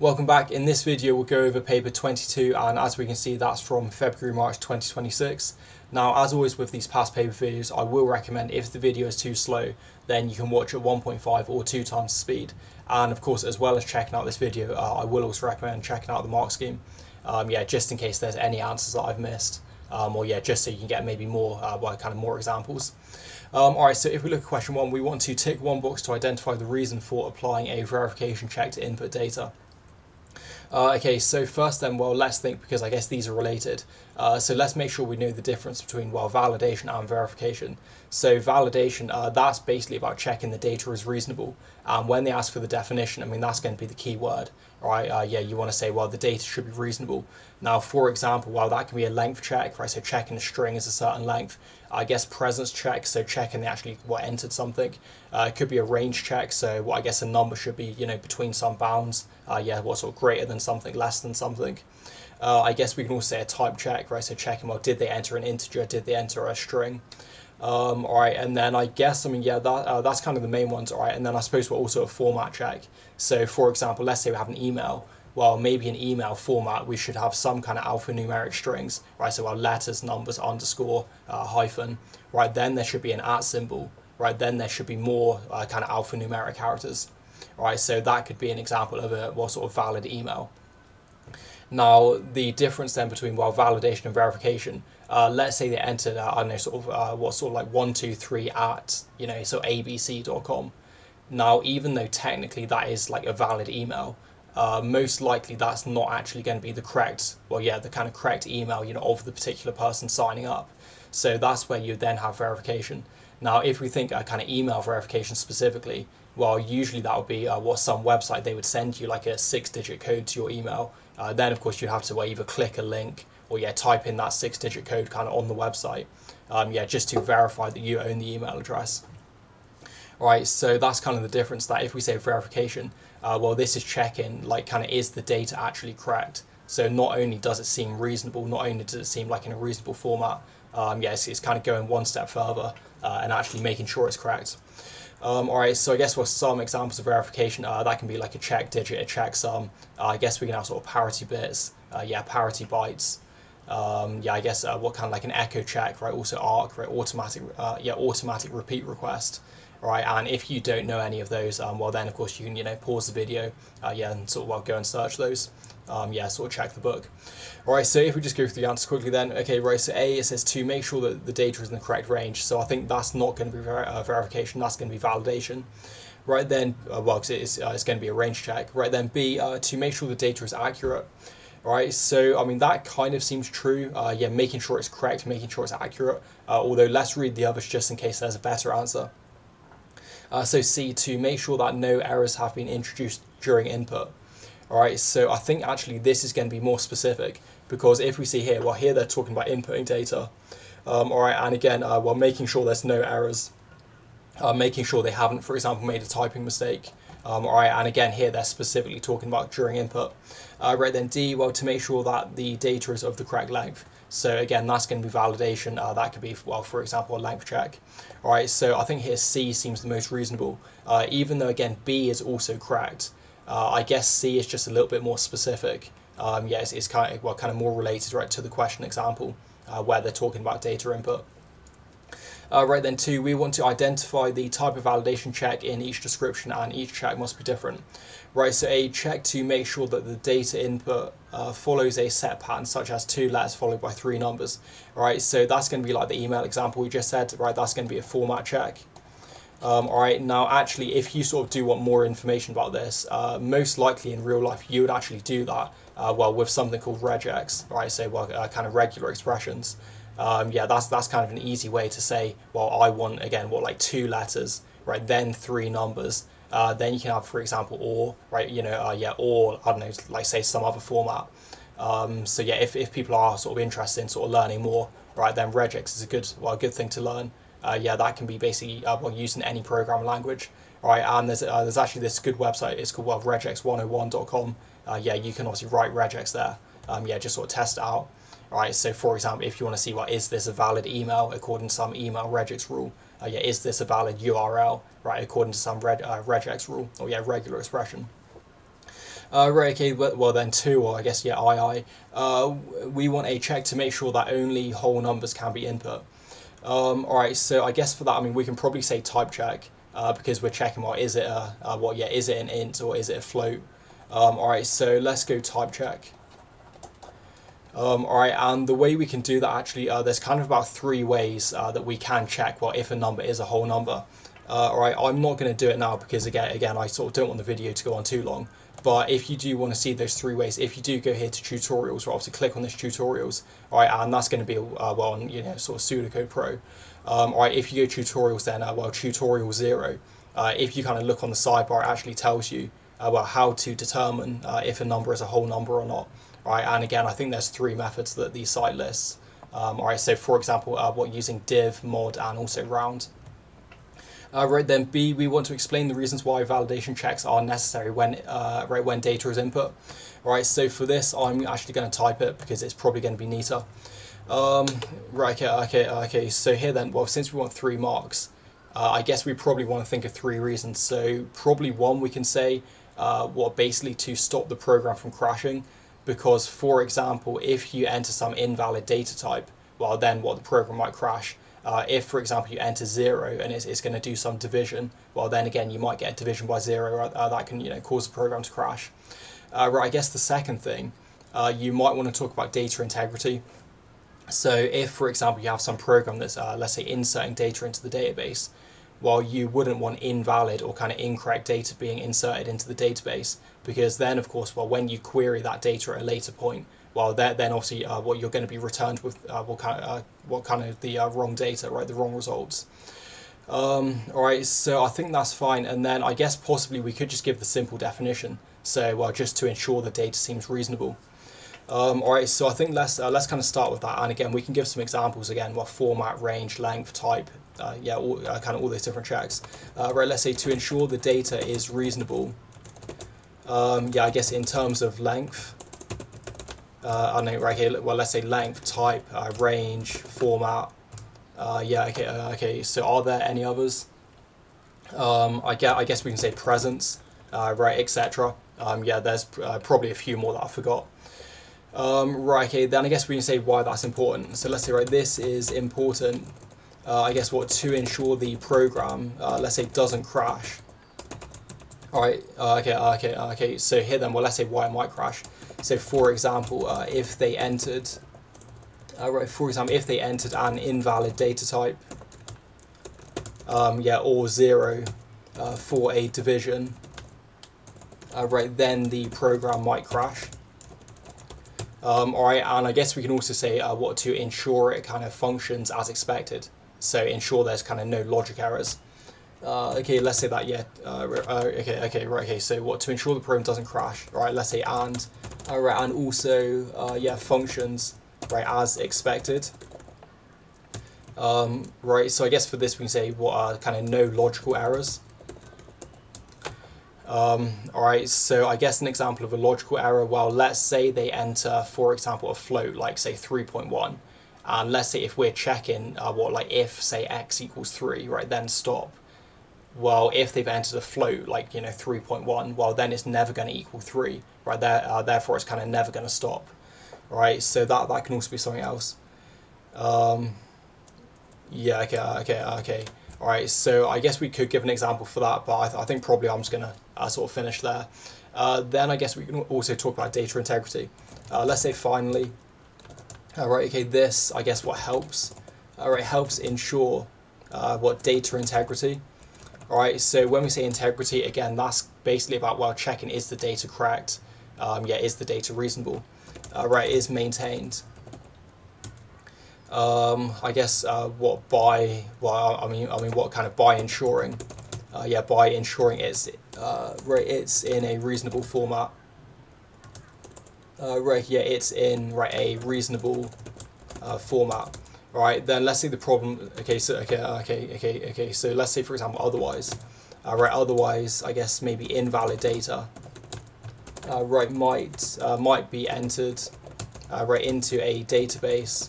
Welcome back. In this video we'll go over paper 22, and as we can see that's from February-March 2026. Now, as always with these past paper videos, I will recommend if the video is too slow then you can watch at 1.5 or 2 times the speed. And of course, as well as checking out this video, I will also recommend checking out the mark scheme, just in case there's any answers that I've missed, or just so you can get maybe more more examples. Alright, so if we look at question 1, we want to tick one box to identify the reason for applying a verification check to input data. Okay, so first then, let's think, because I guess these are related. So let's make sure we know the difference between, validation and verification. So validation, that's basically about checking the data is reasonable. And when they ask for the definition, I mean, that's going to be the key word, right? You want to say, the data should be reasonable. Now, for example, that can be a length check, right? So checking a string is a certain length. I guess presence check, so checking they actually entered something. It could be a range check, so I guess a number should be between some bounds. Sort of greater than something, less than something. I guess we can also say a type check, right? So checking did they enter an integer, did they enter a string? Alright, and then I guess that's kind of the main ones. Alright, and then I suppose we're also a format check. So for example, let's say we have an email. Well, maybe in email format we should have some kind of alphanumeric strings, right? So letters, numbers, underscore, hyphen, right? Then there should be an @ symbol, right? Then there should be more kind of alphanumeric characters, right? So that could be an example of a sort of valid email. Now, the difference then between validation and verification, let's say they entered I don't know, 123 at abc.com. Now, even though technically that is like a valid email, most likely that's not actually going to be the correct, the kind of correct email, of the particular person signing up. So that's where you then have verification. Now, if we think a kind of email verification specifically, usually that would be some website they would send you like a 6-digit code to your email. Then of course you'd have to either click a link or type in that 6-digit code kind of on the website, just to verify that you own the email address. Right, so that's kind of the difference, that if we say verification, this is checking is the data actually correct. So not only does it seem reasonable, not only does it seem like in a reasonable format, it's kind of going one step further and actually making sure it's correct. Alright, so I guess some examples of verification, that can be like a check digit, a checksum. I guess we can have sort of parity bits, parity bytes. I guess what kind of like an echo check, right? Also arc, right? Automatic repeat request. Right, and if you don't know any of those, then of course you can pause the video, and sort of go and search those, sort of check the book. Alright, so if we just go through the answers quickly then, okay, right, so A, it says to make sure that the data is in the correct range, so I think that's not going to be verification, that's going to be validation. Right then, because it's going to be a range check. Right then, B, to make sure the data is accurate. Right, so I mean that kind of seems true, making sure it's correct, making sure it's accurate, although let's read the others just in case there's a better answer. So C, to make sure that no errors have been introduced during input. Alright, so I think actually this is going to be more specific, because if we see here, here they're talking about inputting data. Alright, and again, making sure there's no errors, making sure they haven't, for example, made a typing mistake. Alright, and again here they're specifically talking about during input. Right then, D, to make sure that the data is of the correct length. So again, that's going to be validation. That could be, for example, a length check. Alright, so I think here C seems the most reasonable, even though again B is also correct. I guess C is just a little bit more specific. It's kind of more related, right, to the question example, where they're talking about data input. Right then, 2, we want to identify the type of validation check in each description, and each check must be different. Right, so a check to make sure that the data input follows a set pattern, such as 2 letters followed by 3 numbers. Right, so that's going to be like the email example we just said. Right, that's going to be a format check. Alright, now actually, if you sort of do want more information about this, most likely in real life you would actually do that, with something called regex. Right, so kind of regular expressions. That's kind of an easy way to say, I want, again, 2 letters, right, then 3 numbers. Then you can have, for example, or, right, or, I don't know, like say some other format. If people are sort of interested in sort of learning more, right, then regex is a good thing to learn. That can be basically used in any programming language. Right, and there's actually this good website, it's called regex101.com. You can obviously write regex there. Just sort of test it out. Right, so for example, if you want to see is this a valid email according to some email regex rule, is this a valid URL, right, according to some regex rule, or regular expression. Right, okay, well then two, or I guess, yeah, II. We want a check to make sure that only whole numbers can be input. Alright, so I guess for that, I mean, we can probably say type check, because we're checking, well, is it is it an int or is it a float? Alright, so let's go type check. Alright, and the way we can do that actually, there's kind of about three ways that we can check, well, if a number is a whole number. Alright, I'm not going to do it now because again, I sort of don't want the video to go on too long. But if you do want to see those three ways, if you do go here to tutorials, or obviously click on this tutorials, alright, and that's going to be well on, you know, sort of Pseudocode Pro. Alright, if you go tutorials, then well, tutorial 0. If you kind of look on the sidebar, it actually tells you well, how to determine if a number is a whole number or not. Right, and again, I think there's three methods that the site lists. Alright, so for example, using div, mod, and also round. Right, then B, we want to explain the reasons why validation checks are necessary when when data is input. Right, so for this, I'm actually going to type it because it's probably going to be neater. Right, okay. So here then, well, since we want 3 marks, I guess we probably want to think of 3 reasons. So probably one, we can say, basically to stop the program from crashing. Because, for example, if you enter some invalid data type, well, then the program might crash. If, for example, you enter 0 and it's going to do some division, well, then again, you might get a division by 0 that can, cause the program to crash. Right, I guess the second thing, you might want to talk about data integrity. So if, for example, you have some program that's, let's say, inserting data into the database, well, you wouldn't want invalid or kind of incorrect data being inserted into the database, because then, of course, well, when you query that data at a later point, well, then obviously you're going to be returned with what kind of the wrong data, right, the wrong results. Alright, so I think that's fine, and then I guess possibly we could just give the simple definition, so well, just to ensure the data seems reasonable. Alright, so I think let's kind of start with that, and again, we can give some examples again, format, range, length, type, kind of all those different checks. Right, let's say to ensure the data is reasonable. I guess in terms of length, I don't know, right here, well, let's say length, type, range, format. Okay. So are there any others? I guess we can say presence, right, etc. There's probably a few more that I forgot. Right, okay, then I guess we can say why that's important. So let's say, right, this is important, I guess, to ensure the program, let's say, doesn't crash. Alright, okay, so here then, well, let's say why it might crash. So for example, if they entered, if they entered an invalid data type, or 0 for a division, right, then the program might crash. Alright, and I guess we can also say to ensure it kind of functions as expected. So ensure there's kind of no logic errors. Okay, let's say that, so to ensure the program doesn't crash, right, let's say and also, functions, right, as expected. Right, so I guess for this we can say what are kind of no logical errors. Alright, so I guess an example of a logical error, well, let's say they enter, for example, a float, like say 3.1, and let's say if we're checking if, say, x equals 3, right, then stop. Well, if they've entered a float, 3.1, well, then it's never going to equal 3, right, therefore it's kind of never going to stop, right, so that can also be something else. Okay. Alright, so I guess we could give an example for that, but I think probably I'm just going to sort of finish there. Then I guess we can also talk about data integrity. Let's say finally, this, I guess, what helps? Helps ensure data integrity. Alright, so when we say integrity, again, that's basically about, checking is the data correct, is the data reasonable, is maintained. I guess what kind of by ensuring, by ensuring it's in a reasonable format. It's in a reasonable format. Right, then let's see the problem. Okay, so let's say, for example, otherwise. Otherwise, I guess maybe invalid data. Might be entered into a database.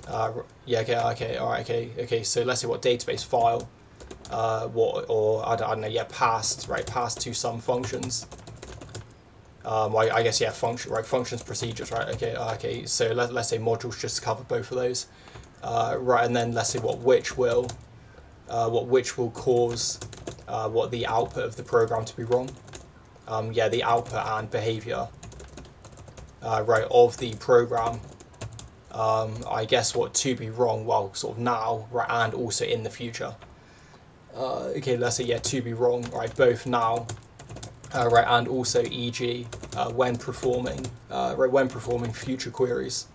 So let's say database file, passed to some functions. I guess, yeah, function, right, functions, procedures, right, okay, so let's say modules just cover both of those, right, and then let's say which will cause what the output of the program to be wrong, yeah, the output and behavior, right, of the program, I guess what to be wrong, well, sort of now, right, and also in the future. Okay, let's say, yeah, to be wrong, right, both now, right, and also e.g. When performing future queries.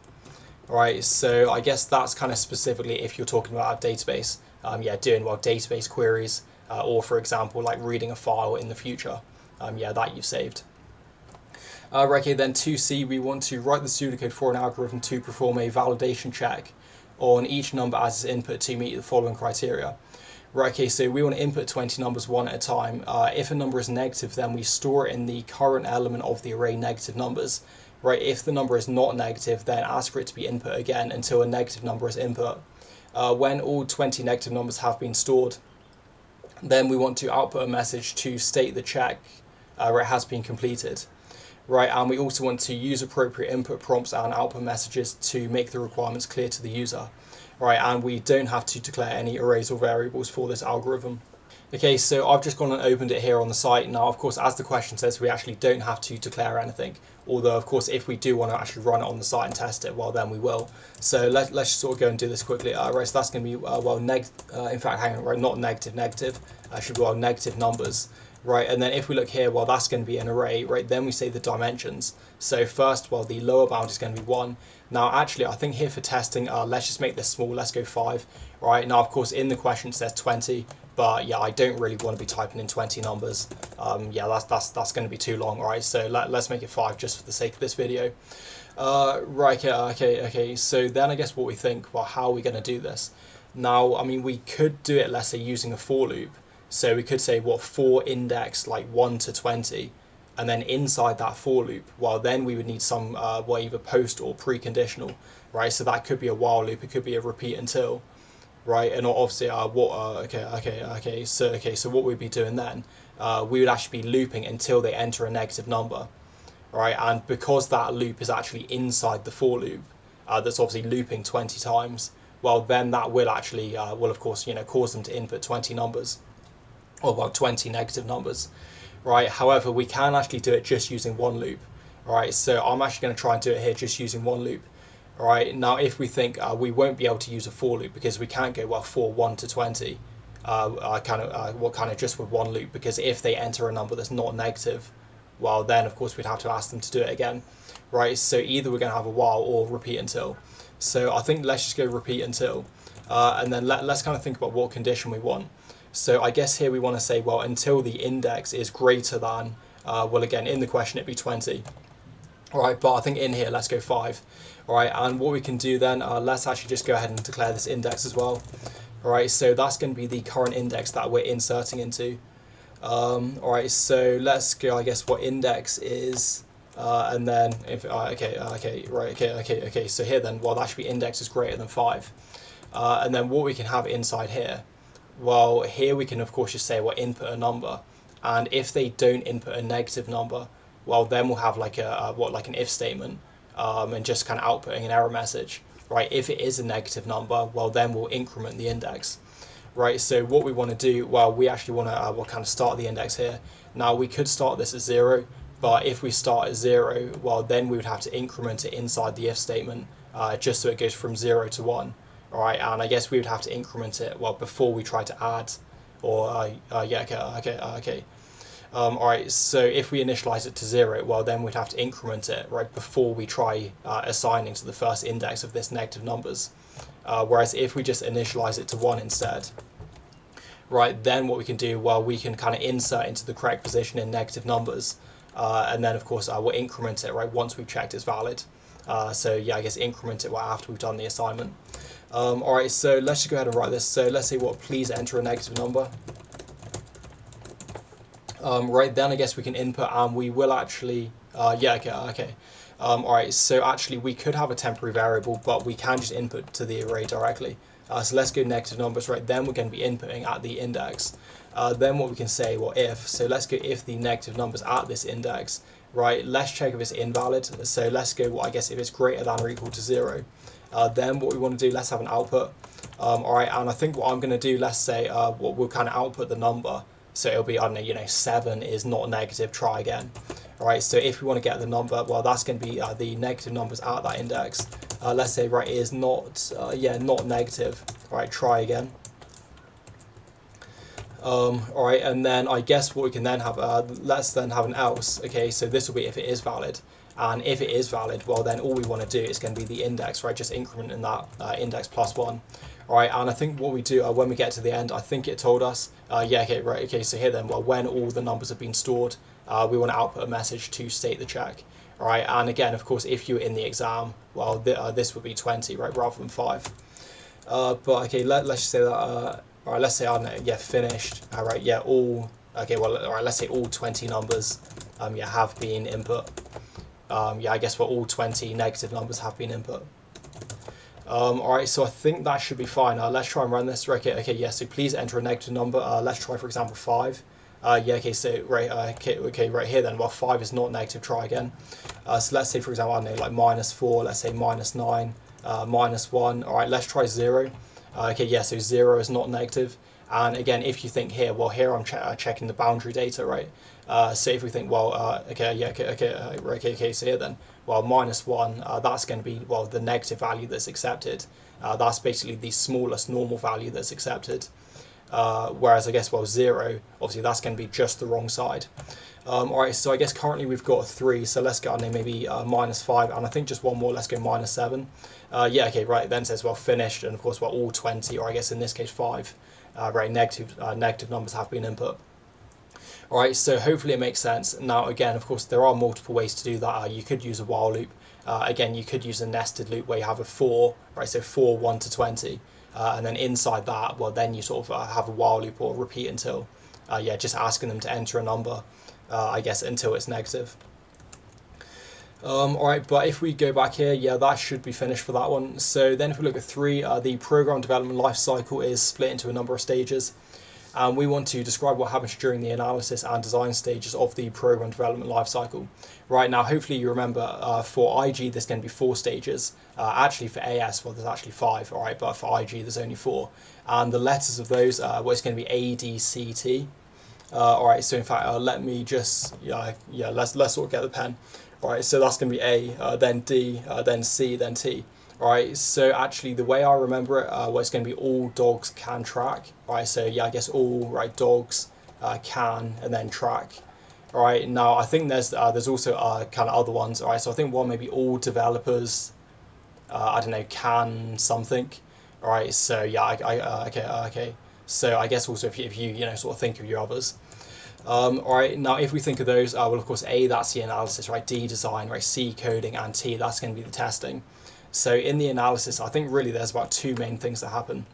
Right, so I guess that's kind of specifically if you're talking about a database, yeah, doing database queries, or for example, like reading a file in the future, yeah, that you've saved. Right, okay, then 2C, we want to write the pseudocode for an algorithm to perform a validation check on each number as its input to meet the following criteria. Right, okay, so we want to input 20 numbers one at a time. If a number is negative, then we store in the current element of the array negative numbers. Right, if the number is not negative, then ask for it to be input again until a negative number is input. When all 20 negative numbers have been stored, then we want to output a message to state the check where it has been completed. Right, and we also want to use appropriate input prompts and output messages to make the requirements clear to the user. Right, and we don't have to declare any arrays or variables for this algorithm. Okay, so I've just gone and opened it here on the site. Now, of course, as the question says, we actually don't have to declare anything. Although, of course, if we do want to actually run it on the site and test it, well, then we will. So let's just sort of go and do this quickly. Right, so that's going to be, in fact, hang on, right, not negative, should be, negative numbers. Right, and then if we look here, well, that's going to be an array, right, then we say the dimensions. So first, well, the lower bound is going to be 1. Now, actually, I think here for testing, let's just make this small, let's go 5. Right, now, of course, in the question it says 20, but yeah, I don't really want to be typing in 20 numbers. Yeah, that's going to be too long, right, so let's make it 5 just for the sake of this video. Right, okay, so then I guess what we think, well, how are we going to do this? Now, I mean, we could do it, let's say, using a for loop. So we could say, what, for index like 1 to 20, and then inside that for loop, well, then we would need some, well, either post or preconditional, right? So that could be a while loop, it could be a repeat until, right? And obviously, so what we'd be doing then, we would actually be looping until they enter a negative number, right? And because that loop is actually inside the for loop, that's obviously looping 20 times, well, then that will actually, will of course, cause them to input 20 numbers. Or well, 20 negative numbers, right? However, we can actually do it just using one loop, right? So I'm actually going to try and do it here just using one loop, right? Now, if we think we won't be able to use a for loop because we can't go, well, for 1 to 20, kind of just with one loop, because if they enter a number that's not negative, well, then of course we'd have to ask them to do it again, right? So either we're going to have a while or repeat until. So I think let's just go repeat until, and then let's kind of think about what condition we want. So I guess here we want to say, well, until the index is greater than, well, again, in the question it'd be 20. All right, but I think in here, let's go 5. All right, and what we can do then, let's actually just go ahead and declare this index as well. All right, so that's going to be the current index that we're inserting into. All right, so let's go, I guess, what index is, and then, if okay, so here then, well, that should be index is greater than 5. And then what we can have inside here, well, here we can, of course, just say, well, input a number. And if they don't input a negative number, well, then we'll have like an if statement, and just kind of outputting an error message, right? If it is a negative number, well, then we'll increment the index, right? So what we want to do, well, we actually want to, we'll kind of start the index here. Now, we could start this at 0, but if we start at 0, well, then we would have to increment it inside the if statement, just so it goes from 0 to 1. All right, and I guess we would have to increment it, well, before we try to add, or, yeah, okay. All right, so if we initialize it to 0, well, then we'd have to increment it, right, before we try assigning to the first index of this negative numbers. Whereas if we just initialize it to 1 instead, right, then what we can do, well, we can kind of insert into the correct position in negative numbers, and then, of course, we'll increment it, right, once we've checked it's valid. So, yeah, I guess increment it after we've done the assignment. All right, so let's just go ahead and write this. So let's say, what, please enter a negative number. Right, then I guess we can input, and we will actually, yeah, okay. All right, so actually we could have a temporary variable, but we can just input to the array directly. So let's go negative numbers, right? Then we're going to be inputting at the index. Then what we can say, well, if, so let's go if the negative numbers at this index, right? Let's check if it's invalid. So let's go, well, I guess if it's greater than or equal to 0. Then what we want to do, let's have an output. All right, and I think what I'm going to do, let's say, we'll kind of output the number. So it'll be, I don't know, 7 is not negative, try again. All right, so if we want to get the number, well, that's going to be the negative numbers at that index. Let's say, right, it is not, not negative. All right, try again. All right, and then I guess what we can then have, let's then have an else. Okay, so this will be if it is valid. And if it is valid, well, then all we want to do is going to be the index, right? Just increment in that index plus 1. All right, and I think what we do when we get to the end, I think it told us, okay, so here then, well, when all the numbers have been stored, we want to output a message to state the check. All right, and again, of course, if you're in the exam, well, this would be 20, right, rather than 5. But okay, let's just say that, all right, let's say, I don't know, yeah, finished. All right, yeah, all, okay, well, all right, let's say all 20 numbers, have been input. I guess for all 20 negative numbers have been input. All right, so I think that should be fine. Let's try and run this. Okay, yeah, so please enter a negative number. Let's try, for example, 5. Okay, so right, okay, right here then, well, 5 is not negative, try again. So let's say, for example, I don't know, like -4, let's say -9, -1. All right, let's try 0. Okay, yeah, so 0 is not negative. And again, if you think here, well, here I'm checking the boundary data, right? So if we think, well, okay, so here then, well, -1, that's going to be, well, the negative value that's accepted. That's basically the smallest normal value that's accepted. Whereas I guess, well, 0, obviously that's going to be just the wrong side. All right, so I guess currently we've got 3, so let's go, I don't know, maybe -5, and I think just one more, let's go -7. Okay, right, then says, well, finished, and of course, well, all 20, or I guess in this case 5, right, negative numbers have been input. All right, so hopefully it makes sense. Now, again, of course, there are multiple ways to do that. You could use a while loop. Again, you could use a nested loop where you have a for, right, so for 1 to 20. And then inside that, well, then you sort of have a while loop or repeat until, just asking them to enter a number, I guess, until it's negative. All right, but if we go back here, yeah, that should be finished for that one. So then if we look at 3, the program development lifecycle is split into a number of stages. And we want to describe what happens during the analysis and design stages of the program development lifecycle. Right now, hopefully you remember for IG, there's going to be 4 stages. Actually for AS, well, there's actually 5, all right, but for IG, there's only 4. And the letters of those, well, it's going to be A, D, C, T. All right, so in fact, let me just, let's sort of get the pen. All right, so that's going to be A, then D, then C, then T. All right, so actually the way I remember it, well, it's going to be all dogs can track. All right, so yeah, I guess all, right, dogs can and then track. All right, now I think there's also kind of other ones. All right, so I think one maybe all developers, I don't know, can something. All right, so yeah, okay. So I guess also if you sort of think of your others. All right, now if we think of those, well, of course, A, that's the analysis, right? D, design, right? C, coding, and T, that's going to be the testing. So in the analysis, I think really there's about 2 main things that happen.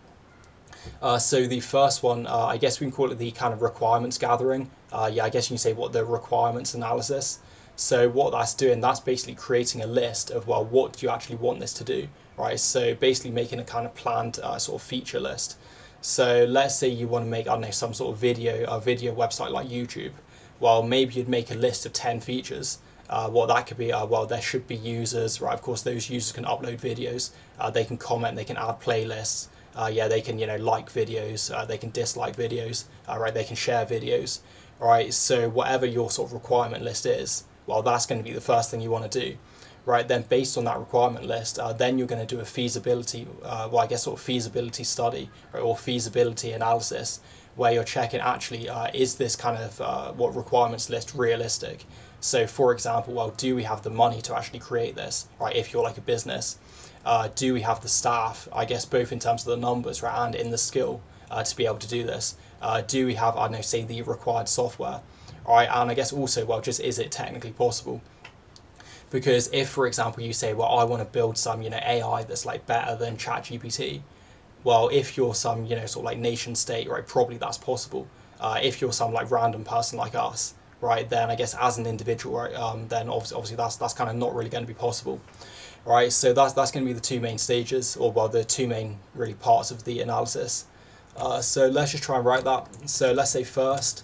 So the first one, I guess we can call it the kind of requirements gathering. I guess you can say what the requirements analysis. So what that's doing, that's basically creating a list of, well, what do you actually want this to do, right? So basically making a kind of planned sort of feature list. So let's say you want to make, I don't know, some sort of video website like YouTube. Well, maybe you'd make a list of 10 features. What that could be, well, there should be users, right? Of course, those users can upload videos, they can comment, they can add playlists, they can, like videos, they can dislike videos, right? They can share videos, right? So whatever your sort of requirement list is, well, that's going to be the first thing you want to do, right? Then based on that requirement list, then you're going to do a feasibility, sort of feasibility study, right? Or feasibility analysis, where you're checking actually, is this kind of what requirements list realistic? So for example, well, do we have the money to actually create this, right? If you're like a business, do we have the staff, I guess, both in terms of the numbers, right, and in the skill to be able to do this? Do we have, I don't know, say the required software, all right? And I guess also, well, just is it technically possible? Because if, for example, you say, well, I want to build some, AI that's like better than ChatGPT, well, if you're some, sort of like nation state, right, probably that's possible. If you're some like random person like us, right, then I guess as an individual, right, then obviously that's kind of not really going to be possible. Right, so that's going to be the two main stages, or well, the two main really parts of the analysis. So let's just try and write that. So let's say first,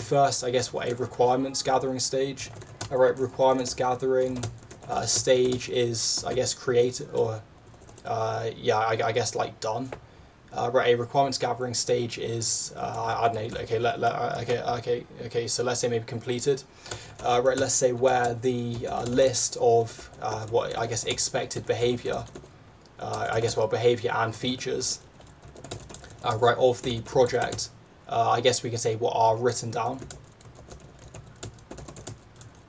first I guess what a requirements gathering stage. Requirements gathering stage is I guess created, or yeah, I guess like done. A requirements gathering stage is I don't know. Okay. So let's say maybe completed. Let's say where the list of what I guess expected behavior, behavior and features, of the project. I guess we can say what are written down.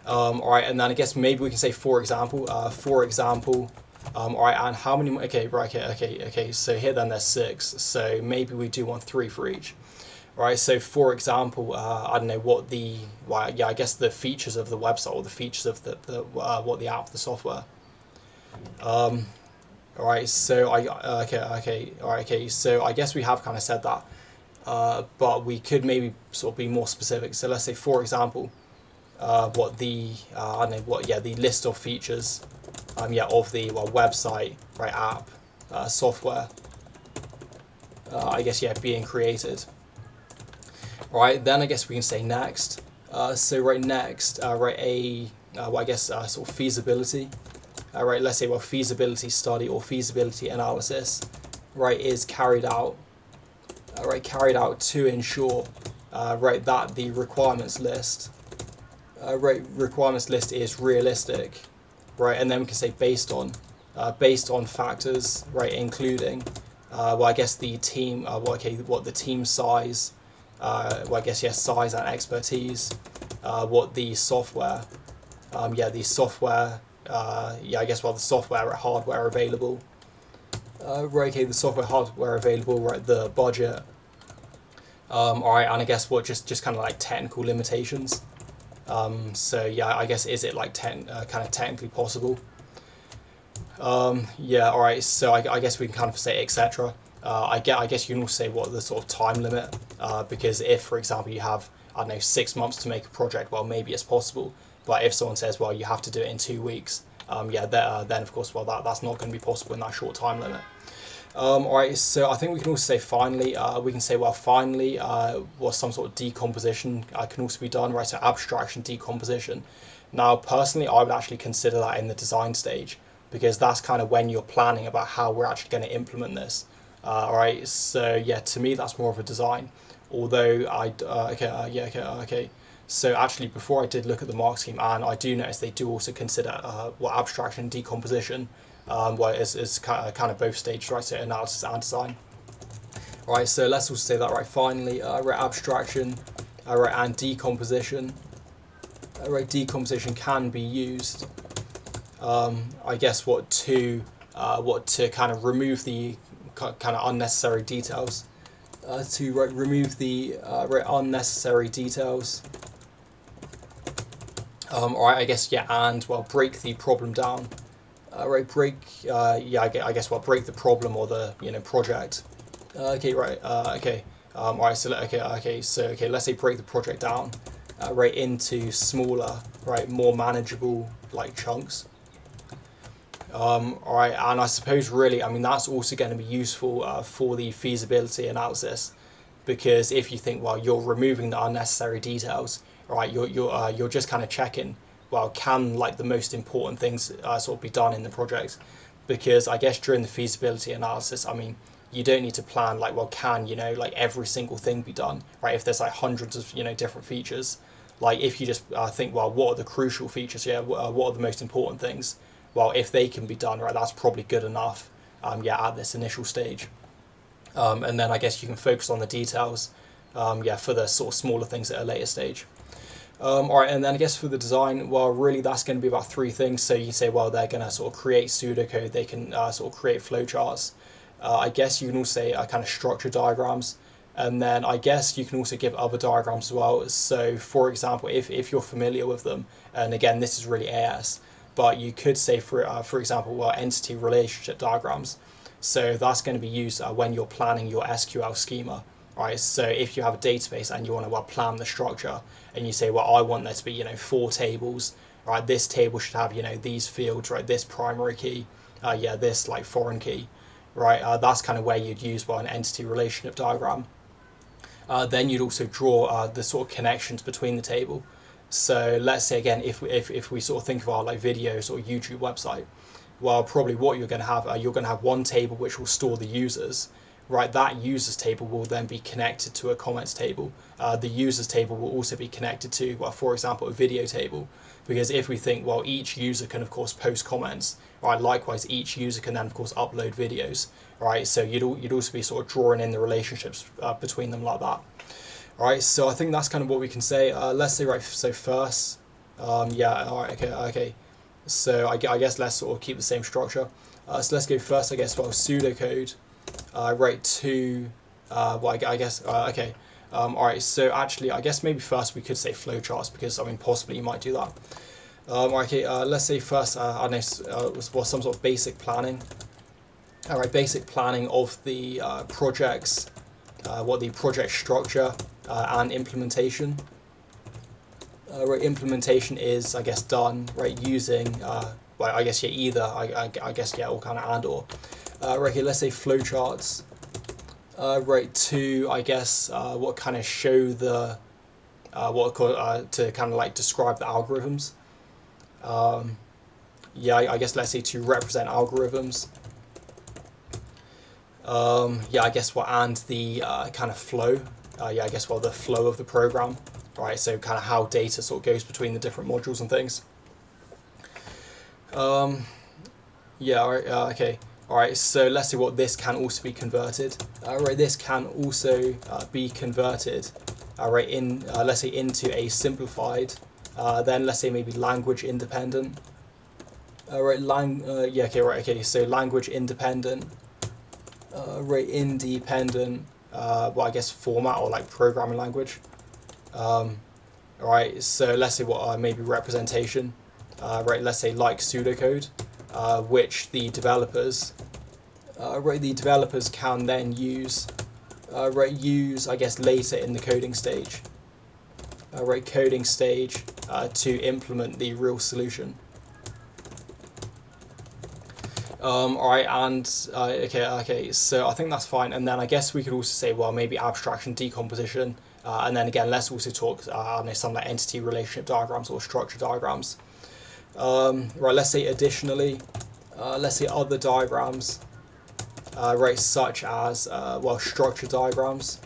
All right, and then I guess maybe we can say for example. All right, and how many? Okay. So here then there's 6. So maybe we do want 3 for each. All right. So for example, I don't know what the I guess the features of the website, or the features of the what the app, the software. All right. So okay. So I guess we have kind of said that, but we could maybe sort of be more specific. So let's say for example, what the I don't know what the list of features. Of the website, app, software, I guess being created. Right, then I guess we can say next. Next, sort of feasibility. Let's say feasibility study or feasibility analysis, is carried out. Carried out to ensure, that the requirements list, is realistic. Right, and then we can say based on factors, including, I guess the team, what the team size, size and expertise, what the software, the software, the software hardware available, the software hardware available, the budget, all right, and I guess what just kind of like technical limitations. I guess is it like kind of technically possible? All right. So I guess we can kind of say etc. I guess you can also say what the sort of time limit, because if for example you have 6 months to make a project, well maybe it's possible. But if someone says well you have to do it in 2 weeks, then of course that's not going to be possible in that short time limit. All right, so I think we can also say finally, finally, some sort of decomposition can also be done, so abstraction, decomposition. Now, personally, I would actually consider that in the design stage, because that's kind of when you're planning about how we're actually going to implement this. All right, so to me, that's more of a design. Although okay. So actually, before I did look at the mark scheme, and I do notice they do also consider abstraction and decomposition. It's kind of both stages, so analysis and design. Right, so let's also say that finally, abstraction, and decomposition. Decomposition can be used, I guess to kind of remove the kind of unnecessary details, remove the unnecessary details. All right, I guess and break the problem down. Break the problem or the project. Okay. All right. So let's say break the project down, into smaller, more manageable chunks. All right, and I suppose really, that's also going to be useful for the feasibility analysis, because if you think you're removing the unnecessary details, you're just kind of checking. Can the most important things sort of be done in the project? Because I guess during the feasibility analysis, you don't need to plan can every single thing be done, if there's hundreds of different features. If you just think what are the crucial features, what are the most important things, if they can be done, that's probably good enough, at this initial stage. And then I guess you can focus on the details, for the sort of smaller things at a later stage. All right, and then I guess for the design, really that's going to be about 3 things. So you can say, they're going to sort of create pseudocode, they can sort of create flowcharts. I guess you can also say kind of structure diagrams, and then I guess you can also give other diagrams as well. So for example, if you're familiar with them, and again this is really AS, but you could say for example, entity relationship diagrams. So that's going to be used when you're planning your SQL schema. right? So if you have a database and you want to plan the structure, and you say, well, I want there to be 4 tables, right? This table should have these fields, right? This primary key, this like foreign key, right? That's kind of where you'd use an entity relationship diagram. Then you'd also draw the sort of connections between the table. So let's say again, if we sort of think of our like videos or YouTube website, well, probably what you're going to have one table which will store the users, right? That users table will then be connected to a comments table. The users table will also be connected to, well, for example, a video table, because if we think, well, each user can of course post comments, right? Likewise, each user can then of course upload videos, right? So you'd also be sort of drawing in the relationships between them like that. All right, so I think that's kind of what we can say. Let's say, right, so first, yeah, all right, okay. So I guess let's sort of keep the same structure. So let's go first, I guess, well, pseudocode, right, to, well, I guess, okay. All right, so actually, I guess maybe first we could say flowcharts, because, I mean, possibly you might do that. Okay, let's say first, I don't know, well, some sort of basic planning. All right, basic planning of the projects, what the project structure and implementation. Right, implementation is, I guess, done right using, well, I guess yeah, either, I guess yeah, or kind of and or. Right here, let's say flowcharts. Right, to, I guess, what kind of show the, to kind of like describe the algorithms. Yeah, I guess let's say to represent algorithms. Yeah, I guess what, and the kind of flow. Yeah, I guess, well, the flow of the program, right? So kind of how data sort of goes between the different modules and things. Yeah, all right, okay. All right, so let's see what this can also be converted. Right, this can also be converted, right, in, let's say, into a simplified, then let's say maybe language independent. Right, yeah, okay, right, okay, so language independent, right, independent, well, I guess format or like programming language. Right, so let's say what maybe representation, right, let's say like pseudocode, which the developers, right, the developers can then use, right, use, I guess, later in the coding stage, right, coding stage, to implement the real solution. All right, and okay, so I think that's fine. And then I guess we could also say, well, maybe abstraction, decomposition, and then again, let's also talk, I don't know, some like entity relationship diagrams or structure diagrams. Right, let's say additionally, let's say other diagrams, right, such as, well, structure diagrams,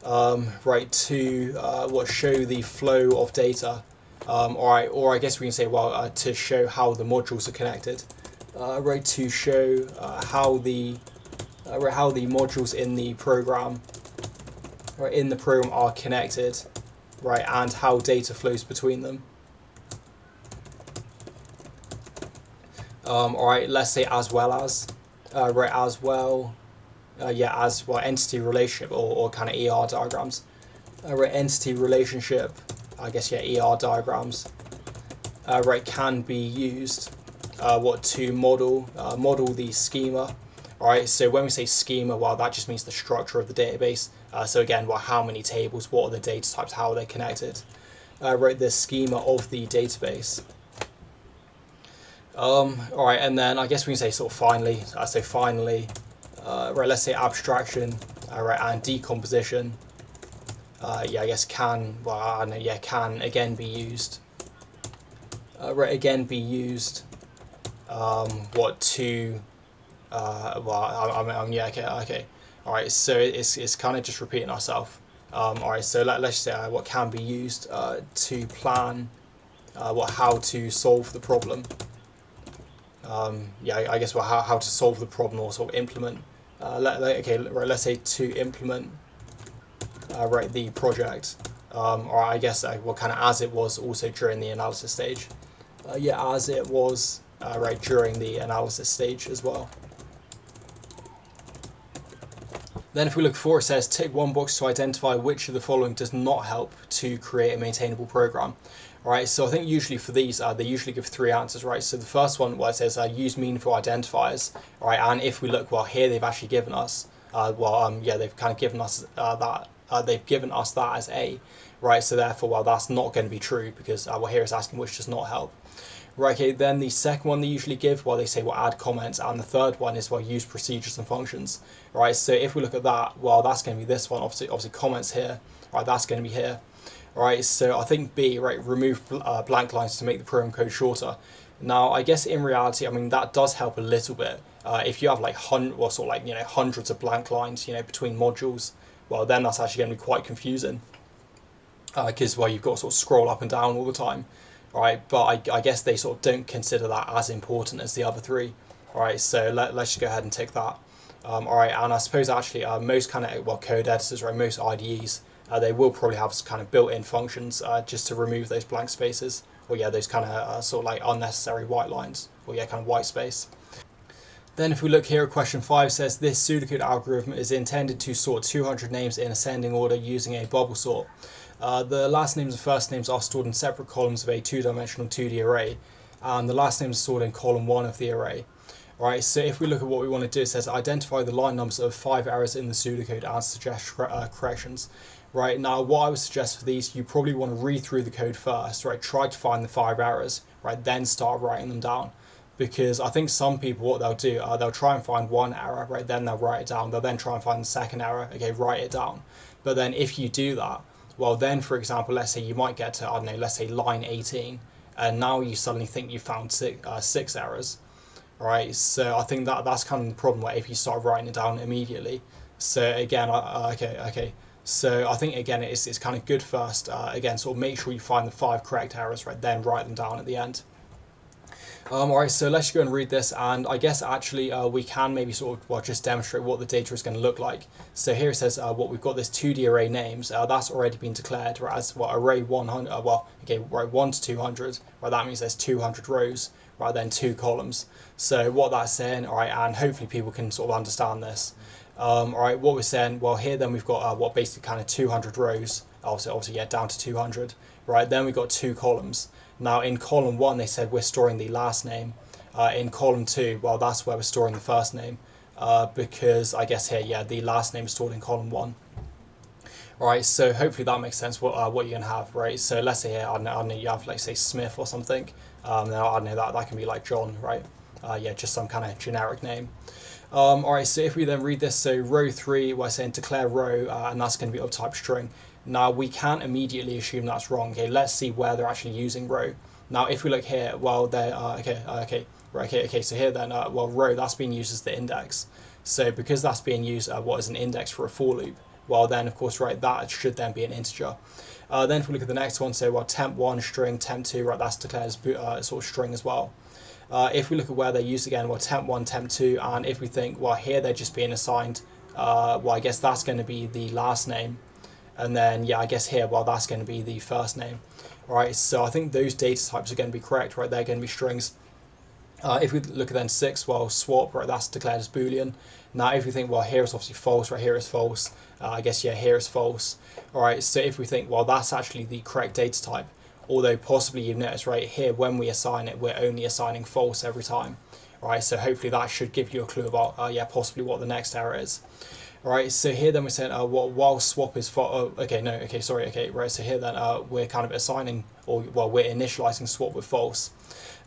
right, to what show the flow of data, or I guess we can say, well, to show how the modules are connected. Right, to show how the modules in the program, right, are connected, right, and how data flows between them. All right, let's say as well as, right, as well, yeah, as well, entity relationship or kind of ER diagrams. Right, entity relationship, I guess, yeah, ER diagrams, right, can be used. What to model the schema. All right, so when we say schema, well, that just means the structure of the database. So again, well, how many tables, what are the data types, how are they connected? Right, the schema of the database. All right, and then I guess we can say sort of finally. So finally, right, let's say abstraction, right, and decomposition. Yeah, I guess can, well, I don't know, yeah, can again be used. Right, again be used. What to, well, yeah, okay, all right, so it's kind of just repeating ourselves. All right, so let's say what can be used to plan, how to solve the problem. Yeah, I guess, well, how to solve the problem or sort of implement. Okay, right, let's say to implement, right, the project, or I guess, well, kind of as it was also during the analysis stage. Yeah, as it was. Right, during the analysis stage as well. Then if we look forward, it says tick one box to identify which of the following does not help to create a maintainable program. All right, so I think usually for these, they usually give 3 answers, right? So the first one, where it says use meaningful identifiers, all right, and if we look, well, here they've actually given us, yeah, they've kind of given us they've given us that as A, right? So therefore, well, that's not going to be true because well, here it's asking which does not help. Right, okay, then the second one they usually give, well, they say, well, add comments, and the third one is, well, use procedures and functions, right? So if we look at that, well, that's going to be this one, obviously comments here, right, that's going to be here, right? So I think B, right, remove blank lines to make the program code shorter. Now, I guess in reality, I mean, that does help a little bit. If you have like hundreds of blank lines, between modules, well, then that's actually going to be quite confusing because, well, you've got to sort of scroll up and down all the time. Right, but I guess they sort of don't consider that as important as the other three. All right, so let's just go ahead and tick that. All right, and I suppose actually most kind of code editors, right, most IDEs, they will probably have kind of built-in functions just to remove those blank spaces, or yeah, those kind of sort of like unnecessary white lines, or yeah, kind of white space. Then if we look here at question 5, says this pseudocode algorithm is intended to sort 200 names in ascending order using a bubble sort. The last names and first names are stored in separate columns of a two-dimensional 2D array, and the last names are stored in column 1 of the array. Right, so if we look at what we want to do, it says identify the line numbers of 5 errors in the pseudocode and suggest corrections. Right, now what I would suggest for these, you probably want to read through the code first, right, try to find the 5 errors, right, then start writing them down. Because I think some people, what they'll do, they'll try and find one error, right, then they'll write it down, they'll then try and find the second error, okay, write it down. But then if you do that, well then, for example, let's say you might get to, I don't know, let's say line 18, and now you suddenly think you found six errors, right? So I think that's kind of the problem, where if you start writing it down immediately. So again, okay. So I think again, it's kind of good first, again, sort of make sure you find the 5 correct errors, right, then write them down at the end. Alright, so let's go and read this, and I guess actually we can maybe sort of just demonstrate what the data is going to look like. So here it says what we've got this 2D array names, that's already been declared, right, as array 100, right, 1 to 200, right, that means there's 200 rows, right, then 2 columns. So what that's saying, alright, and hopefully people can sort of understand this. Alright, what we're saying, well here then we've got what basically kind of 200 rows, obviously yeah, down to 200, right, then we've got 2 columns. Now in column 1 they said we're storing the last name. In column 2, well that's where we're storing the first name, because I guess here, yeah, the last name is stored in column 1. Alright, so hopefully that makes sense what you're going to have, right? So let's say here, I don't know, you have like say Smith or something. Now I don't know, that can be like John, right? Yeah, just some kind of generic name. Alright, so if we then read this, so row 3, we're saying declare row, and that's going to be of type string. Now we can't immediately assume that's wrong. Okay, let's see where they're actually using row. Now if we look here, well they're okay. So here then, well row, that's being used as the index. So because that's being used what as an index for a for loop, well then of course, right, that should then be an integer. Then if we look at the next one, so well temp1 string, temp2, right, that's declared as sort of string as well. If we look at where they're used again, well temp1, temp2, and if we think, well here they're just being assigned, well I guess that's going to be the last name. And then, yeah, I guess here, well, that's going to be the first name. All right, so I think those data types are going to be correct, right? They're going to be strings. If we look at then 6, well, swap, right, that's declared as Boolean. Now, if we think, well, here is obviously false, right, here is false. I guess, yeah, here is false. All right, so if we think, well, that's actually the correct data type, although possibly you've noticed, right, here, when we assign it, we're only assigning false every time. All right, so hopefully that should give you a clue about, yeah, possibly what the next error is. Right, so here then we're saying while swap is for right, so here then we're kind of assigning, or well we're initializing swap with false.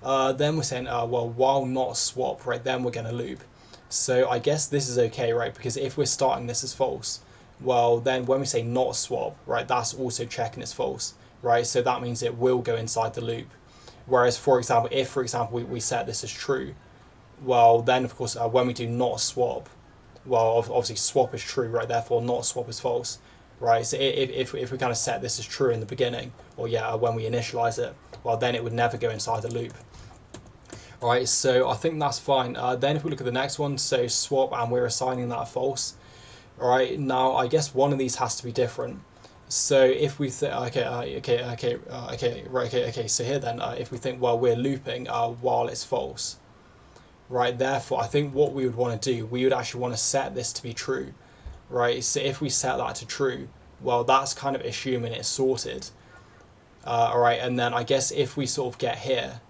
Then we're saying well while not swap, right, then we're going to loop. So I guess this is okay, right, because if we're starting this as false, well then when we say not swap, right, that's also checking it's false, right, so that means it will go inside the loop. Whereas for example, if we set this as true, well then of course when we do not swap, well obviously swap is true, right, therefore not swap is false, right, so if we kind of set this as true in the beginning, or yeah, when we initialize it, well then it would never go inside the loop. Right, so I think that's fine. Then if we look at the next one, so swap, and we're assigning that false. Alright, now I guess one of these has to be different. So if we think, so here then, if we think, well, we're looping while it's false, right, therefore I think what we would want to do, we would actually want to set this to be true, right, so if we set that to true, well, that's kind of assuming it's sorted. Alright, and then I guess if we sort of get here,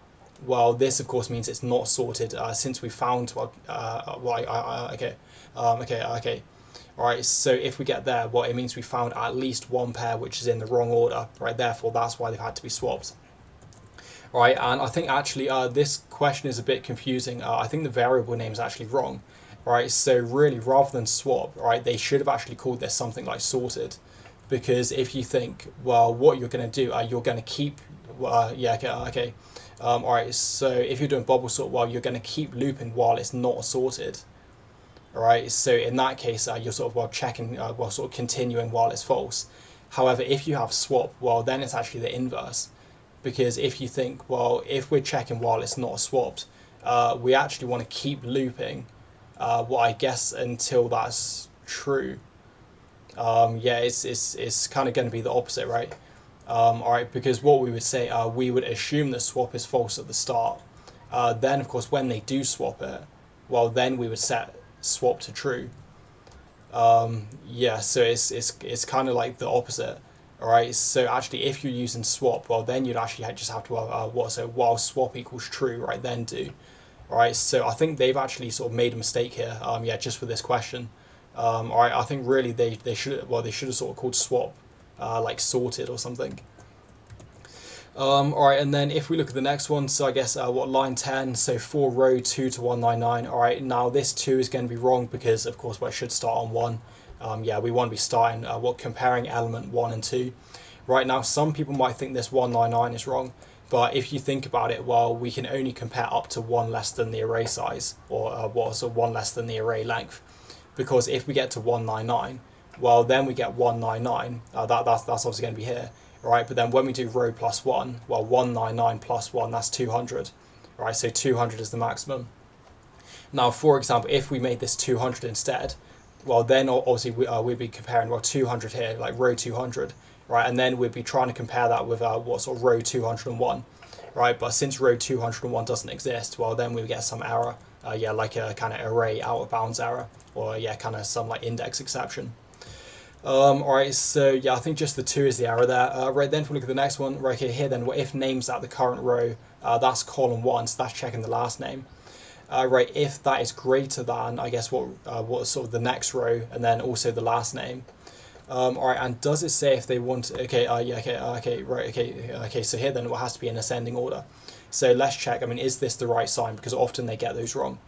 well, this of course means it's not sorted, since we found, Right, so if we get there, well, it means we found at least one pair which is in the wrong order, right? Therefore, that's why they've had to be swapped. Right, and I think actually this question is a bit confusing. I think the variable name is actually wrong, right? So really, rather than swap, right, they should have actually called this something like sorted, because if you think, well, what you're going to do, you're going to keep, okay. All right, so if you're doing bubble sort, well, you're going to keep looping while it's not sorted. All right, so in that case, you're sort of checking, sort of continuing while it's false. However, if you have swap, well, then it's actually the inverse, because if you think, well, if we're checking while it's not swapped, we actually want to keep looping, well, I guess until that's true. Yeah, it's kind of going to be the opposite, right? All right, because what we would say, we would assume that swap is false at the start. Then, of course, when they do swap it, well, then we would set swap to true. Yeah, so it's kind of like the opposite. All right, so actually, if you're using swap, well, then you'd actually just have to so while swap equals true, right? Then do. All right, so I think they've actually sort of made a mistake here. Yeah, just for this question. All right, I think really they should have sort of called swap like sorted or something. All right, and then if we look at the next one, so I guess line 10, so for row 2 to 199. All right, now this 2 is going to be wrong because of course, well, it should start on 1. Yeah, we want to be starting comparing element 1 and 2. Right now, some people might think this 199 is wrong, but if you think about it, well, we can only compare up to 1 less than the array size, or so 1 less than the array length, because if we get to 199, well, then we get 199. That's obviously going to be here. Right, but then when we do row plus 1, well, 199 plus 1, that's 200. Right, so 200 is the maximum. Now, for example, if we made this 200 instead, well, then obviously we'd be comparing, well, 200 here, like row 200, right, and then we'd be trying to compare that with what sort of row 201, right, but since row 201 doesn't exist, well, then we get some error, yeah, like a kind of array out of bounds error, or yeah, kind of some like index exception. All right, so yeah, I think just the 2 is the error there. Right, then if we look at the next one, right here then, if name's at the current row, that's column 1, so that's checking the last name. Right, if that is greater than, I guess, what sort of the next row, and then also the last name. All right, and does it say if they want, okay, yeah, okay, right, okay, so here then it has to be in ascending order. So let's check, I mean, is this the right sign? Because often they get those wrong.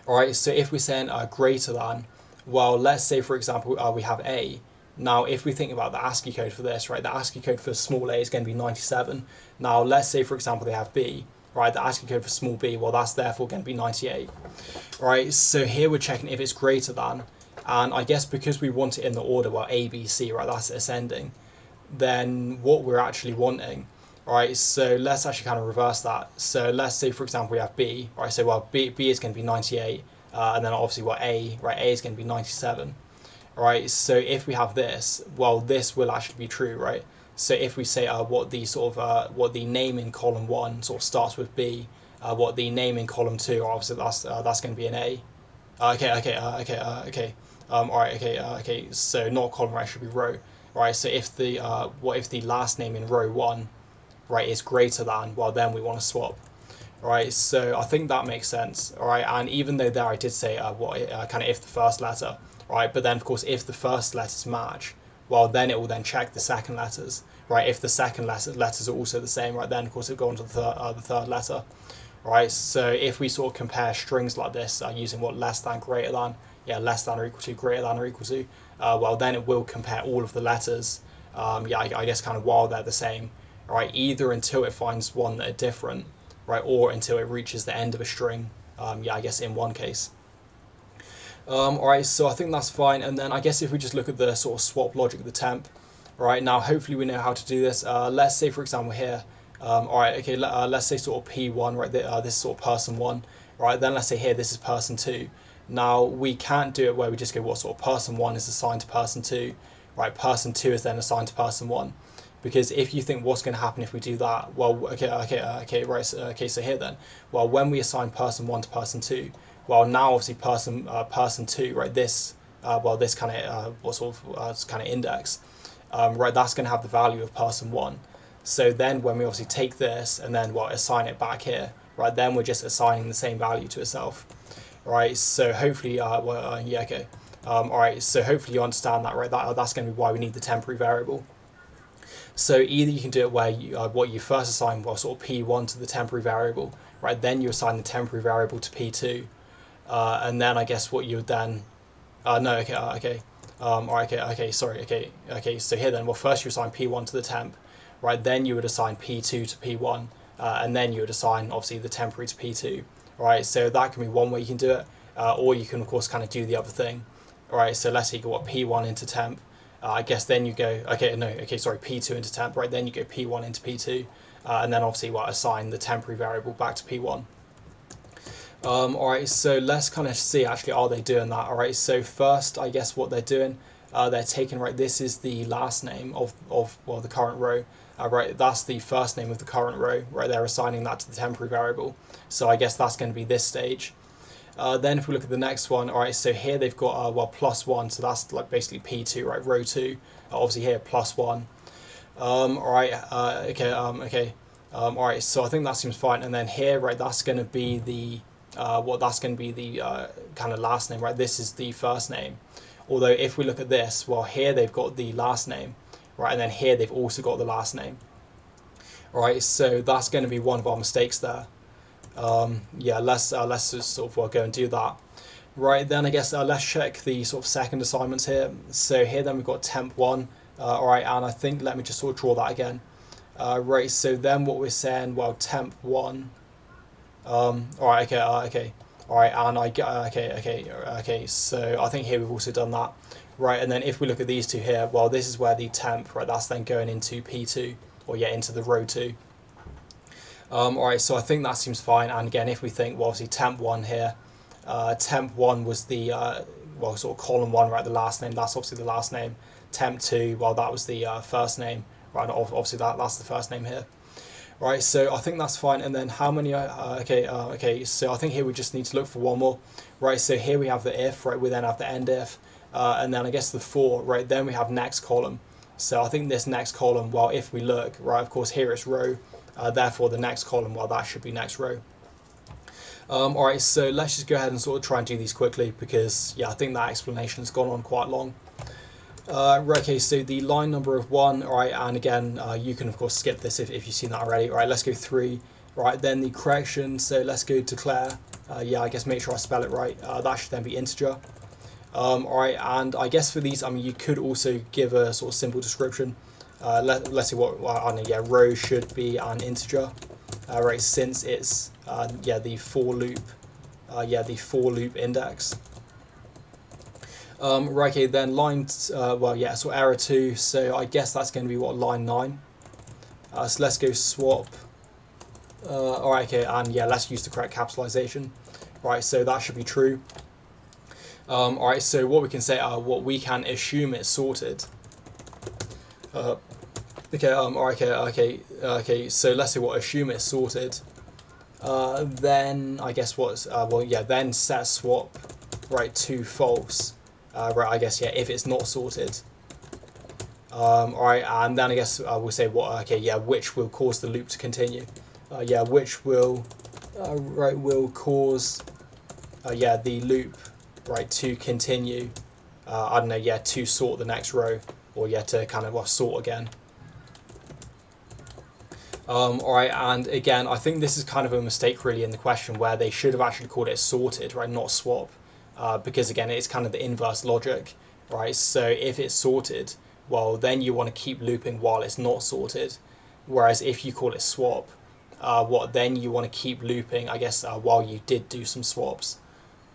All right, so if we're saying greater than, well, let's say, for example, we have A. Now, if we think about the ASCII code for this, right, the ASCII code for small a is going to be 97. Now, let's say, for example, they have B, right, the ASCII code for small b, well, that's therefore going to be 98. All right, so here we're checking if it's greater than, and I guess because we want it in the order, well, A, B, C, right, that's ascending, then what we're actually wanting, right, so let's actually kind of reverse that. So let's say, for example, we have B, right, so, well, B is going to be 98, and then obviously what A, right, A is going to be 97, right? So if we have this, well, this will actually be true, right? So if we say what the name in column 1 sort of starts with B, what the name in column 2, obviously that's going to be an A. Okay. All right. Okay. So not column, right? Should be row, right? So if the if the last name in row 1, right, is greater than, well, then we want to swap. Right, so I think that makes sense. All right, and even though there I did say kind of if the first letter, right, but then of course if the first letters match, well, then it will then check the second letters, right. If the second letters are also the same, right, then of course it'll go on to the third letter, right. So if we sort of compare strings like this using what less than, greater than, yeah, less than or equal to, greater than or equal to, well, then it will compare all of the letters, yeah, I guess kind of while they're the same, right, either until it finds one that are different, right, or until it reaches the end of a string, yeah, I guess in one case. All right, so I think that's fine, and then I guess if we just look at the sort of swap logic of the temp, right, now hopefully we know how to do this. Let's say, for example, here, all right, okay, let's say sort of P1, right, this is sort of person 1, right, then let's say here this is person 2. Now, we can't do it where we just go, what sort of person 1 is assigned to person 2, right, person 2 is then assigned to person 1. Because if you think what's going to happen if we do that, well, right, so here then, well, when we assign person 1 to person 2, well, now obviously person 2, right, this this kind of index, right, that's going to have the value of person 1. So then when we obviously take this and then assign it back here, right, then we're just assigning the same value to itself, right. So hopefully, yeah, okay. Alright, so hopefully you understand that, right? That's going to be why we need the temporary variable. So either you can do it where what you first assign, well, sort of P1 to the temporary variable, right? Then you assign the temporary variable to P2, and then I guess what you would then, no, okay, alright, okay, sorry, okay. So here then, well, first you assign P1 to the temp, right? Then you would assign P2 to P1, and then you would assign obviously the temporary to P2, right? So that can be one way you can do it, or you can of course kind of do the other thing, right? So let's say you got P1 into temp. I guess then you go, P2 into temp, right? Then you go P1 into P2, and then obviously assign the temporary variable back to P1. Alright, so let's kind of see actually, are they doing that? Alright, so first, I guess what they're doing, they're taking, right, this is the last name of well, the current row, right, that's the first name of the current row, right, they're assigning that to the temporary variable. So I guess that's going to be this stage. Then if we look at the next one, alright, so here they've got, well, +1, so that's like basically P2, right, row 2, obviously here +1. Alright, alright, so I think that seems fine, and then here, right, that's going to be the, kind of last name, right, this is the first name. Although if we look at this, well, here they've got the last name, right, and then here they've also got the last name. Alright, so that's going to be one of our mistakes there. Yeah, let's just sort of go and do that. Right, then I guess let's check the sort of second assignments here. So here then we've got temp1, alright, and I think, let me just sort of draw that again. Right, so then what we're saying, well, temp1, alright, okay, alright, and okay, so I think here we've also done that. Right, and then if we look at these two here, well, this is where the temp, right, that's then going into P2, or yeah, into the row 2. Alright, so I think that seems fine, and again, if we think, well, obviously temp1 here, temp1 was the, well, sort of column 1, right, the last name, that's obviously the last name. Temp2, well, that was the first name, right, obviously that's the first name here. Right, so I think that's fine, and then how many, okay, so I think here we just need to look for one more. Right, so here we have the if, right, we then have the end if, and then I guess the for, right, then we have next column. So I think this next column, well, if we look, right, of course here it's row, therefore the next column, well, that should be next row. Alright, so let's just go ahead and sort of try and do these quickly, because yeah, I think that explanation has gone on quite long. Right, okay, so the line number of 1, alright, and again, you can of course skip this if you've seen that already. Alright, let's go 3, right, then the correction, so let's go declare, yeah, I guess make sure I spell it right, that should then be integer. Alright, and I guess for these, I mean, you could also give a sort of simple description. Let's see what, well, I don't know, yeah, row should be an integer, right, since it's, yeah, the for loop, the for loop index. Right, okay, then line, well, yeah, so error 2, so I guess that's going to be what, line 9. So let's go swap. Alright, okay, and yeah, let's use the correct capitalization. Right, so that should be true. Alright, so what we can say, what we can assume it's sorted. Okay, alright, okay, so let's say what, assume it's sorted. Then I guess what's, well, yeah, then set swap, right, to false. Right, I guess, yeah, if it's not sorted. Alright, and then I guess we'll say what, okay, yeah, which will cause the loop to continue. Yeah, which will, right, will cause, yeah, the loop, right, to continue, I don't know, yeah, to sort the next row, or yeah, to kind of, well, sort again. Alright, and again, I think this is kind of a mistake really in the question, where they should have actually called it sorted, right, not swap. Because again, it's kind of the inverse logic, right? So if it's sorted, well, then you want to keep looping while it's not sorted. Whereas if you call it swap, then you want to keep looping, I guess, while you did do some swaps.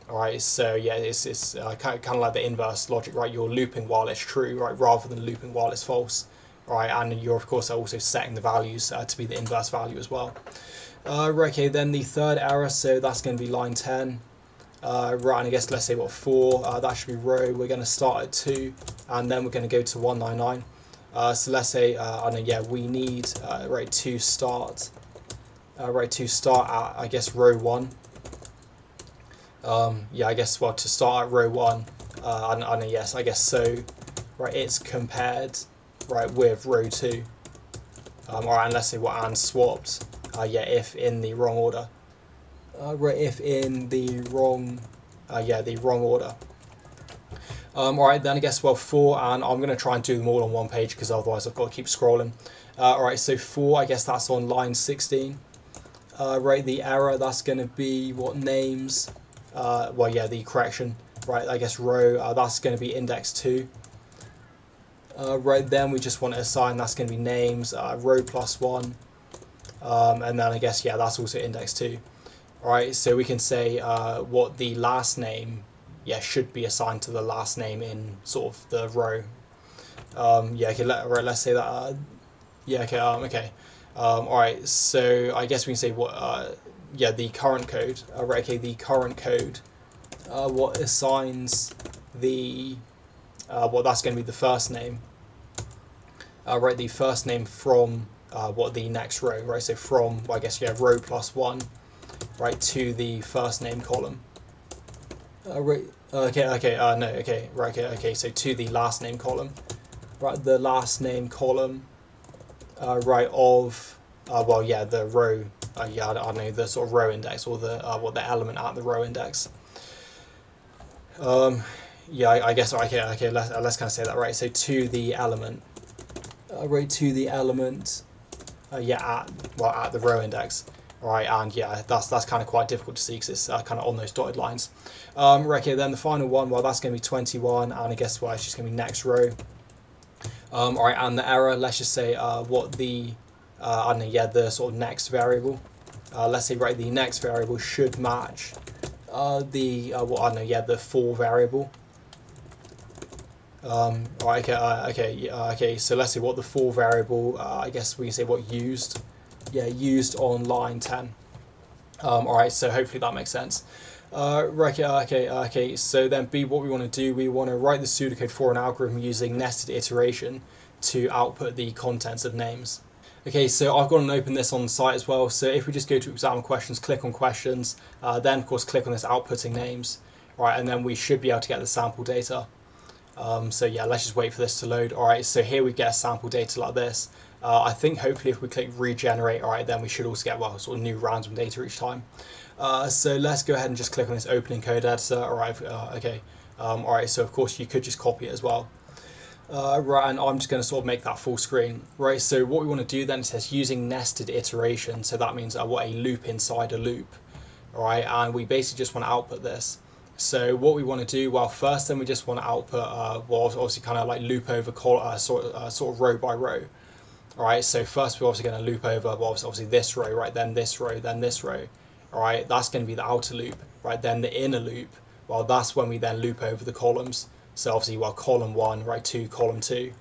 All right, so yeah, it's kind of like the inverse logic, right? You're looping while it's true, right, rather than looping while it's false, right? And you're of course also setting the values to be the inverse value as well. Right, okay, then the third error, so that's going to be line 10. Right, and I guess let's say what, 4, that should be row. We're going to start at 2, and then we're going to go to 199. So let's say, I don't know, yeah, we need, right, to start at, I guess, row 1. Yeah, I guess, well, to start at row 1, I don't know, yes, I guess so, right, it's compared, right, with row 2. Alright, and let's say what, and swapped, yeah, if in the wrong order. Right, if in the wrong, the wrong order. Alright, then I guess, well, 4, and I'm going to try and do them all on one page because otherwise I've got to keep scrolling. Alright, so 4, I guess that's on line 16. Right, the error, that's going to be what names, well, yeah, the correction, right, I guess row, that's going to be index 2. Right, then we just want to assign, that's going to be names, row plus 1, and then I guess, yeah, that's also index 2. Alright, so we can say what the last name, yeah, should be assigned to the last name in sort of the row. Yeah, okay, right, let's say that, yeah, okay, okay. Alright, so I guess we can say what, yeah, the current code, right, okay, the current code, what assigns the, well, that's going to be the first name, right, the first name from, what, the next row, right, so from, well, I guess, yeah, row plus 1, right, to the first name column. Right, okay, no, okay, right, okay, so to the last name column, right, the last name column, right, of, well, yeah, the row, yeah, I don't know, the sort of row index, or the, what, the element at the row index. Yeah, I guess, okay, let's kind of say that, right, so to the element, right, to the element, yeah, at the row index, right, and yeah, that's kind of quite difficult to see because it's kind of on those dotted lines. Right, okay, then the final one, well, that's going to be 21, and I guess, well, it's just going to be next row. Alright, and the error, let's just say what the, I don't know, yeah, the sort of next variable. Let's say, right, the next variable should match the, what, I don't know, yeah, the for variable. Alright, okay, so let's say what the for variable, I guess we can say what used, yeah, used on line 10. Alright, so hopefully that makes sense. Right, okay, so then B, what we want to do, we want to write the pseudocode for an algorithm using nested iteration to output the contents of names. Okay, so I've gone and opened this on the site as well, so if we just go to examine questions, click on questions, then of course click on this outputting names, right, and then we should be able to get the sample data. So yeah, let's just wait for this to load. Alright, so here we get a sample data like this. I think hopefully if we click regenerate, alright, then we should also get, well, sort of new random data each time. So let's go ahead and just click on this opening code editor. Alright, okay. Alright, so of course you could just copy it as well. Right, and I'm just going to sort of make that full screen. Right, so what we want to do then, it says using nested iteration, so that means what, a loop inside a loop. Alright, and we basically just want to output this. So what we want to do, well, first then we just want to output, well, obviously kind of like loop over sort of row by row. Alright, so first we're obviously going to loop over, well, obviously this row, right, then this row, then this row. Alright, that's going to be the outer loop, right, then the inner loop, well, that's when we then loop over the columns. So obviously, well, column 1, right, to column 2.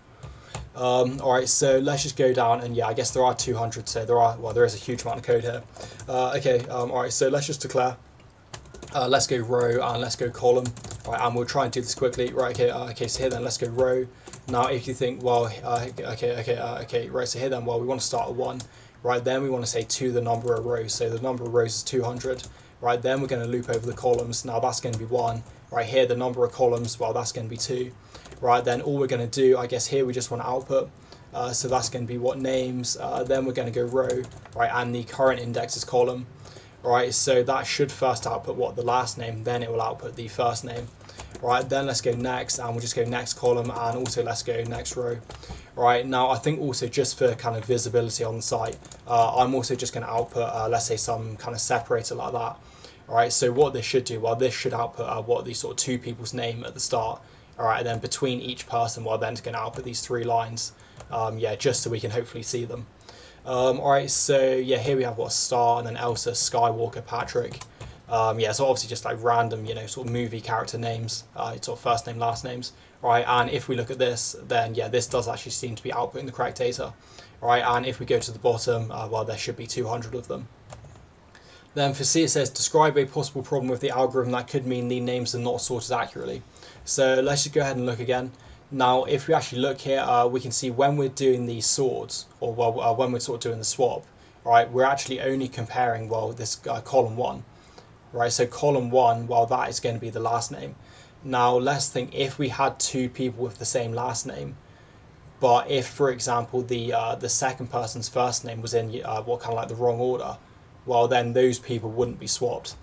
Alright, so let's just go down, and yeah, I guess there are 200, so there is a huge amount of code here. Okay, alright, so let's just declare. Let's go row and let's go column. Right, and we'll try and do this quickly. Right, okay, so here then let's go row. Now if you think, well, okay, right, so here then, well, we want to start at 1. Right, then we want to say to the number of rows. So the number of rows is 200. Right, then we're going to loop over the columns. Now that's going to be 1. Right, here the number of columns, well, that's going to be 2. Right, then all we're going to do, I guess here we just want to output. So that's going to be what names. Then we're going to go row, right, and the current index is column. Right, so that should first output what, the last name, then it will output the first name. Right, then let's go next, and we'll just go next column, and also let's go next row. Right, now I think also just for kind of visibility on the site, I'm also just going to output, let's say some kind of separator like that. Alright, so what this should do, well, this should output what the sort of two people's name at the start. Alright, and then between each person, well, then it's going to output these 3 lines. Yeah, just so we can hopefully see them. Alright, so yeah, here we have what, Star, and then Elsa, Skywalker, Patrick. Yeah, so obviously just like random, you know, sort of movie character names, sort of first name, last names. Right, and if we look at this, then yeah, this does actually seem to be outputting the correct data. Right, and if we go to the bottom, well, there should be 200 of them. Then for C, it says, describe a possible problem with the algorithm that could mean the names are not sorted accurately. So let's just go ahead and look again. Now, if we actually look here, we can see when we're doing these sorts, or well, when we're sort of doing the swap, right, we're actually only comparing, well, this column 1, right? So column 1, well, that is going to be the last name. Now, let's think if we had 2 people with the same last name, but if, for example, the second person's first name was in what kind of like the wrong order, well, then those people wouldn't be swapped.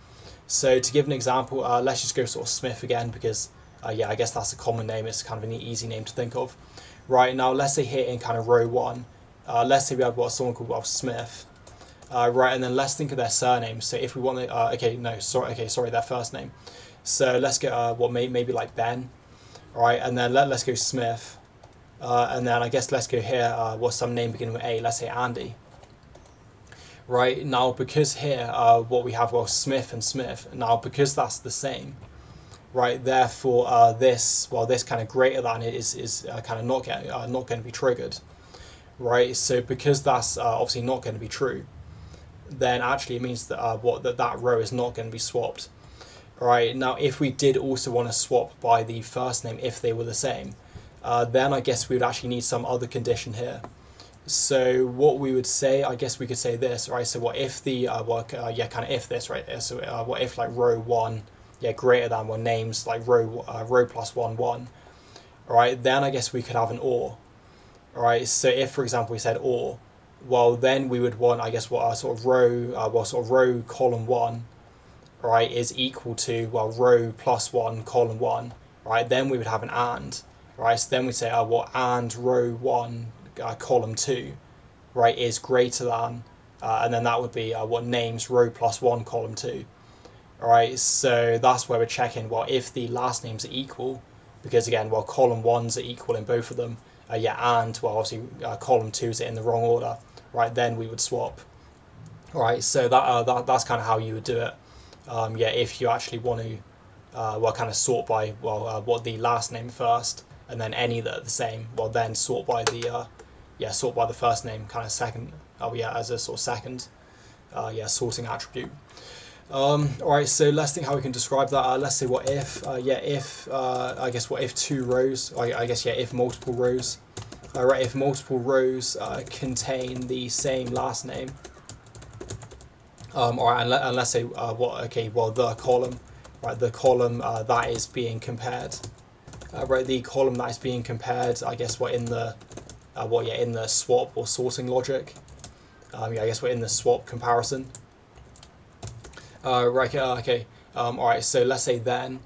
So to give an example, let's just go sort of Smith again, because Yeah, I guess that's a common name. It's kind of an easy name to think of. Right, now let's say here in kind of row 1, let's say we have someone called Smith. Right, and then let's think of their surname. So if we want to, sorry, their first name. So let's get maybe like Ben. All right, and then let's go Smith. And then I guess let's go here, what's some name beginning with A, let's say Andy. Right, now because here, what we have, Smith and Smith, now because that's the same, right, therefore this kind of greater than is kind of not going to be triggered, right, so because that's obviously not going to be true, then actually it means that that row is not going to be swapped. Right, now if we did also want to swap by the first name if they were the same, then I guess we would actually need some other condition here. So what we would say, I guess we could say this, right? So what if the kind of if this, right? So what if like row 1, greater than names like row plus 1 1, right? Then I guess we could have an or, right? So if for example we said or, well then we would want, I guess, what sort of row column 1, right, is equal to row plus 1 column 1, right? Then we would have an and, right? So then we say and row 1 column 2, right, is greater than, and then that would be what names row plus 1 column 2. All right, so that's where we're checking if the last names are equal, because again column 1s are equal in both of them, and obviously column 2s are in the wrong order, right, then we would swap. All right, so that's kind of how you would do it. If you actually want to kind of sort by what the last name first, and then any that are the same, then sort by the first name kind of second, as a sort of second sorting attribute. Alright, so let's think how we can describe that. Let's say what if if two rows, if multiple rows, right, if multiple rows contain the same last name, alright, and let's say the column, right, the column that is being compared, right, the column that is being compared, I guess in the in the swap or sorting logic, I guess we're in the swap comparison. Alright, so let's say then,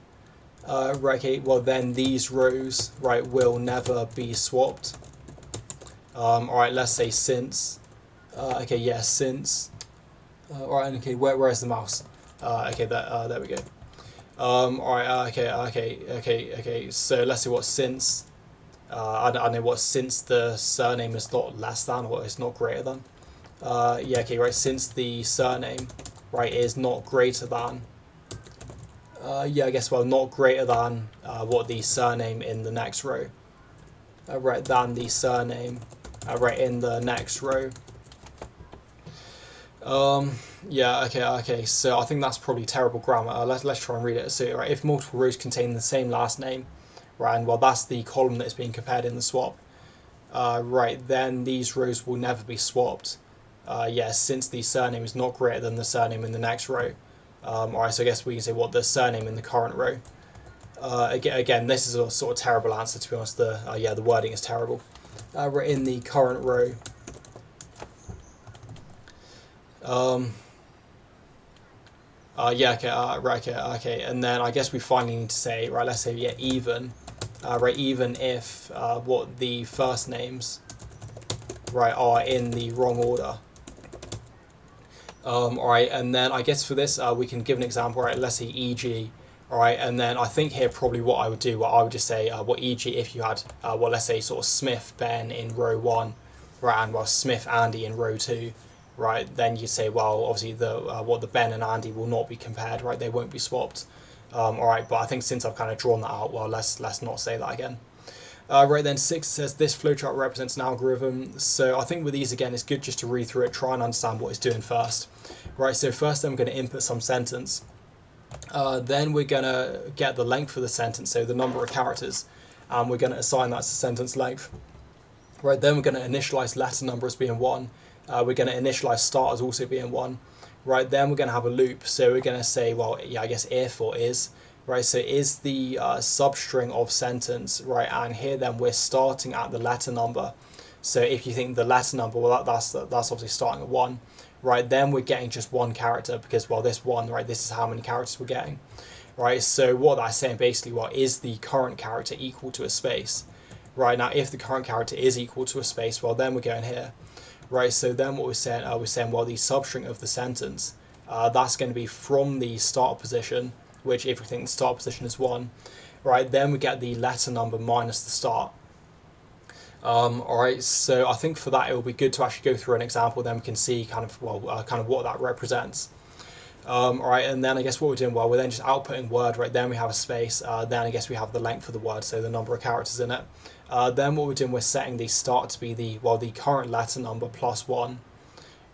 then these rows, right, will never be swapped. Alright, let's say since, since, alright, okay, where's the mouse? There we go. Alright, okay, so let's see what since, I know what since the surname is not less than or it's not greater than. Right, since the surname, right, is not greater than, not greater than what the surname in the next row, right, than the surname, right, in the next row. So I think that's probably terrible grammar. Let's try and read it. So, right, if multiple rows contain the same last name, right, and that's the column that's being compared in the swap, right, then these rows will never be swapped. Since the surname is not greater than the surname in the next row. Alright, so I guess we can say what the surname in the current row. Again, this is a sort of terrible answer, to be honest. The wording is terrible. We're in the current row. And then I guess we finally need to say, right, let's say even, right, even if what the first names, right, are in the wrong order. Alright, and then I guess for this we can give an example, right, let's say e.g., alright, and then I think here probably what I would do, I would just say e.g. if you had, let's say sort of Smith, Ben in row 1, right, and Smith, Andy in row 2, right, then you say, obviously the Ben and Andy will not be compared, right, they won't be swapped. Alright, but I think since I've kind of drawn that out, let's not say that again. Right then, 6 says this flowchart represents an algorithm. So I think with these again, it's good just to read through it, try and understand what it's doing first. Right, so first I'm going to input some sentence. Then we're going to get the length of the sentence, so the number of characters, and we're going to assign that to sentence length. Right, then we're going to initialize letter number as being 1. We're going to initialize start as also being 1. Right, then we're going to have a loop. So we're going to say, I guess if or is. Right, so is the substring of sentence, right, and here then we're starting at the letter number. So if you think the letter number, that's obviously starting at 1, right, then we're getting just one character because, this 1, right, this is how many characters we're getting. right? So what that's saying basically, well, is the current character equal to a space? Right, now if the current character is equal to a space, well then we're going here. Right, so then what we're saying, well, the substring of the sentence, that's going to be from the start position, which if we think the start position is 1, right, then we get the letter number minus the start. Alright, so I think for that it will be good to actually go through an example, then we can see kind of, well, kind of what that represents. Alright, and then I guess what we're doing, well, we're then just outputting word, right, then we have a space, then I guess we have the length of the word, so the number of characters in it. Then what we're doing, we're setting the start to be the current letter number plus 1.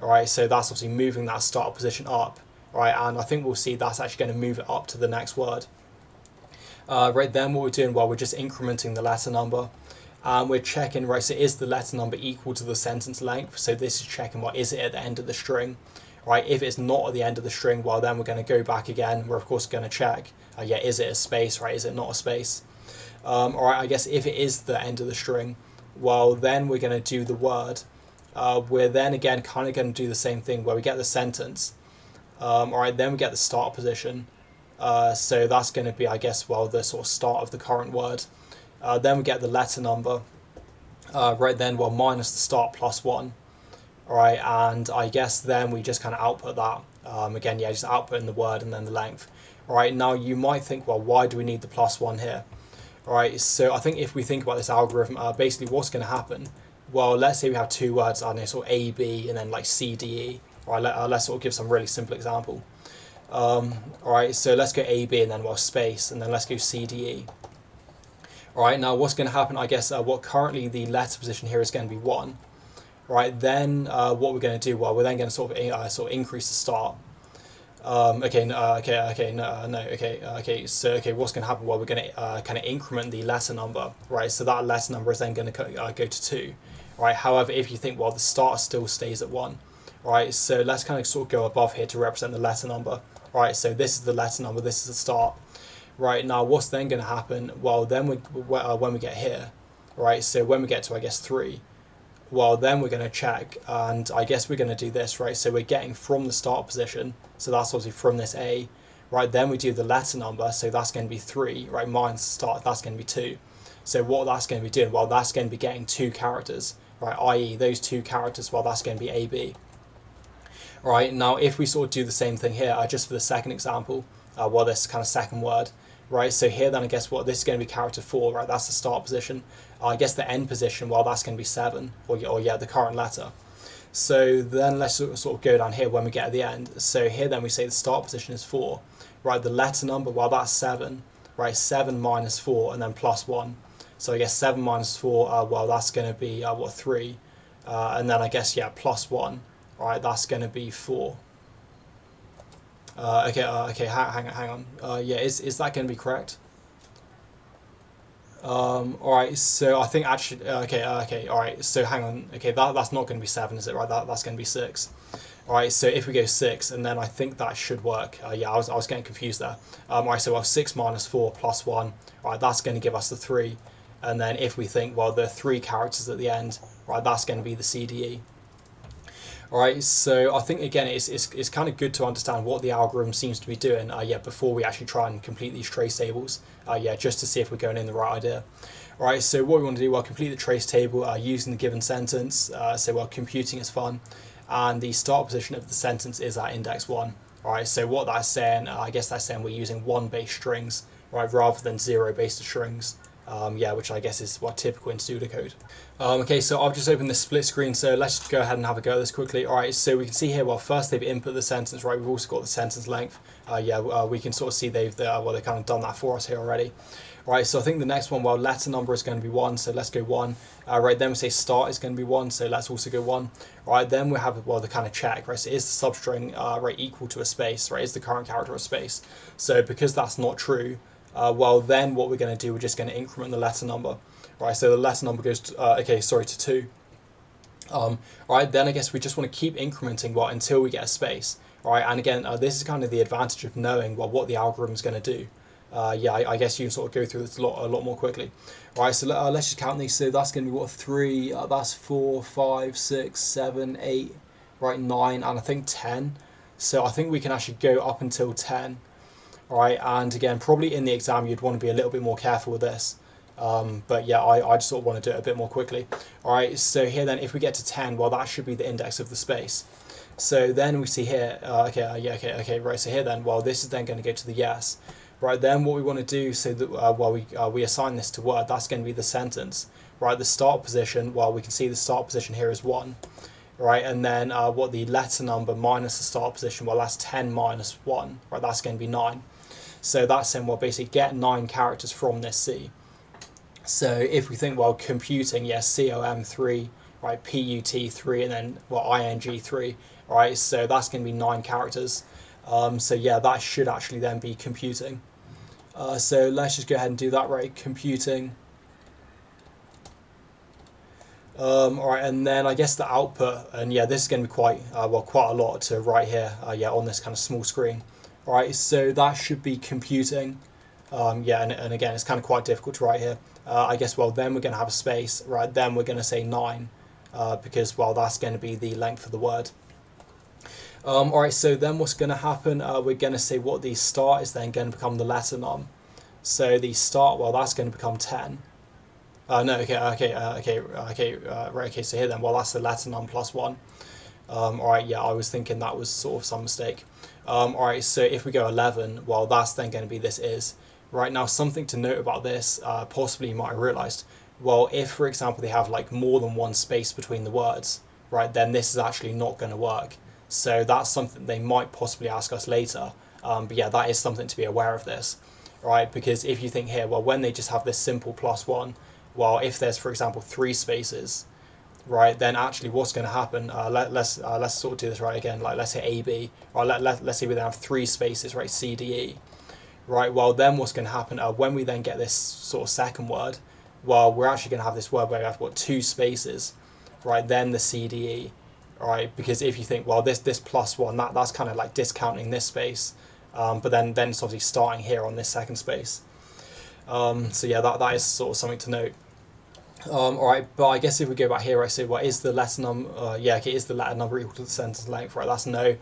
Alright, so that's obviously moving that start position up, right, and I think we'll see that's actually going to move it up to the next word. Right, then what we're doing, well, we're just incrementing the letter number. We're checking, right, so is the letter number equal to the sentence length? So this is checking, what is it at the end of the string? Right, if it's not at the end of the string, well, then we're going to go back again. We're of course going to check, yeah, is it a space, right, is it not a space? Alright, I guess if it is the end of the string, well, then we're going to do the word. We're then again kind of going to do the same thing where we get the sentence. Alright, then we get the start position. So that's going to be, I guess, well, the sort of start of the current word. Then we get the letter number, right then, well, minus the start plus 1. Alright, and I guess then we just kind of output that. Again, yeah, just output in the word and then the length. Alright, now you might think, well, why do we need the plus 1 here? Alright, so I think if we think about this algorithm, basically what's going to happen, well, let's say we have two words, I don't know, sort of A, B, and then like C, D, E. Alright, let's sort of give some really simple example. Alright, so let's go A, B, and then, well, space, and then let's go C, D, E. Alright, now what's going to happen, I guess, what currently the letter position here is going to be 1. Right, then what we're going to do, well, we're then going to sort of increase the start. So what's going to happen, well, we're going to kind of increment the letter number, right, so that letter number is then going to go to 2, right. However, if you think, well, the start still stays at 1, right, so let's kind of sort of go above here to represent the letter number, right, so this is the letter number, this is the start. Right, now what's then going to happen, well, then when we get here, right, so when we get to, I guess, 3, well, then we're going to check, and I guess we're going to do this, right, so we're getting from the start position, so that's obviously from this A, right, then we do the letter number, so that's going to be 3, right, minus the start, that's going to be 2. So what that's going to be doing, well, that's going to be getting 2 characters, right, i.e. those 2 characters, well, that's going to be AB. Right, now if we sort of do the same thing here, just for the second example, well, this kind of second word, right, so here then I guess what, this is going to be character 4, right, that's the start position. I guess the end position, well, that's going to be 7, or yeah, the current letter. So then let's sort of go down here when we get at the end. So here then we say the start position is 4, right, the letter number, well, that's 7, right, 7 minus 4 and then plus 1. So I guess 7 minus 4, well, that's going to be, 3, and then I guess, yeah, plus 1, right, that's going to be 4. Hang on. Yeah, is that going to be correct? Alright, so I think actually, alright, so hang on, okay, that's not going to be 7, is it, right, that's going to be 6. Alright, so if we go 6, and then I think that should work, yeah, I was getting confused there. Alright, so 6 minus 4 plus 1, right, that's going to give us the 3, and then if we think, well, the 3 characters at the end, right, that's going to be the CDE. Alright, so I think again it's kind of good to understand what the algorithm seems to be doing, before we actually try and complete these trace tables, just to see if we're going in the right idea. Alright, so what we want to do, well, complete the trace table using the given sentence, so well, computing is fun, and the start position of the sentence is at index 1. Alright, so what that's saying, I guess that's saying we're using 1 base strings, right, rather than 0 based strings. Which I guess is what typical in pseudocode. Okay, so I've just opened this split screen, so let's just go ahead and have a go at this quickly. Alright, so we can see here, well, first they've input the sentence, right, we've also got the sentence length. We can sort of see they've kind of done that for us here already. Right, so I think the next one, well, letter number is going to be 1, so let's go 1. Right, then we say start is going to be 1, so let's also go 1. Right, then we have, well, the kind of check, right, so is the substring, right, equal to a space, right, is the current character a space? So because that's not true, well, then what we're going to do, we're just going to increment the letter number, right? So the letter number goes to, to 2. Right, then I guess we just want to keep incrementing, well, until we get a space, right? And again, this is kind of the advantage of knowing, well, what the algorithm is going to do. I guess you can sort of go through this a lot more quickly. Right, so let's just count these. So that's going to be what, 3, that's 4, 5, 6, 7, 8, right, 9, and I think 10. So I think we can actually go up until 10. All right, and again, probably in the exam you'd want to be a little bit more careful with this. But yeah, I just sort of want to do it a bit more quickly. All right, so here then, if we get to 10, well, that should be the index of the space. So then we see here, okay, right, so here then, well, this is then going to go to the yes. Right, then what we want to do, so that while we assign this to word, that's going to be the sentence. Right, the start position, well, we can see the start position here is 1. Right, and then what the letter number minus the start position, well, that's 10 minus 1. Right, that's going to be 9. So that's saying, well, basically get 9 characters from this C. So if we think, well, computing, yes, COM3, right, PUT 3, and then, well, ING 3, right, so that's going to be 9 characters. So yeah, that should actually then be computing. So let's just go ahead and do that, right, computing. Alright, and then I guess the output, and yeah, this is going to be quite a lot to write here, yeah, on this kind of small screen. Alright, so that should be computing. Yeah, and again, it's kind of quite difficult to write here. I guess, well, then we're going to have a space, right, then we're going to say 9, because, well, that's going to be the length of the word. Alright, so then what's going to happen, we're going to say what the start is then going to become the letter num. So the start, well, that's going to become 10. No, okay, so here then, well, that's the letter num plus 1. Alright, yeah, I was thinking that was sort of some mistake. Alright, so if we go 11, well, that's then going to be this is. Right, now something to note about this, possibly you might have realised, well, if, for example, they have like more than one space between the words, right, then this is actually not going to work. So that's something they might possibly ask us later. But yeah, that is something to be aware of this, right, because if you think here, well, when they just have this simple plus 1, well, if there's, for example, 3 spaces, right, then actually what's going to happen, let's sort of do this right again, like let's say AB, right, let's say we then have 3 spaces, right, C, D, E, right, well, then what's going to happen, when we then get this sort of second word, well, we're actually going to have this word where we have, what, 2 spaces, right, then the C, D, E, right, because if you think, well, this plus 1, that's kind of like discounting this space, but then it's obviously starting here on this second space. So yeah, that is sort of something to note. Alright, but I guess if we go back here, I say, well, is the letter number, yeah, okay, is the letter number equal to the sentence length? Right, that's no.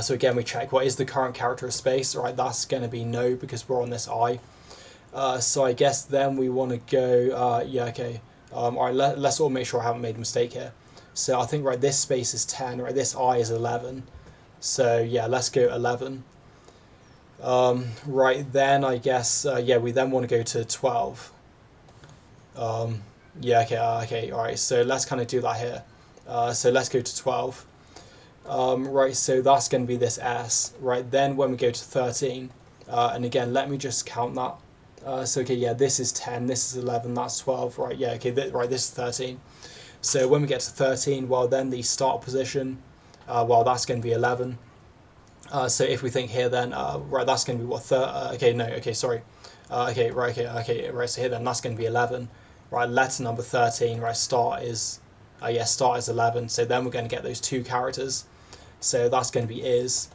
So again, we check, what is the current character of space? Right, that's going to be no because we're on this I. So I guess then we want to go, yeah, okay. Alright, let's sort of make sure I haven't made a mistake here. So I think, right, this space is 10, right, this I is 11. So yeah, let's go 11. Right, then I guess, yeah, we then want to go to 12. Yeah, okay, alright, so let's kind of do that here. So let's go to 12. Right, so that's going to be this S. Right, then when we go to 13, and again, let me just count that. So, okay, yeah, this is 10, this is 11, that's 12, right, yeah, okay, right, this is 13. So when we get to 13, well, then the start position, well, that's going to be 11. So if we think here then, right, that's going to be what, right, so here then, that's going to be 11. Right, letter number 13, right, start is 11, so then we're going to get those 2 characters, so that's going to be is,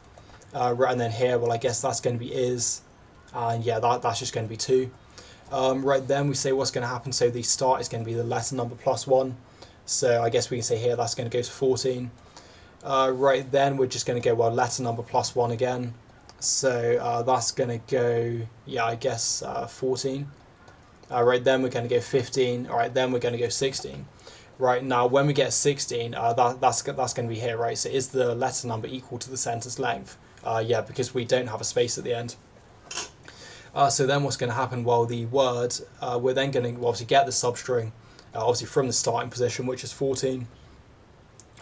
right, and then here, well, I guess that's going to be is, and yeah, that's just going to be 2. Right, then we say what's going to happen, so the start is going to be the letter number plus 1, so I guess we can say here that's going to go to 14. Right, then we're just going to go, well, letter number plus 1 again, so that's going to go, yeah, I guess 14. Right, then we're going to go 15. All right, then we're going to go 16. Right, now when we get 16, that's going to be here, right? So is the letter number equal to the sentence length? Yeah, because we don't have a space at the end. So then what's going to happen? Well, the word, we're then going to obviously get the substring, obviously from the starting position, which is 14.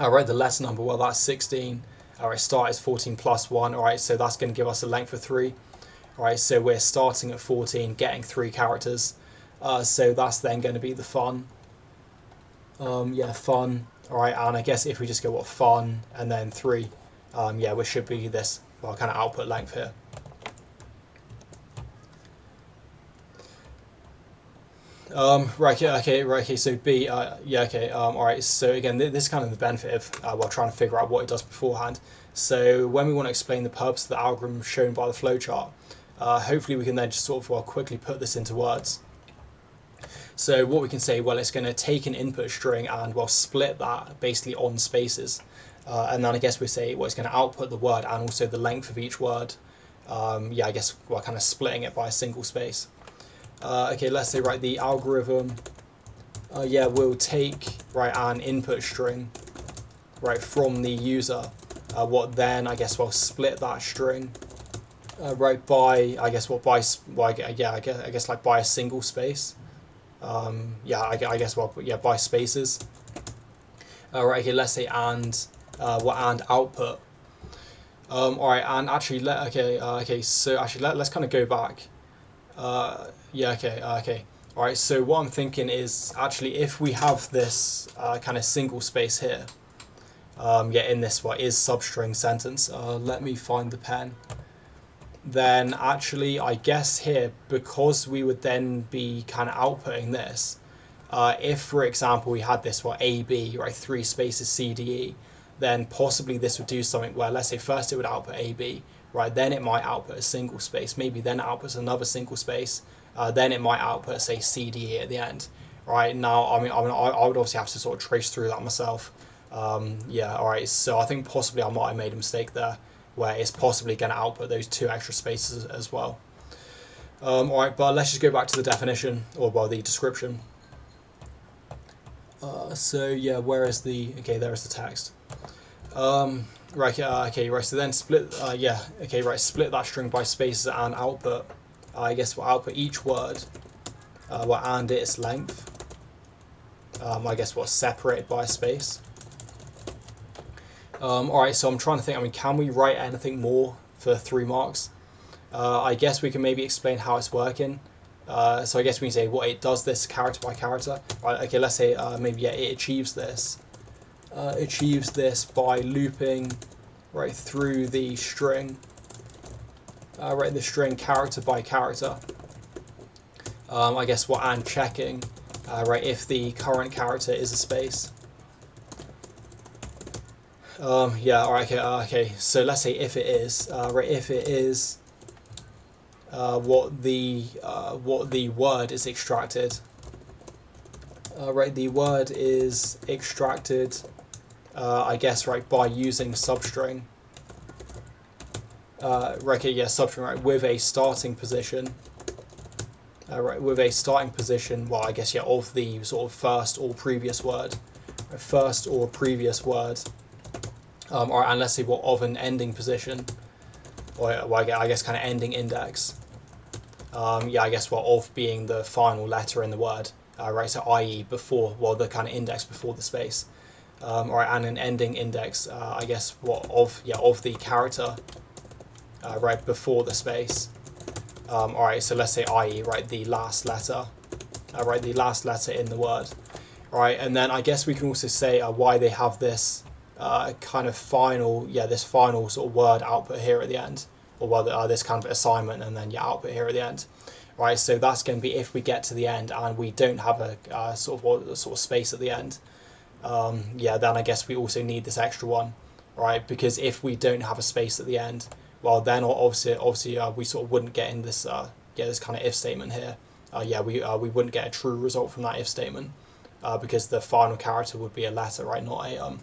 All right, the letter number, well, that's 16. All right, start is 14 plus 1. All right, so that's going to give us a length of 3. All right, so we're starting at 14, getting 3 characters. So that's then going to be the fun. Yeah, fun. All right, and I guess if we just go, what, fun, and then 3, yeah, which should be this, well, kind of output length here. Right, okay, so B, yeah, okay, alright, so again, this is kind of the benefit of, well, trying to figure out what it does beforehand. So when we want to explain the purpose of the algorithm shown by the flowchart, hopefully we can then just sort of, well, quickly put this into words. So what we can say, well, it's going to take an input string and, well, split that basically on spaces. And then I guess we say, well, it's going to output the word and also the length of each word. yeah, I guess we're kind of splitting it by a single space. Okay, let's say, right, the algorithm, yeah, will take, right, an input string, right, from the user, what then, I guess, we'll split that string, right, by, I guess, what, by, yeah, I guess, like, by a single space. Yeah, I guess, well, yeah, by spaces. Right, okay, let's say, and output. All right, and actually, okay, so actually, let's kind of go back. Yeah, okay. All right, so what I'm thinking is actually if we have this kind of single space here, yeah, in this what is substring sentence. Let me find the pen. Then actually, I guess here, because we would then be kind of outputting this, if, for example, we had this, what, AB, right, 3 spaces CDE, then possibly this would do something where, let's say, first it would output AB, right, then it might output a single space, maybe then it outputs another single space, then it might output, say, CDE at the end, right? Now, I would obviously have to sort of trace through that myself. Yeah, all right, so I think possibly I might have made a mistake there, where it's possibly going to output those 2 extra spaces as well. All right, but let's just go back to the definition, or, well, the description. So yeah, where is the, okay, there is the text. Right, okay, right, so then split, yeah, okay, right, split that string by spaces and output. I guess we'll output each word, well, and its length. I guess what's separated by a space. Alright, so I'm trying to think, I mean, can we write anything more for 3 marks? I guess we can maybe explain how it's working. So I guess we can say what it does this character by character. Right, okay, let's say maybe, yeah, it achieves this. Achieves this by looping right through the string, right, the string character by character. I guess what, and checking, right, if the current character is a space. Yeah, alright, okay, so let's say if it is, right, if it is what the word is extracted. Right, the word is extracted, I guess, right, by using substring. Right, okay, yeah, substring, right, with a starting position. Right, with a starting position, well, I guess, yeah, of the sort of first or previous word. First or previous word. Alright, and let's see what of an ending position. Or, well, I guess kind of ending index. Yeah, I guess what of being the final letter in the word, right? So i.e. before, well, the kind of index before the space. Alright, and an ending index, I guess what of, yeah, of the character, right, before the space. Alright, so let's say i.e., right, the last letter, right, the last letter in the word. Alright, and then I guess we can also say why they have this kind of final, yeah, this final sort of word output here at the end, or well, this kind of assignment and then your output here at the end, right? So that's going to be if we get to the end and we don't have a sort of space at the end. Yeah, then I guess we also need this extra one, right? Because if we don't have a space at the end, well, then obviously we sort of wouldn't get in this this kind of if statement here. Yeah, we wouldn't get a true result from that if statement, because the final character would be a letter, right? Not a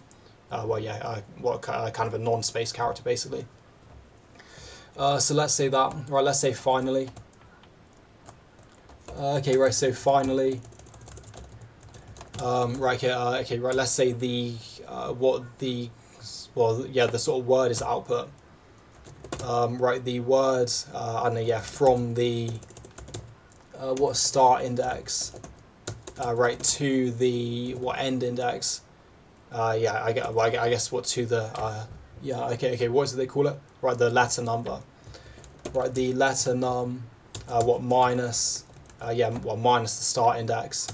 well, yeah, kind of a non-space character, basically. So let's say that, right, let's say finally. Okay, right, so finally, right, okay, right, let's say the, well, yeah, the sort of word is output. Right, the word, I don't know, yeah, from the, what, start index, right, to the, what, end index. Yeah, I guess what, to the, yeah, okay, what do they call it? Right, the letter number. Right, the letter num, what, minus, yeah, well, minus the start index.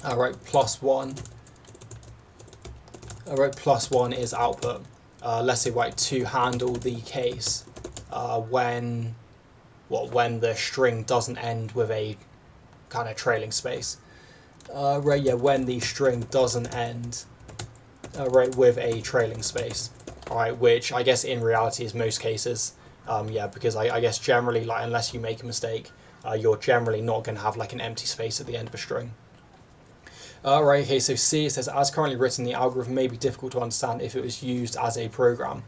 Right, plus 1. Right, plus 1 is output. Let's say, right, to handle the case when the string doesn't end with a kind of trailing space. Right, yeah, when the string doesn't end right, with a trailing space. Alright, which I guess in reality is most cases. Yeah, because I guess generally, like, unless you make a mistake, you're generally not going to have like an empty space at the end of a string. Right, okay, so C, it says, as currently written, the algorithm may be difficult to understand if it was used as a program.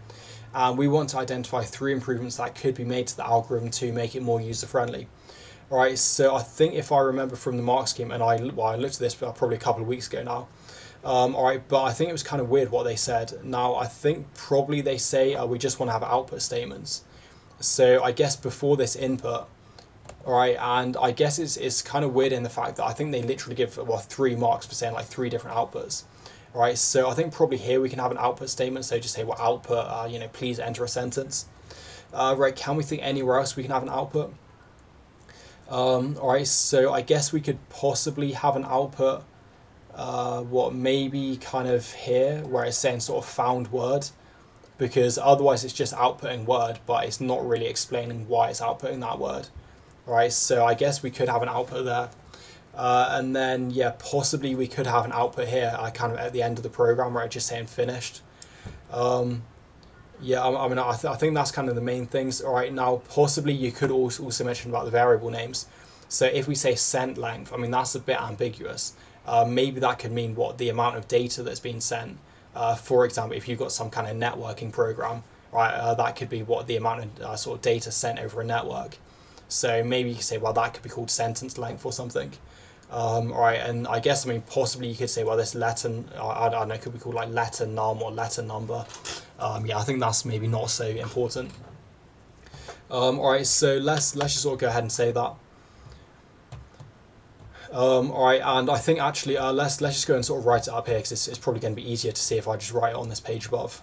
and we want to identify 3 improvements that could be made to the algorithm to make it more user-friendly. All right, so I think if I remember from the mark scheme, and I looked at this probably a couple of weeks ago now. All right, but I think it was kind of weird what they said. Now, I think probably they say we just want to have output statements. So I guess before this input, all right, and I guess it's kind of weird in the fact that I think they literally give 3 marks for saying like 3 different outputs. All right, so I think probably here we can have an output statement. So just say output, please enter a sentence. Right, can we think anywhere else we can have an output? All right, so I guess we could possibly have an output, maybe kind of here where it's saying sort of found word, because otherwise it's just outputting word, but it's not really explaining why it's outputting that word. All right, so I guess we could have an output there. And then, yeah, possibly we could have an output here, kind of at the end of the program where it's just saying finished. Yeah, I think that's kind of the main things. All right, now possibly you could also mention about the variable names. So if we say sent length, I mean, that's a bit ambiguous. Maybe that could mean the amount of data that's been sent. For example, if you've got some kind of networking program, right, that could be the amount of sort of data sent over a network. So maybe you could say, that could be called sentence length or something. All right, and I guess, possibly you could say, this letter, I don't know, could be called like letter num or letter number. Yeah, I think that's maybe not so important. All right, so let's just sort of go ahead and say that. All right, and I think actually let's just go and sort of write it up here, because it's probably going to be easier to see if I just write it on this page above.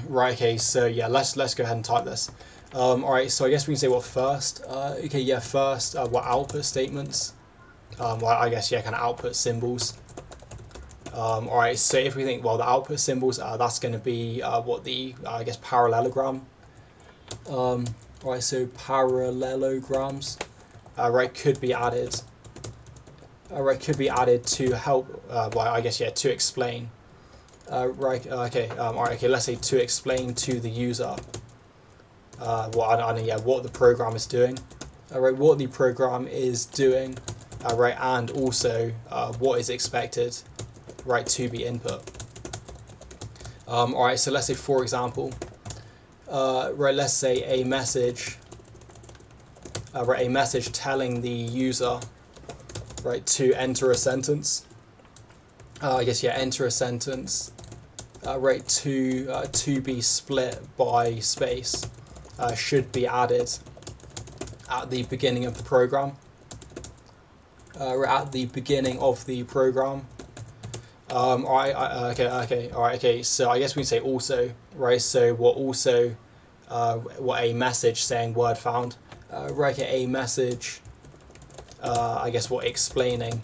Right, okay, so yeah, let's go ahead and type this. All right, so I guess we can say first. Okay, yeah, first output statements. I guess, yeah, kind of output symbols. All right, so if we think, the output symbols, that's going to be the I guess parallelogram. All right, so parallelograms, right, could be added. Right, could be added to help. I guess, yeah, to explain. Right. Okay. All right. Okay. Let's say to explain to the user what the program is doing. Right. What the program is doing. Right. And also what is expected. Right. To be input. All right. So let's say, for example, right. Let's say a message. Right. A message telling the user, right, to enter a sentence. I guess, yeah, enter a sentence. Right, to be split by space should be added at the beginning of the program. At the beginning of the program. All right, okay. So I guess we can say also, right? So also, a message saying word found. Right, a message. I guess explaining.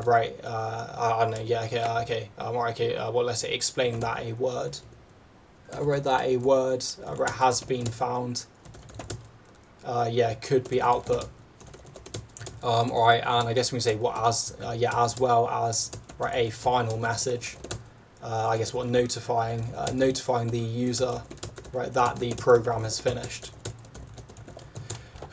Right, I don't know, yeah, okay, let's say explain that a word, right, that a word right, has been found, yeah, could be output. All right, and I guess we can say as well as, right, a final message, I guess notifying the user, right, that the program has finished.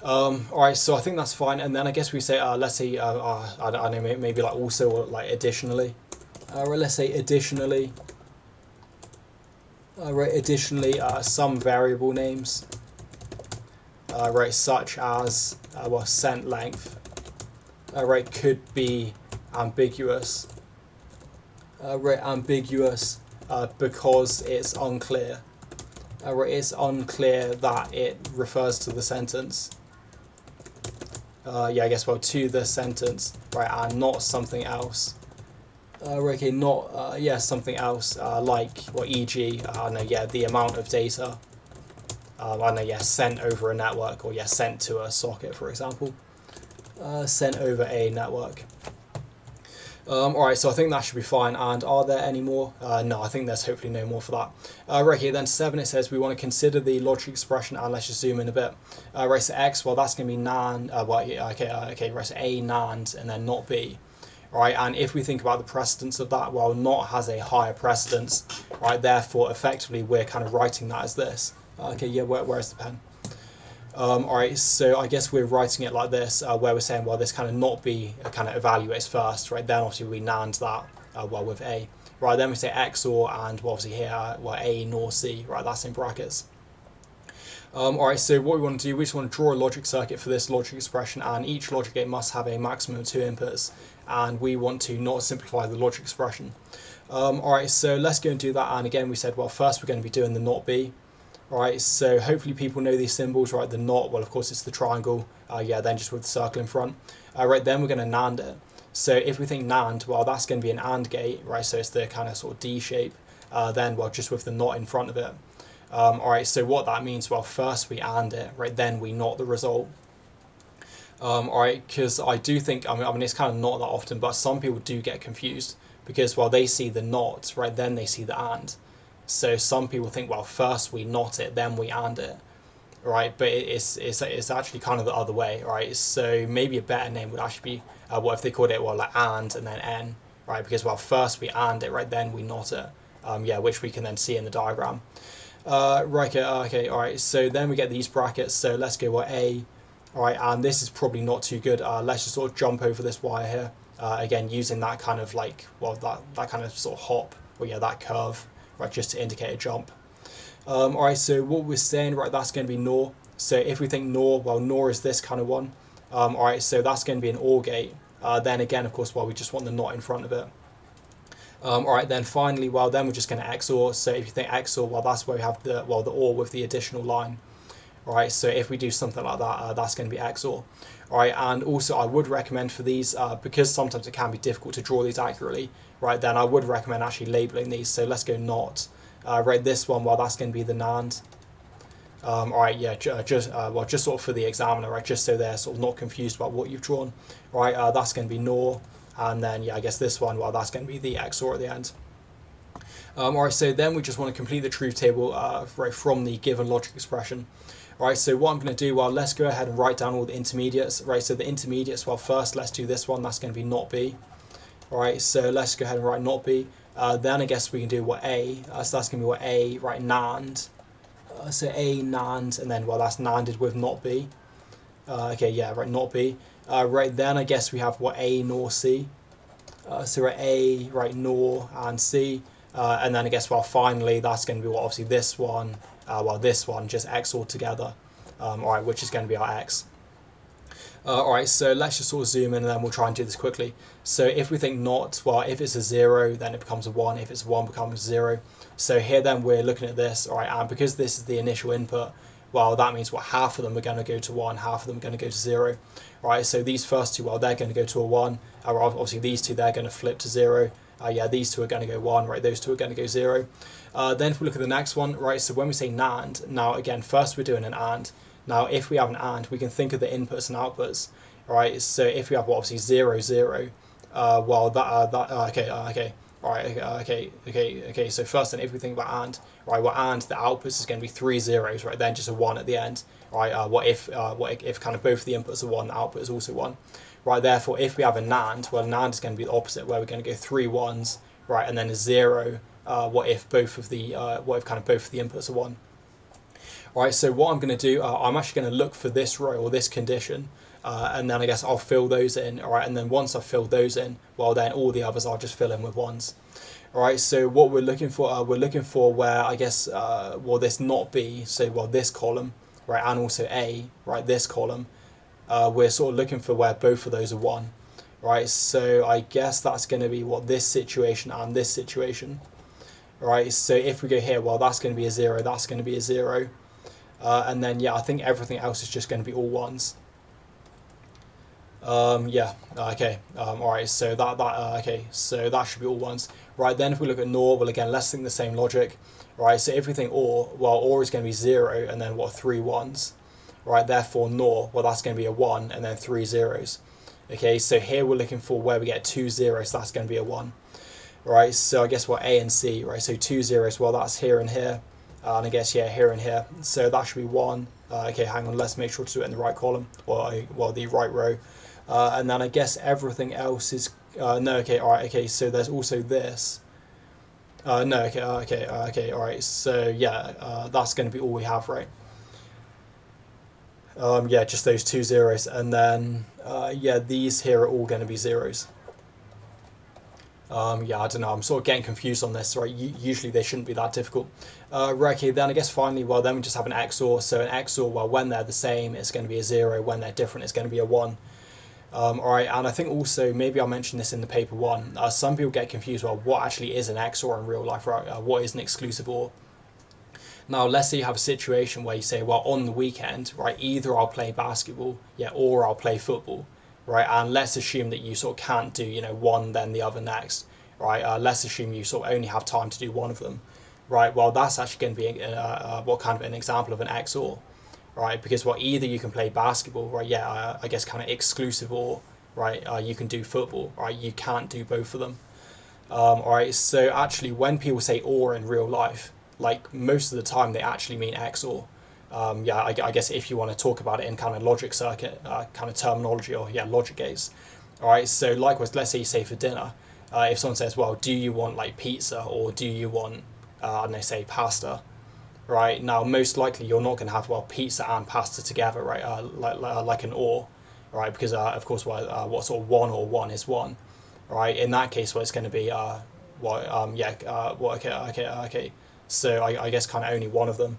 All right, so I think that's fine, and then I guess we say, let's say, I don't know, maybe like also or like additionally. Right, let's say additionally. Right, additionally, some variable names. Right, such as sent length. Right, could be ambiguous. Right, ambiguous because it's unclear. Right, it's unclear that it refers to the sentence. Yeah, I guess to the sentence, right, and not something else. Okay, not something else like e.g. I don't know, yeah, the amount of data. I don't know, yeah, sent over a network, or yeah, sent to a socket, for example. Sent over a network. All right, so I think that should be fine. And are there any more? No, I think there's hopefully no more for that. Right here, then 7, it says we want to consider the logic expression, and let's just zoom in a bit. Right, so x, that's going to be NAND. Okay, right, so a NAND and then not b. Right, and if we think about the precedence of that, not has a higher precedence. Right, therefore, effectively, we're kind of writing that as this. Okay, yeah, where's the pen? Alright, so I guess we're writing it like this, where we're saying, well, this kind of not B kind of evaluates first, right? Then obviously we NAND that, well, with A. Right, then we say XOR, and well, obviously here, well, A nor C, right? That's in brackets. Alright, so what we want to do, we just want to draw a logic circuit for this logic expression, and each logic gate must have a maximum of 2 inputs, and we want to not simplify the logic expression. Alright, so let's go and do that, and again we said, well, first we're going to be doing the not B. Alright, so hopefully people know these symbols, right? The not, well, of course it's the triangle, yeah, then just with the circle in front. Right, then we're going to NAND it. So if we think NAND, well, that's going to be an AND gate, right? So it's the kind of sort of D shape, then, well, just with the not in front of it. Alright, so what that means, well, first we AND it, right, then we not the result. Alright, because I do think, I mean, it's kind of not that often, but some people do get confused, because, well, they see the not, right, then they see the AND. So some people think, well, first we not it, then we AND it, right, but it's actually kind of the other way, right? So maybe a better name would actually be, what if they called it, well, like AND and then N, right, because, well, first we AND it, right, then we not it, yeah, which we can then see in the diagram. Right, okay, alright, so then we get these brackets, so let's go with A, alright, and this is probably not too good, let's just sort of jump over this wire here, again, using that kind of like, well, that kind of sort of hop, or yeah, that curve, right, just to indicate a jump. Alright, so what we're saying, right, that's going to be NOR, so if we think NOR, well, NOR is this kind of one, alright, so that's going to be an OR gate, then again, of course, well, we just want the not in front of it. Alright, then finally, well, then we're just going to XOR. So if you think XOR, well, that's where we have the, well, the OR with the additional line. Alright, so if we do something like that, that's going to be XOR. Alright, and also I would recommend for these, because sometimes it can be difficult to draw these accurately, right, then I would recommend actually labeling these. So let's go not. Right, this one, well, that's going to be the NAND. Alright, yeah, well, just sort of for the examiner, right, just so they're sort of not confused about what you've drawn. Right, that's going to be NOR. And then, yeah, I guess this one, well, that's going to be the XOR at the end. Alright, so then we just want to complete the truth table right from the given logic expression. Alright, so what I'm going to do, well, let's go ahead and write down all the intermediates. Right, so the intermediates, well, first let's do this one, that's going to be not B. Alright, so let's go ahead and write not B. Then I guess we can do what A, so that's going to be what A, right, NAND. So A, NAND, and then, well, that's NANDed with not B. Okay, yeah, right, not B. Right, then I guess we have what A nor C. So right, A, right, nor, and C. And then I guess, well, finally, that's going to be what, obviously this one, well, this one, just X all together. Alright, which is going to be our X. Alright, so let's just sort of zoom in and then we'll try and do this quickly. So if we think not, well, if it's a 0, then it becomes a 1. If it's a 1, it becomes 0. So here then we're looking at this, alright, and because this is the initial input, well, that means what, half of them are going to go to 1, half of them are going to go to 0. Right, so these first two, well, they're going to go to a 1. Obviously these two, they're going to flip to 0. Yeah, these two are going to go 1, right, those two are going to go 0. Then if we look at the next one, right, so when we say NAND, now again, first we're doing an AND. Now if we have an AND, we can think of the inputs and outputs, right, so if we have, well, obviously 0, 0, well, okay. Alright, okay, so first then if we think about AND, right, well, AND, the outputs is going to be 3 zeros, right, then just a 1 at the end, right, what if kind of both the inputs are 1, the output is also 1, right, therefore if we have a NAND, well, NAND is going to be the opposite, where we're going to go 3 1s, right, and then a 0, what if kind of both of the inputs are 1. Right, so what I'm going to do, I'm actually going to look for this row or this condition, and then I guess I'll fill those in, alright, and then once I've filled those in, well, then all the others I'll just fill in with 1s. Alright, so what we're looking for where, I guess, well, this not B, so, well, this column, right, and also A, right, this column, we're sort of looking for where both of those are 1, right, so I guess that's going to be, what, this situation and this situation, right, so if we go here, well, that's going to be a 0, that's going to be a 0, and then, yeah, I think everything else is just going to be all 1s. Yeah, okay, alright, so okay, so that should be all 1s. Right, then if we look at NOR, well, again, let's think the same logic. Right, so if we think OR, well, OR is going to be 0, and then, what, 3 1s. Right, therefore NOR, well, that's going to be a 1, and then 3 zeros. Okay, so here we're looking for where we get 2 zeros, so that's going to be a 1. Right, so I guess, what, A and C, right, so 2 zeros, well, that's here and here. And I guess, yeah, here and here. So that should be 1. Okay, hang on, let's make sure to do it in the right column, or, well, the right row. And then I guess everything else is, no, okay, alright, okay, so there's also this. No, okay, alright, so yeah, that's going to be all we have, right? Yeah, just those two zeros, and then yeah, these here are all going to be zeros. Yeah, I don't know, I'm sort of getting confused on this, right? Usually they shouldn't be that difficult. Right, okay, then I guess finally, well, then we just have an XOR. So an XOR, well, when they're the same, it's going to be a 0. When they're different, it's going to be a 1. All right, and I think also, maybe I'll mention this in the paper 1, some people get confused, well, what actually is an XOR in real life, right? What is an exclusive OR? Now, let's say you have a situation where you say, well, on the weekend, right, either I'll play basketball, yeah, or I'll play football, right? And let's assume that you sort of can't do, one, then the other next, right? Let's assume you sort of only have time to do one of them, right? Well, that's actually going to be what kind of an example of an XOR, right? Because well, either you can play basketball, right? Yeah, I guess kind of exclusive, or right, you can do football, right? You can't do both of them. All right, so actually, when people say or in real life, like most of the time, they actually mean XOR. Yeah, I guess if you want to talk about it in kind of logic circuit kind of terminology, or yeah, logic gates. All right, so likewise, let's say you say for dinner, if someone says, well, do you want like pizza, or do you want, I don't know, say pasta, right? Now, most likely you're not going to have, well, pizza and pasta together, right? Like an or, right? Because of course, what sort of 1 or 1 is 1, right? In that case, well, it's going to be okay. So I guess kind of only one of them.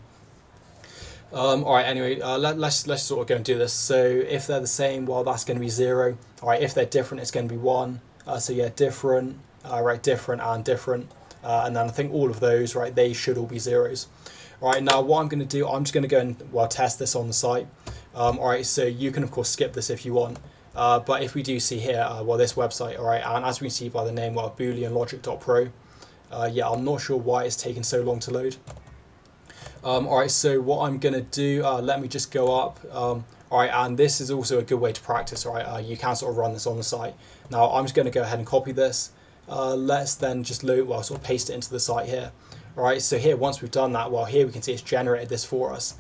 All right. Anyway, let's sort of go and do this. So if they're the same, well, that's going to be 0. All right. If they're different, it's going to be 1. So yeah, different, right? Different and different, and then I think all of those, right? They should all be zeros. All right, now what I'm going to do, I'm just going to go and well test this on the site. All right, so you can of course skip this if you want, but if we do see here, well, this website, all right, and as we see by the name, well, booleanlogic.pro, yeah, I'm not sure why it's taken so long to load. All right, so what I'm going to do, let me just go up. All right, and this is also a good way to practice. All right, you can sort of run this on the site. Now I'm just going to go ahead and copy this. Let's then just load, well, sort of paste it into the site here. All right, so here, once we've done that, well, here we can see it's generated this for us.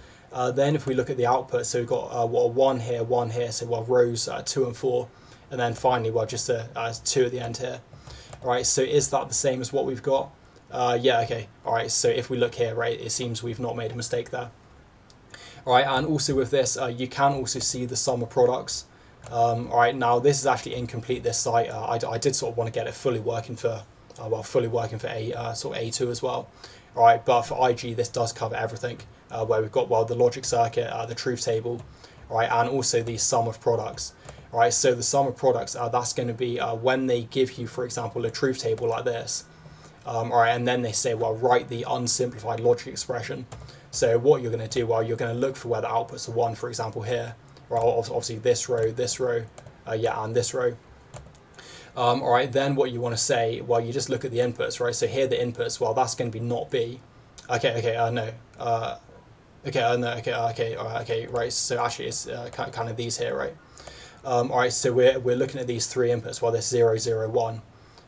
Then if we look at the output, so we've got one here, so well, rows 2 and 4, and then finally, well, just 2 at the end here. All right, so is that the same as what we've got? Yeah, okay. All right, so if we look here, right, it seems we've not made a mistake there. All right, and also with this, you can also see the sum of products. All right, now this is actually incomplete, this site. I did sort of want to get it fully working for fully working for sort of A2 as well. All right, but for IG, this does cover everything, where we've got, well, the logic circuit, the truth table, all right, and also the sum of products. All right, so the sum of products, that's going to be when they give you, for example, a truth table like this, all right, and then they say, well, write the unsimplified logic expression. So what you're going to do, well, you're going to look for where the outputs are 1, for example, here. Well, obviously this row, yeah, and this row. All right, then what you want to say, well, you just look at the inputs, right? So here the inputs, well, that's going to be not B. Okay, no. Okay, right. So actually it's kind of these here, right? All right, so we're looking at these 3 inputs, well, this 0, 0, 1.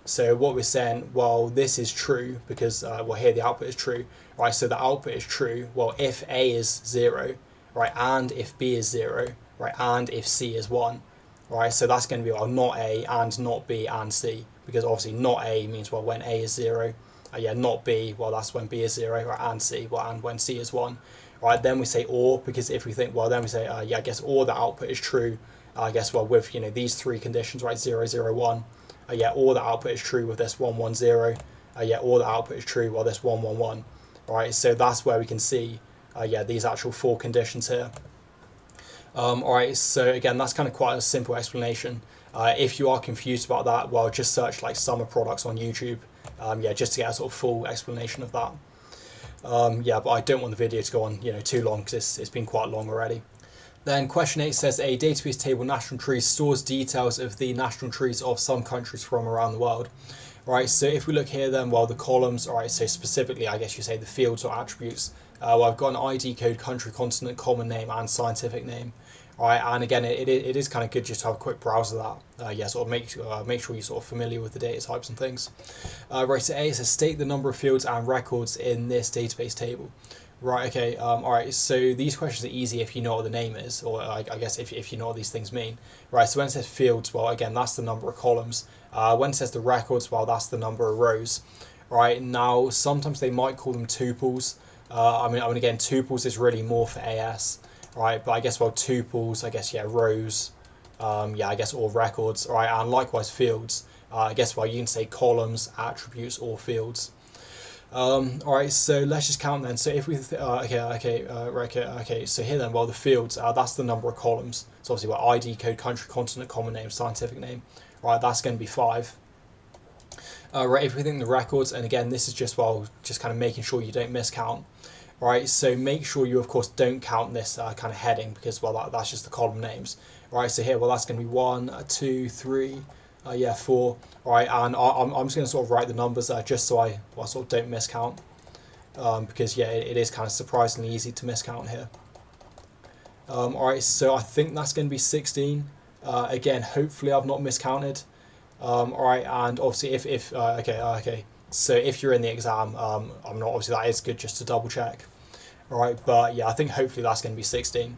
So what we're saying, well, this is true because, well, here the output is true, right? So the output is true, well, if A is 0, right, and if B is 0, right, and if C is 1. Right, so that's going to be, well, not A and not B and C, because obviously not A means, well, when A is 0, yeah, not B, well, that's when B is 0, right, and C, well, and when C is 1. Right, then we say or, because if we think, well, then we say, yeah, I guess or the output is true, I guess, well, with, these 3 conditions, right, 0, 0, 1, yeah, or the output is true with this 1, 1, 0, yeah, or the output is true, well, this 1, 1, 1. Right, so that's where we can see, yeah, these actual 4 conditions here. All right, so again, that's kind of quite a simple explanation. If you are confused about that, well, just search like sum of products on YouTube, yeah, just to get a sort of full explanation of that. Yeah, but I don't want the video to go on, too long, because it's been quite long already. Then question 8 says a database table national tree stores details of the national trees of some countries from around the world. Right, so if we look here then, well, the columns, all right, so specifically, I guess you say the fields or attributes. Well, I've got an ID code, country, continent, common name, and scientific name. All right, and again, it is kind of good just to have a quick browse of that. Yeah, sort of make sure you're sort of familiar with the data types and things. Right, so A says state the number of fields and records in this database table. Right, okay, all right, so these questions are easy if you know what the name is, or I guess if you know what these things mean. Right, so when it says fields, well, again, that's the number of columns. When it says the records, well, that's the number of rows. Right, now, sometimes they might call them tuples. I mean, again, tuples is really more for AS. right? But I guess, well, tuples, I guess, yeah, rows, yeah, I guess, or records, right? And likewise fields, I guess, well, you can say columns, attributes, or fields. All right, so let's just count then. So if we, okay, so here then, well, the fields, that's the number of columns. So obviously, well, ID, code, country, continent, common name, scientific name, right? That's going to be 5. Right, if we think the records, and again, this is just, well, just kind of making sure you don't miscount. Right, so make sure you, of course, don't count this kind of heading because, well, that's just the column names. Right, so here, well, that's going to be 1, 2, 3, yeah, 4. Right, and I'm just going to sort of write the numbers just so I sort of don't miscount. Because, yeah, it is kind of surprisingly easy to miscount here. All right, so I think that's going to be 16. Again, hopefully I've not miscounted. All right, and obviously if okay. So if you're in the exam, I'm not, obviously that is good just to double check. All right, but yeah, I think hopefully that's going to be 16.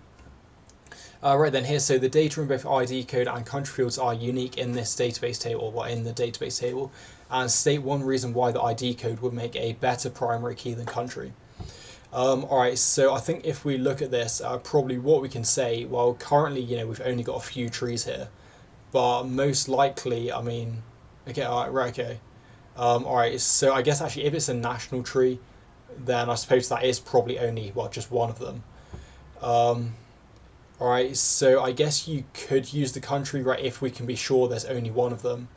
Right then, here, so the data in both ID code and country fields are unique in this database table, or in the database table, and state one reason why the ID code would make a better primary key than country. Alright, so I think if we look at this, probably what we can say, well, currently, you know, we've only got a few trees here, but most likely, I mean, okay, alright, right, okay. Alright, so I guess actually if it's a national tree, then I suppose that is probably only, well, just one of them. Alright, so I guess you could use the country, right, if we can be sure there's only one of them.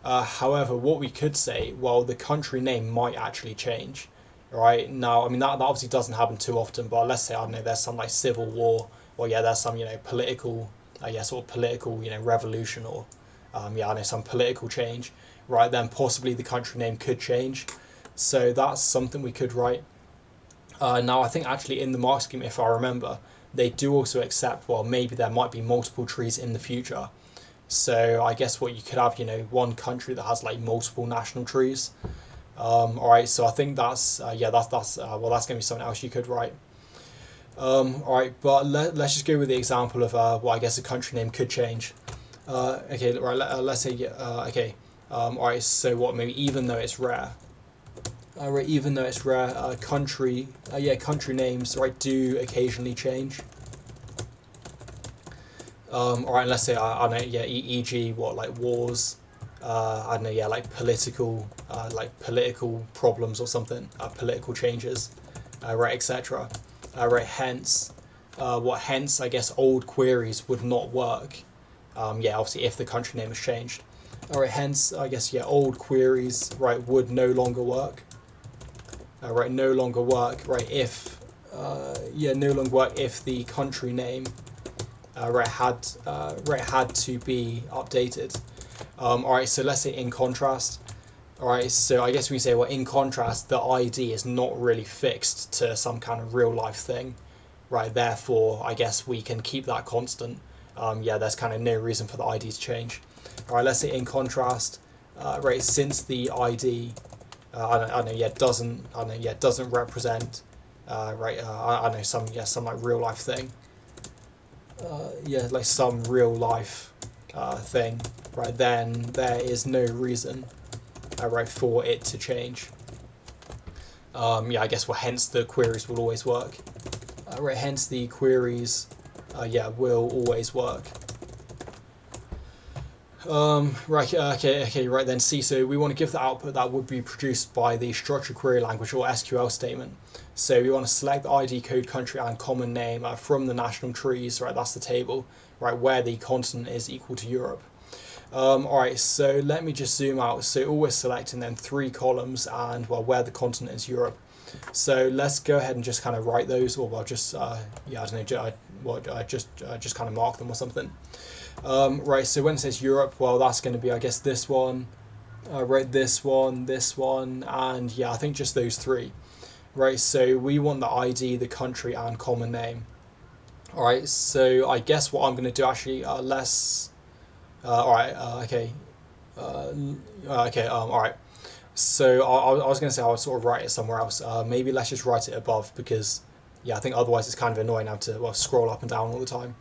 However, what we could say, well, the country name might actually change. Right, now, I mean, that obviously doesn't happen too often, but let's say, I don't know, there's some like civil war, or yeah, there's some, you know, political, yeah, sort of political, you know, revolution, or yeah, I know, some political change, right, then possibly the country name could change. So that's something we could write. Now, I think actually in the mark scheme, if I remember, they do also accept, well, maybe there might be multiple trees in the future. So I guess what you could have, you know, one country that has like multiple national trees. All right, so I think that's yeah, that's well, that's going to be something else you could write. All right, but let's just go with the example of well, I guess a country name could change. Okay, right, let's say okay. All right, so what, maybe even though it's rare. Right, even though it's rare, country yeah, country names, right, do occasionally change. All right, let's say I know, yeah, e.g. what, like wars. I don't know, yeah, like political problems or something, political changes, right, etc. Right, hence, hence, I guess old queries would not work. Yeah, obviously if the country name has changed. All right, hence, I guess, yeah, old queries, right, would no longer work. Right, no longer work, right, if, yeah, no longer work if the country name, right, had to be updated. Alright, so let's say in contrast. Alright, so I guess we say, well, in contrast, the ID is not really fixed to some kind of real life thing. Right, therefore, I guess we can keep that constant. Yeah, there's kind of no reason for the ID to change. Alright, let's say in contrast, right, since the ID, I know, yeah, doesn't represent, right, I know, some like real life thing. Yeah, like some real life thing, right, then there is no reason, right, for it to change. Yeah, I guess, well, hence the queries will always work. Right, hence the queries, yeah, will always work. Right, okay, right then, see, so we want to give the output that would be produced by the structured query language or SQL statement. So we want to select the ID, code, country, and common name from the national trees, right, that's the table, right, where the continent is equal to Europe. Alright, so let me just zoom out. So all we're selecting then 3 columns and, well, where the continent is Europe. So let's go ahead and just kind of write those, or well, just, yeah, I don't know, just kind of mark them or something. Right, so when it says Europe, well, that's going to be, I guess, this one, right, this one, and yeah, I think just those 3. Right, so we want the ID, the country, and common name. Alright, so I guess what I'm going to do actually, alright, okay, alright. So I was going to say I would sort of write it somewhere else. Maybe let's just write it above because, yeah, I think otherwise it's kind of annoying now to, well, scroll up and down all the time.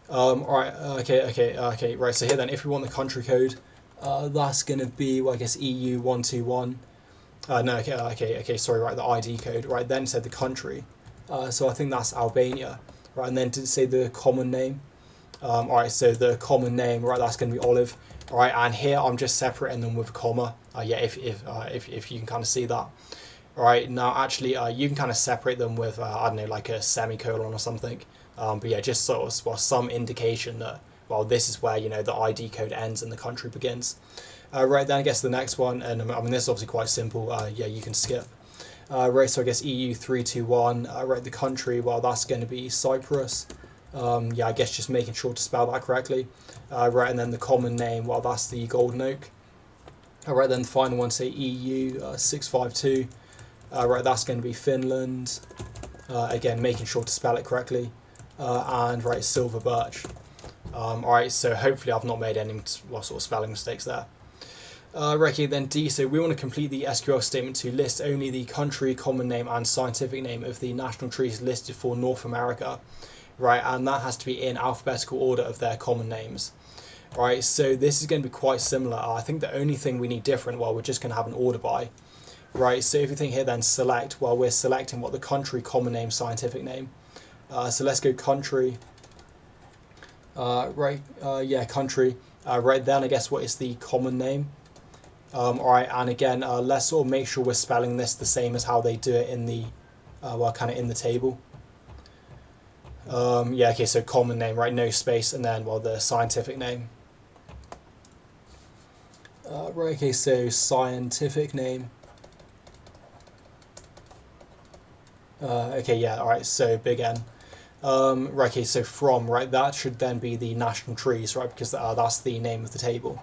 Alright, okay, right, so here then, if we want the country code, that's going to be, well, I guess EU121. No, okay, sorry, right, the ID code, right, then said the country. So I think that's Albania. right, and then to say the common name. All right, so the common name, right, that's going to be olive. All right, and here I'm just separating them with a comma. Yeah, if you can kind of see that. All right, now actually you can kind of separate them with I don't know, like a semicolon or something. But yeah, just sort of well, some indication that, well, this is where, you know, the ID code ends and the country begins. Right, then I guess the next one, and I mean this is obviously quite simple. Yeah, you can skip. Right, so I guess EU 321. Right, the country, well, that's going to be Cyprus. Yeah, I guess just making sure to spell that correctly. Right, and then the common name, well, that's the golden oak. Right, then the final one, say EU 652. Right, that's going to be Finland. Again, making sure to spell it correctly. And right, silver birch. Alright, so hopefully I've not made any sort of spelling mistakes there. Right, okay, then D, so we want to complete the SQL statement to list only the country, common name and scientific name of the national trees listed for North America. Right, and that has to be in alphabetical order of their common names. Right, so this is going to be quite similar. I think the only thing we need different, well, we're just going to have an order by. Right, so if you think here then select, well, we're selecting what the country, common name, scientific name. So let's go country. Yeah, country. Right, then I guess what is the common name? Alright, and again, let's sort of make sure we're spelling this the same as how they do it in the, well, kind of in the table. Yeah, okay, so common name, right, no space, and then, well, the scientific name. Right, okay, so scientific name. Okay, yeah, alright, so big N. Right, okay, so from, right, that should then be the national trees, right, because that's the name of the table.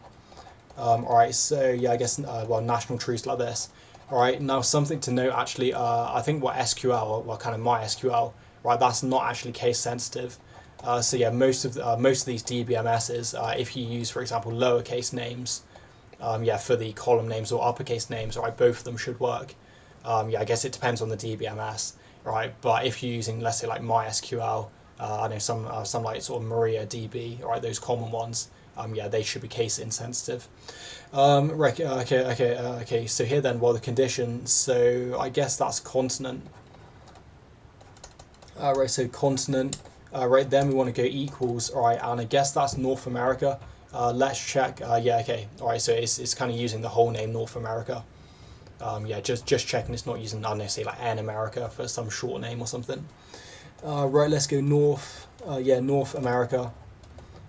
Alright, so yeah, I guess, well, national trees like this. Alright, now something to note actually, I think what SQL, well, kind of MySQL, right, that's not actually case sensitive. So yeah, most of these DBMSs, if you use, for example, lowercase names, yeah, for the column names or uppercase names, right, both of them should work. Yeah, I guess it depends on the DBMS, right, but if you're using, let's say, like MySQL, I know some like sort of MariaDB, right, those common ones, yeah, they should be case insensitive. Right, okay, so here then, well, the condition, so I guess that's continent. Right, so continent, right, then we want to go equals, alright, and I guess that's North America. Let's check, yeah, okay, alright, so it's kind of using the whole name North America. Yeah, just checking it's not using, I don't know, say like N America for some short name or something. Right, let's go North, yeah, North America.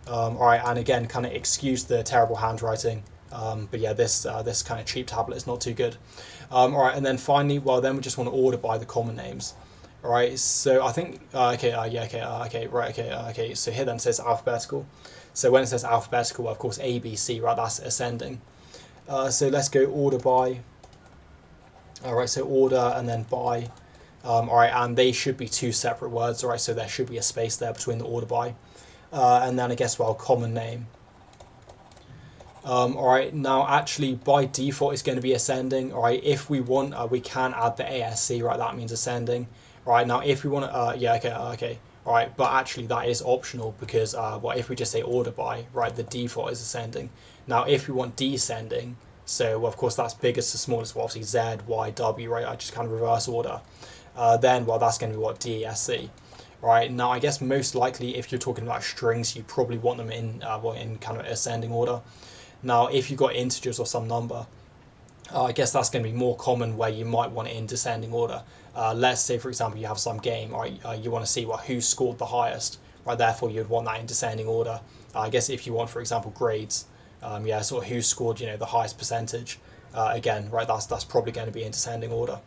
Alright, and again, kind of excuse the terrible handwriting, but yeah, this kind of cheap tablet is not too good. Alright, and then finally, well, then we just want to order by the common names. Alright, so I think, okay, yeah, okay, right, okay, so here then it says alphabetical. So when it says alphabetical, well, of course, A, B, C, right, that's ascending. So let's go order by. Alright, so order and then by. Alright, and they should be two separate words, alright, so there should be a space there between the order by. And then I guess, well, common name. Alright, now actually by default it's going to be ascending. Alright, if we want, we can add the ASC, right, that means ascending. Alright, now if we want to, yeah, okay. Alright, but actually that is optional because, well, if we just say order by, right, the default is ascending. Now if we want descending, so, well, of course, that's biggest to smallest, well, obviously Z, Y, W, right? I just kind of reverse order. Then, well, that's going to be what, DESC. Right, now I guess most likely if you're talking about strings, you probably want them in, well, in kind of ascending order. Now, if you've got integers or some number, I guess that's going to be more common where you might want it in descending order. Let's say, for example, you have some game, right? You want to see, well, who scored the highest, right? Therefore, you'd want that in descending order. I guess if you want, for example, grades, yeah, sort of who scored, you know, the highest percentage. Again, right, that's probably going to be in descending order.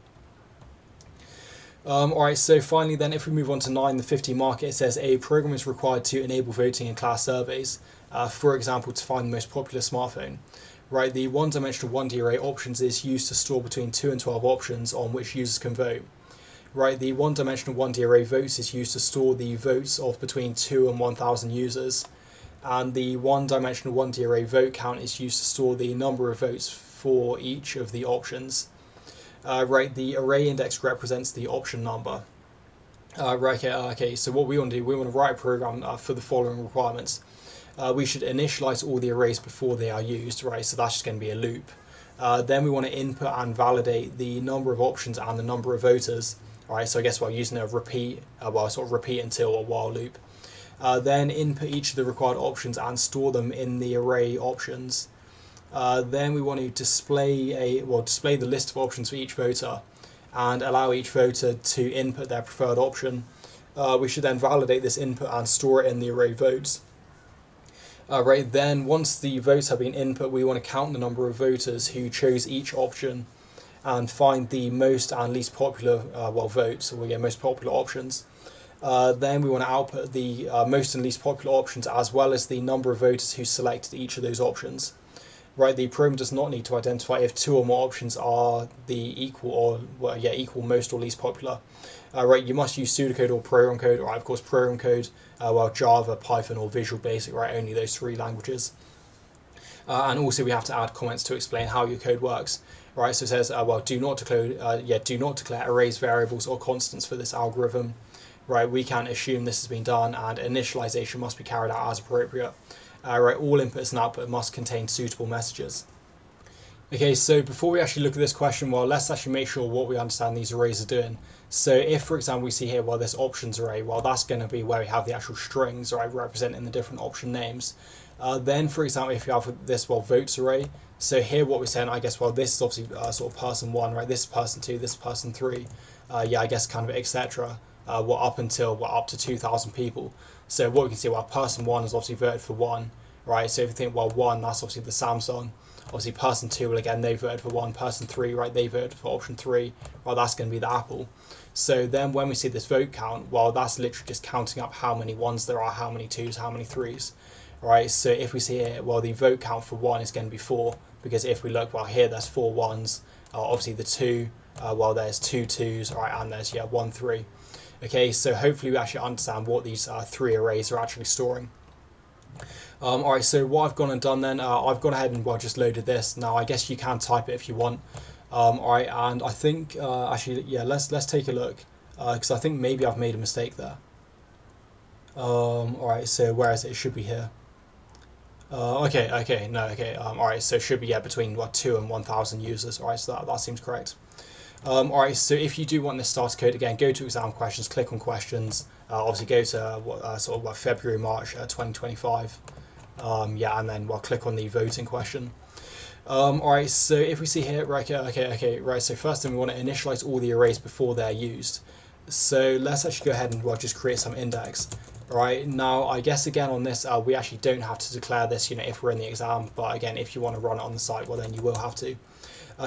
Alright, so finally then, if we move on to 9, the 50 market, it says a program is required to enable voting in class surveys, for example, to find the most popular smartphone. Right, the one-dimensional 1D array options is used to store between 2 and 12 options on which users can vote. Right, the one-dimensional 1D array votes is used to store the votes of between 2 and 1,000 users. And the one-dimensional 1D array vote count is used to store the number of votes for each of the options. Right, the array index represents the option number. Right, okay, so what we want to do, we want to write a program for the following requirements. We should initialize all the arrays before they are used, right, so that's just going to be a loop. Then we want to input and validate the number of options and the number of voters. Right, so I guess while using a repeat, sort of repeat until or while loop. Then input each of the required options and store them in the array options. Then we want to display the list of options for each voter and allow each voter to input their preferred option. We should then validate this input and store it in the array votes. Right, then once the votes have been input, we want to count the number of voters who chose each option and find the most and least popular votes, so we get most popular options. Then we want to output the most and least popular options as well as the number of voters who selected each of those options. Right, the program does not need to identify if two or more options are the equal most or least popular. Right, you must use pseudocode or program code, or of course program code, Java, Python, or Visual Basic. Right, only those three languages. And also we have to add comments to explain how your code works. Right, so it says do not declare arrays, variables, or constants for this algorithm. Right, we can assume this has been done, and initialization must be carried out as appropriate. Right, all inputs and output must contain suitable messages. Okay, so before we actually look at this question, let's actually make sure what we understand these arrays are doing. So if, for example, we see here, this options array, that's going to be where we have the actual strings, right, representing the different option names. Then, for example, if you have this, votes array, so here what we're saying, I guess, this is obviously sort of person 1, right, this is person 2, this is person 3, I guess kind of etc. Up until up to 2,000 people. So what we can see, person 1 is obviously voted for 1, right? So if you think, 1, that's obviously the Samsung. Obviously person 2, well, again, they voted for 1. Person 3, right, they voted for option 3. That's going to be the Apple. So then when we see this vote count, that's literally just counting up how many 1s there are, how many 2s, how many 3s, right? So if we see here, the vote count for 1 is going to be 4, because if we look, here there's 4 1s, obviously the 2, there's 2 2s, right, and there's 1 3. Okay, so hopefully we actually understand what these three arrays are actually storing. Alright, so what I've gone and done then, I've gone ahead and just loaded this. Now I guess you can type it if you want. Alright, and I think let's take a look, because I think maybe I've made a mistake there. Alright, so where is it? It should be here. Alright, so it should be between 2 and 1,000 users. Alright, so that seems correct. Alright, so if you do want this starter code, again, go to exam questions, click on questions, obviously go to February, March 2025, and then click on the voting question. Alright, so if we see here, right, so first thing we want to initialize all the arrays before they're used. So let's actually go ahead and just create some index. Right, now I guess again on this, we actually don't have to declare this, if we're in the exam, but again, if you want to run it on the site, then you will have to.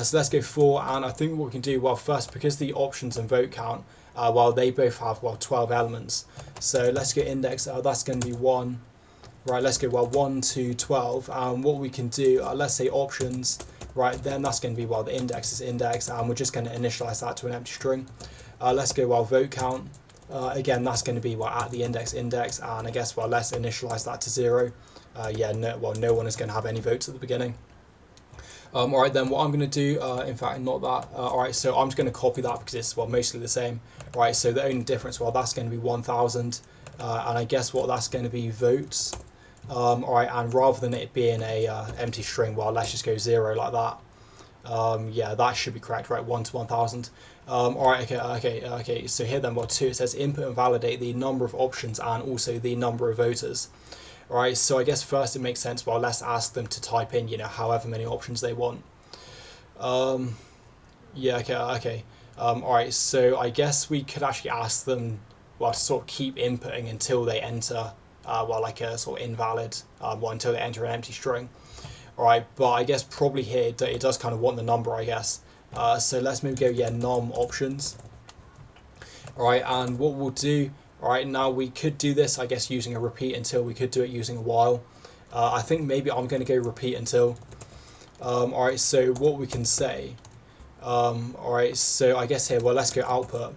So let's go for, and I think what we can do, first, because the options and vote count, they both have, 12 elements. So let's go index, that's going to be 1. Right, let's go, 1 to 12. And what we can do, let's say options, right, then that's going to be, the index is index, and we're just going to initialize that to an empty string. Let's go, vote count. Again, that's going to be, at the index, and I guess, let's initialize that to 0. No one is going to have any votes at the beginning. Alright, then what I'm going to do, in fact, not that. Alright, so I'm just going to copy that because it's mostly the same. Right, so the only difference, that's going to be 1,000, and I guess that's going to be votes. Alright, and rather than it being a empty string, let's just go 0 like that. That should be correct, right? 1 to 1,000. Alright, okay. So here then, 2, it says input and validate the number of options and also the number of voters. Right, so I guess first it makes sense, let's ask them to type in, however many options they want. Okay. Alright, so I guess we could actually ask them, to sort of keep inputting until they enter, like a sort of invalid, until they enter an empty string. Alright, but I guess probably here it does kind of want the number, I guess. So let's maybe go, num options. Alright, and what we'll do, alright, now we could do this, I guess, using a repeat until. We could do it using a while. I think maybe I'm going to go repeat until. Alright, so what we can say, alright, so I guess here, let's go output.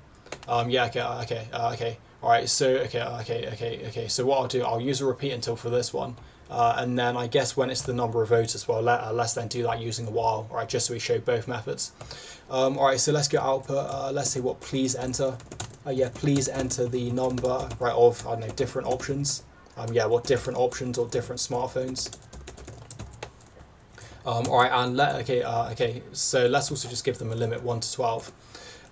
Okay. Alright, so, okay. So what I'll do, I'll use a repeat until for this one. And then I guess when it's the number of voters, let's then do that using a while, alright, just so we show both methods. Alright, so let's go output, let's say please enter. Please enter the number, right, of, I don't know, different options. Different options or different smartphones. Alright, and okay, so let's also just give them a limit 1 to 12.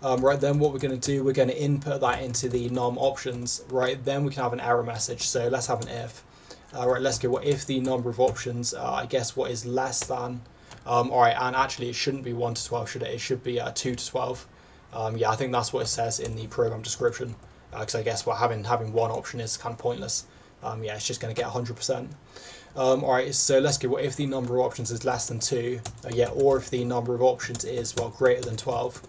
Right, then what we're going to do, we're going to input that into the num options. Right, then we can have an error message. So let's have an if. Right, let's go. What if the number of options, I guess, what is less than. All right, and actually it shouldn't be 1 to 12, should it? It should be 2 to 12. Yeah, I think that's what it says in the program description. Because I guess what having one option is kind of pointless. Yeah, it's just going to get 100%. Alright, so let's go. What if the number of options is less than 2? Yeah, or if the number of options is, well, greater than 12.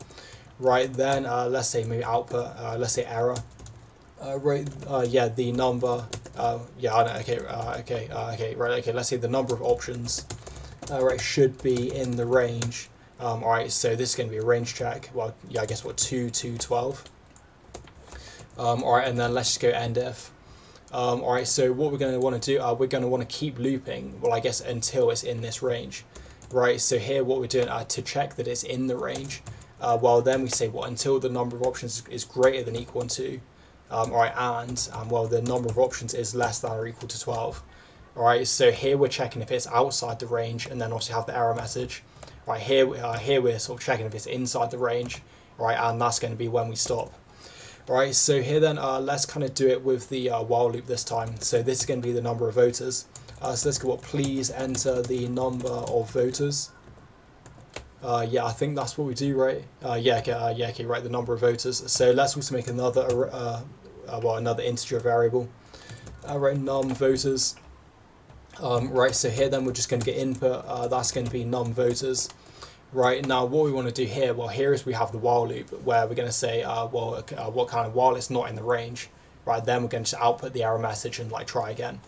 Right, then let's say maybe output, let's say error. Right, yeah, the number, yeah, I know, okay, right, okay, let's say the number of options, right, should be in the range. Alright, so this is going to be a range check. Well, yeah, I guess what, 2 to 12. Alright, and then let's just go end if. Alright, so what we're going to want to do, we're going to want to keep looping, well, I guess until it's in this range. Right, so here what we're doing to check that it's in the range, well, then we say, well, until the number of options is greater than equal to 2. Alright, and well, the number of options is less than or equal to 12. Alright, so here we're checking if it's outside the range, and then obviously have the error message. Right, here we're sort of checking if it's inside the range, right, and that's going to be when we stop. Right, so here then, let's kind of do it with the while loop this time. So this is going to be the number of voters. So let's go, please enter the number of voters. Yeah, I think that's what we do, right? Yeah, okay, right, the number of voters. So let's also make another, well, another integer variable. Right, num voters. Right, so here then we're just going to get input. That's going to be num voters. Right, now what we want to do here, well, here is we have the while loop where we're going to say, well, what kind of while it's not in the range. Right, then we're going to just output the error message and like try again.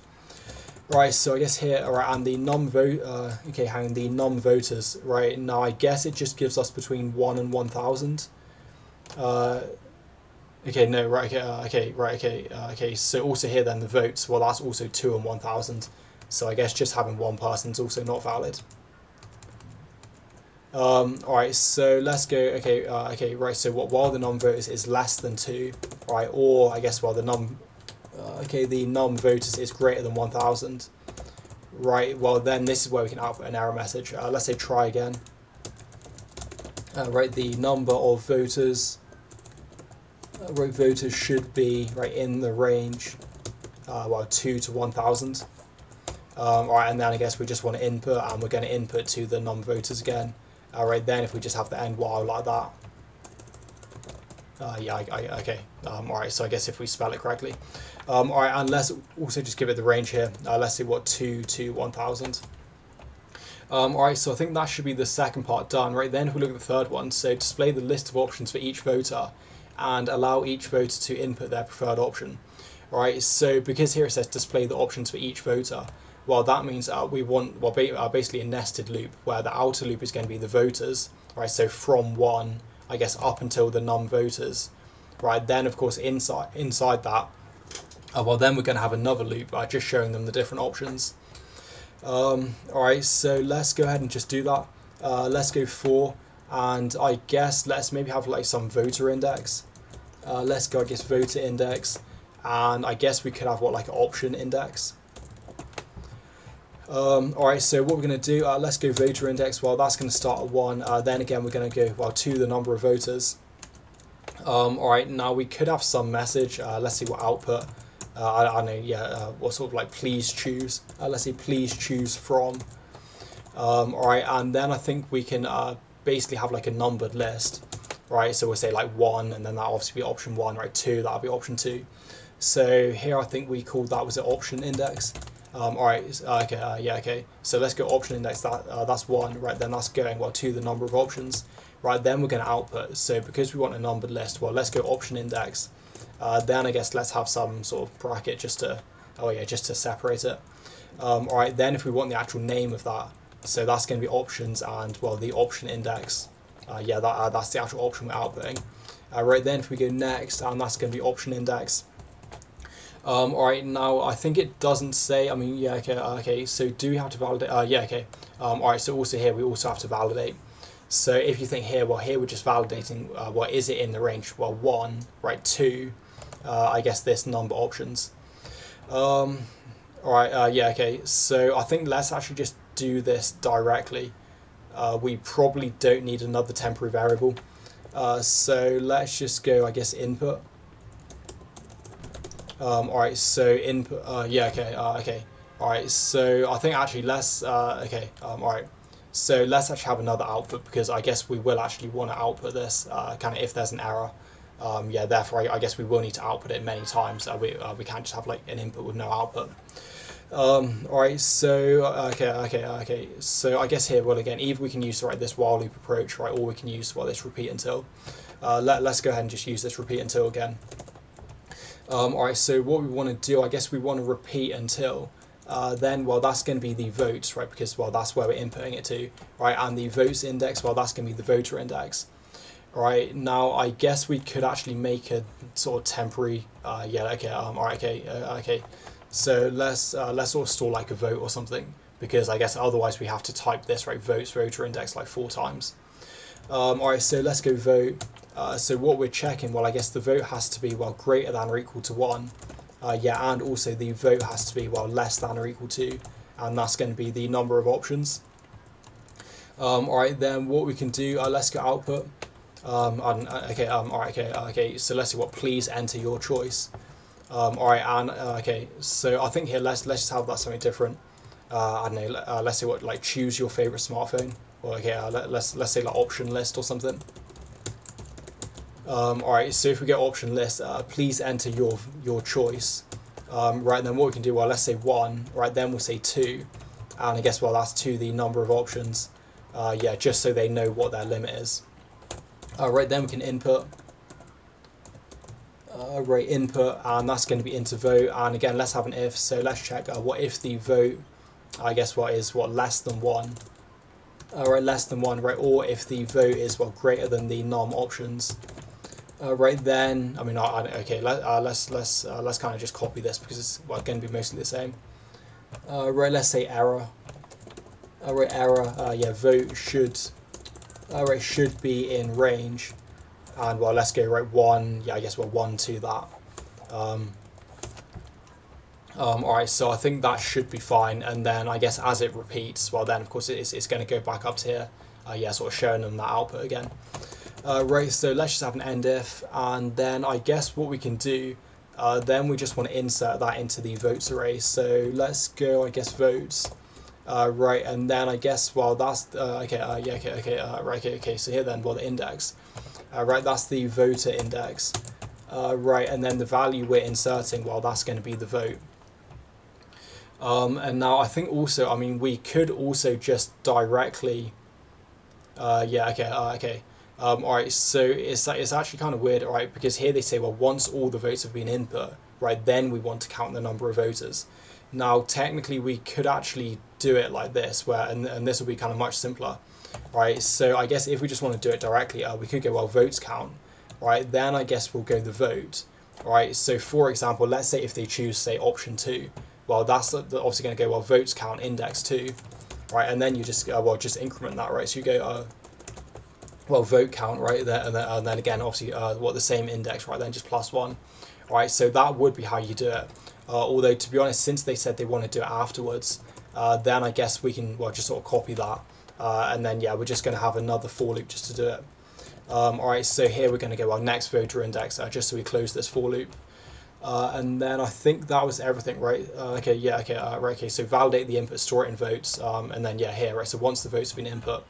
Right, so I guess here, all right, and the the num voters. Right, now I guess it just gives us between 1 and 1,000. Okay, no, right, okay. So also here then the votes, well, that's also 2 and 1,000. So I guess just having one person is also not valid. Alright, so let's go, okay, right, so while the num voters is less than 2, right, or I guess while the num voters is greater than 1,000, right, well then this is where we can output an error message. Let's say try again. Right, the number of voters, right, voters should be, right, in the range, well, 2 to 1,000. Alright, and then I guess we just want to input, and we're going to input to the num voters again. Alright, then if we just have the end while like that. Yeah, okay. Alright, so I guess if we spell it correctly. Alright, and let's also just give it the range here. Let's see what 2 to 1,000. Alright, so I think that should be the second part done. Right, then if we look at the third one, so display the list of options for each voter and allow each voter to input their preferred option. Alright, so because here it says display the options for each voter, well, that means we want, well, basically a nested loop where the outer loop is going to be the voters, right? So from 1, I guess, up until the num voters, right? Then, of course, inside that, well, then we're going to have another loop by just showing them the different options. All right, so let's go ahead and just do that. Let's go for, and I guess let's maybe have like some voter index. Let's go, I guess, voter index, and I guess we could have what, like an option index. Alright, so what we're going to do, let's go voter index. Well, that's going to start at 1. Then again, we're going to go, well, to the number of voters. Alright, now we could have some message. Let's see what output. I know, yeah, what sort of like please choose. Let's say please choose from. Alright, and then I think we can basically have like a numbered list. Right, so we'll say like 1, and then that'll obviously be option 1, right? 2, that'll be option 2. So here I think we called that, was it option index? Alright, okay, yeah, okay. So let's go option index, that's 1, right, then that's going, well, to the number of options. Right, then we're going to output, so because we want a numbered list, well, let's go option index. Then I guess let's have some sort of bracket just to, oh yeah, just to separate it. Alright, then if we want the actual name of that, so that's going to be options and, well, the option index. Yeah, that's the actual option we're outputting. Right, then if we go next, and that's going to be option index. Alright, now I think it doesn't say, I mean, yeah, okay, so do we have to validate? Yeah, okay. Alright, so also here we also have to validate. So if you think here, well, here we're just validating, well, is it in the range? Well, 1, right, 2, I guess this number options. Alright, yeah, okay, so I think let's actually just do this directly. We probably don't need another temporary variable. So let's just go, I guess, input. Alright, so input, yeah, okay, okay. Alright, so I think actually let's, okay, alright. So let's actually have another output, because I guess we will actually want to output this, kind of if there's an error. Yeah, therefore I guess we will need to output it many times. We can't just have like an input with no output. Alright, so, okay. So I guess here, well, again, either we can use this while loop approach, right, or we can use this repeat until. Let's go ahead and just use this repeat until again. Alright, so what we want to do, I guess we want to repeat until. Then, well, that's going to be the votes, right, because, well, that's where we're inputting it to, right, and the votes index, well, that's going to be the voter index. Right, now I guess we could actually make a sort of temporary, yeah, okay, alright, okay. So let's sort of store like a vote or something, because I guess otherwise we have to type this, right, votes voter index like 4 times. Alright, so let's go vote. So what we're checking, well, I guess the vote has to be, well, greater than or equal to 1. Yeah, and also the vote has to be, well, less than or equal to, and that's going to be the number of options. Alright, then what we can do, let's go output. Okay, so let's see what, please enter your choice. Alright, and okay, so I think here let's just have that something different. I don't know, let's say what, like, choose your favorite smartphone, or okay, let's say like option list or something. Alright, so if we get option list, please enter your choice. Right, then what we can do, well, let's say 1, right, then we'll say 2, and I guess, well, that's 2 the number of options, yeah, just so they know what their limit is. Right, then we can input, right, input, and that's going to be into vote, and again, let's have an if, so let's check, what if the vote, I guess, what is, what, less than 1, right, less than 1, right, or if the vote is, well, greater than the num options. Right, then, I mean, okay, let's kind of just copy this, because it's, well, going to be mostly the same. Right, let's say error. Right, error. Yeah, vote should. Right, should be in range, and, well, let's go, right, 1. Yeah, I guess, well, 1 to that. Alright, so I think that should be fine, and then I guess as it repeats, well, then of course it's going to go back up to here. Yeah, sort of showing them that output again. Right, so let's just have an end if, and then I guess what we can do, then we just want to insert that into the votes array. So let's go, I guess, votes. Right, and then I guess, well, that's okay. Yeah, okay. So here then, well, the index. Right, that's the voter index. Right, and then the value we're inserting, well, that's going to be the vote. And now I think also, I mean, we could also just directly. Yeah, okay. Alright, so it's actually kind of weird, right? Because here they say, well, once all the votes have been input, right, then we want to count the number of voters. Now, technically, we could actually do it like this, where, and this will be kind of much simpler, right? So I guess if we just want to do it directly, we could go, well, votes count, right? Then I guess we'll go the vote, right? So for example, let's say if they choose, say, option 2, well, that's obviously going to go, well, votes count index 2, right? And then you just, well, just increment that, right? So you go, well, vote count, right, and then again, obviously, what, the same index, right, then just +1, right, so that would be how you do it. Although, to be honest, since they said they want to do it afterwards, then I guess we can, well, just sort of copy that, and then, yeah, we're just going to have another for loop just to do it. Alright, so here we're going to go our next voter index, just so we close this for loop. And then I think that was everything, right? Okay, yeah, okay, right, okay, so validate the input, store it in votes, and then, yeah, here, right, so once the votes have been input,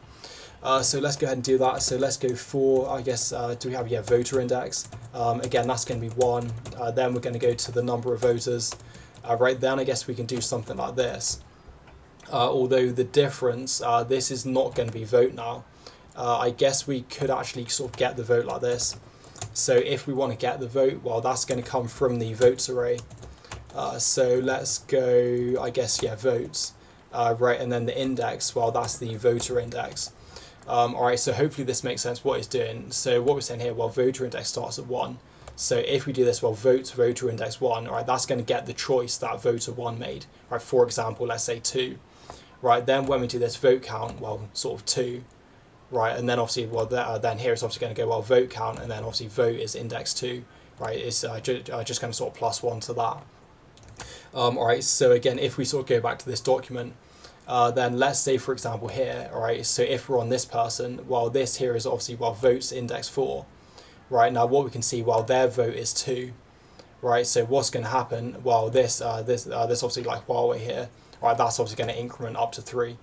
so let's go ahead and do that. So let's go for, I guess, do we have, yeah, voter index. Again, that's going to be 1. Then we're going to go to the number of voters. Right, then I guess we can do something like this. Although the difference, this is not going to be vote now. I guess we could actually sort of get the vote like this. So if we want to get the vote, well, that's going to come from the votes array. So let's go, I guess, yeah, votes. Right, and then the index, well, that's the voter index. Alright, so hopefully this makes sense what it's doing. So what we're saying here, well, voter index starts at 1. So if we do this, well, voter index 1, alright, that's going to get the choice that voter 1 made. Right, for example, let's say 2. Right, then when we do this vote count, well, sort of 2. Right, and then obviously, well, then here it's obviously going to go, well, vote count, and then obviously vote is index 2. Right, it's just going to sort of +1 to that. Alright, so again, if we sort of go back to this document, then let's say, for example, here, right, so if we're on this person, well, this here is obviously, well, votes index 4, right? Now what we can see, well, their vote is 2, right? So what's going to happen, well, this obviously, like, while we're here, right, that's obviously going to increment up to 3.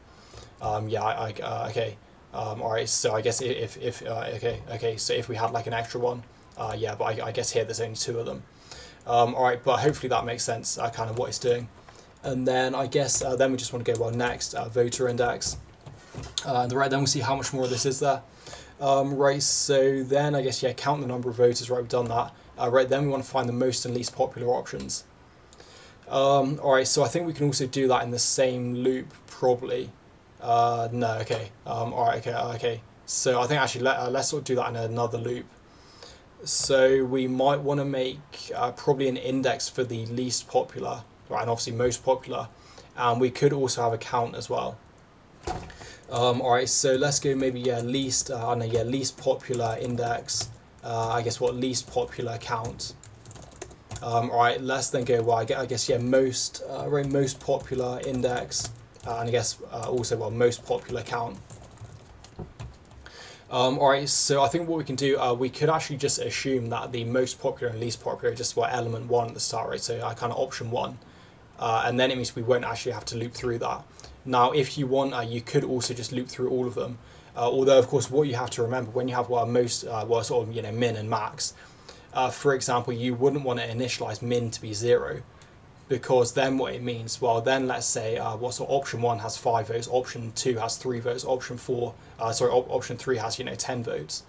Okay. All right, so I guess if okay, so if we had like an extra one, yeah, but I guess here there's only 2 of them. All right, but hopefully that makes sense, kind of what it's doing. And then I guess then we just want to go, well, next, voter index. Right, then we'll see how much more of this is there. Right, so then I guess, yeah, count the number of voters, right, we've done that. Right, then we want to find the most and least popular options. All right, so I think we can also do that in the same loop, probably. No, okay. All right, okay. So I think actually let's sort of do that in another loop. So we might want to make probably an index for the least popular, right, and obviously most popular, and we could also have a count as well. All right, so let's go maybe, yeah, least, I don't know, yeah, least popular index. I guess what, least popular count. All right, let's then go, well, I guess, yeah, most, right, most popular index, and I guess also, well, most popular count. All right, so I think what we can do, we could actually just assume that the most popular and least popular are just, what, element 1 at the start, right? So kind of option 1, and then it means we won't actually have to loop through that. Now, if you want, you could also just loop through all of them. Although, of course, what you have to remember when you have, well, most, well, sort of, you know, min and max. For example, you wouldn't want to initialize min to be 0. Because then what it means, well, then let's say so option 1 has 5 votes, option 2 has 3 votes, option 3 has, you know, 10 votes.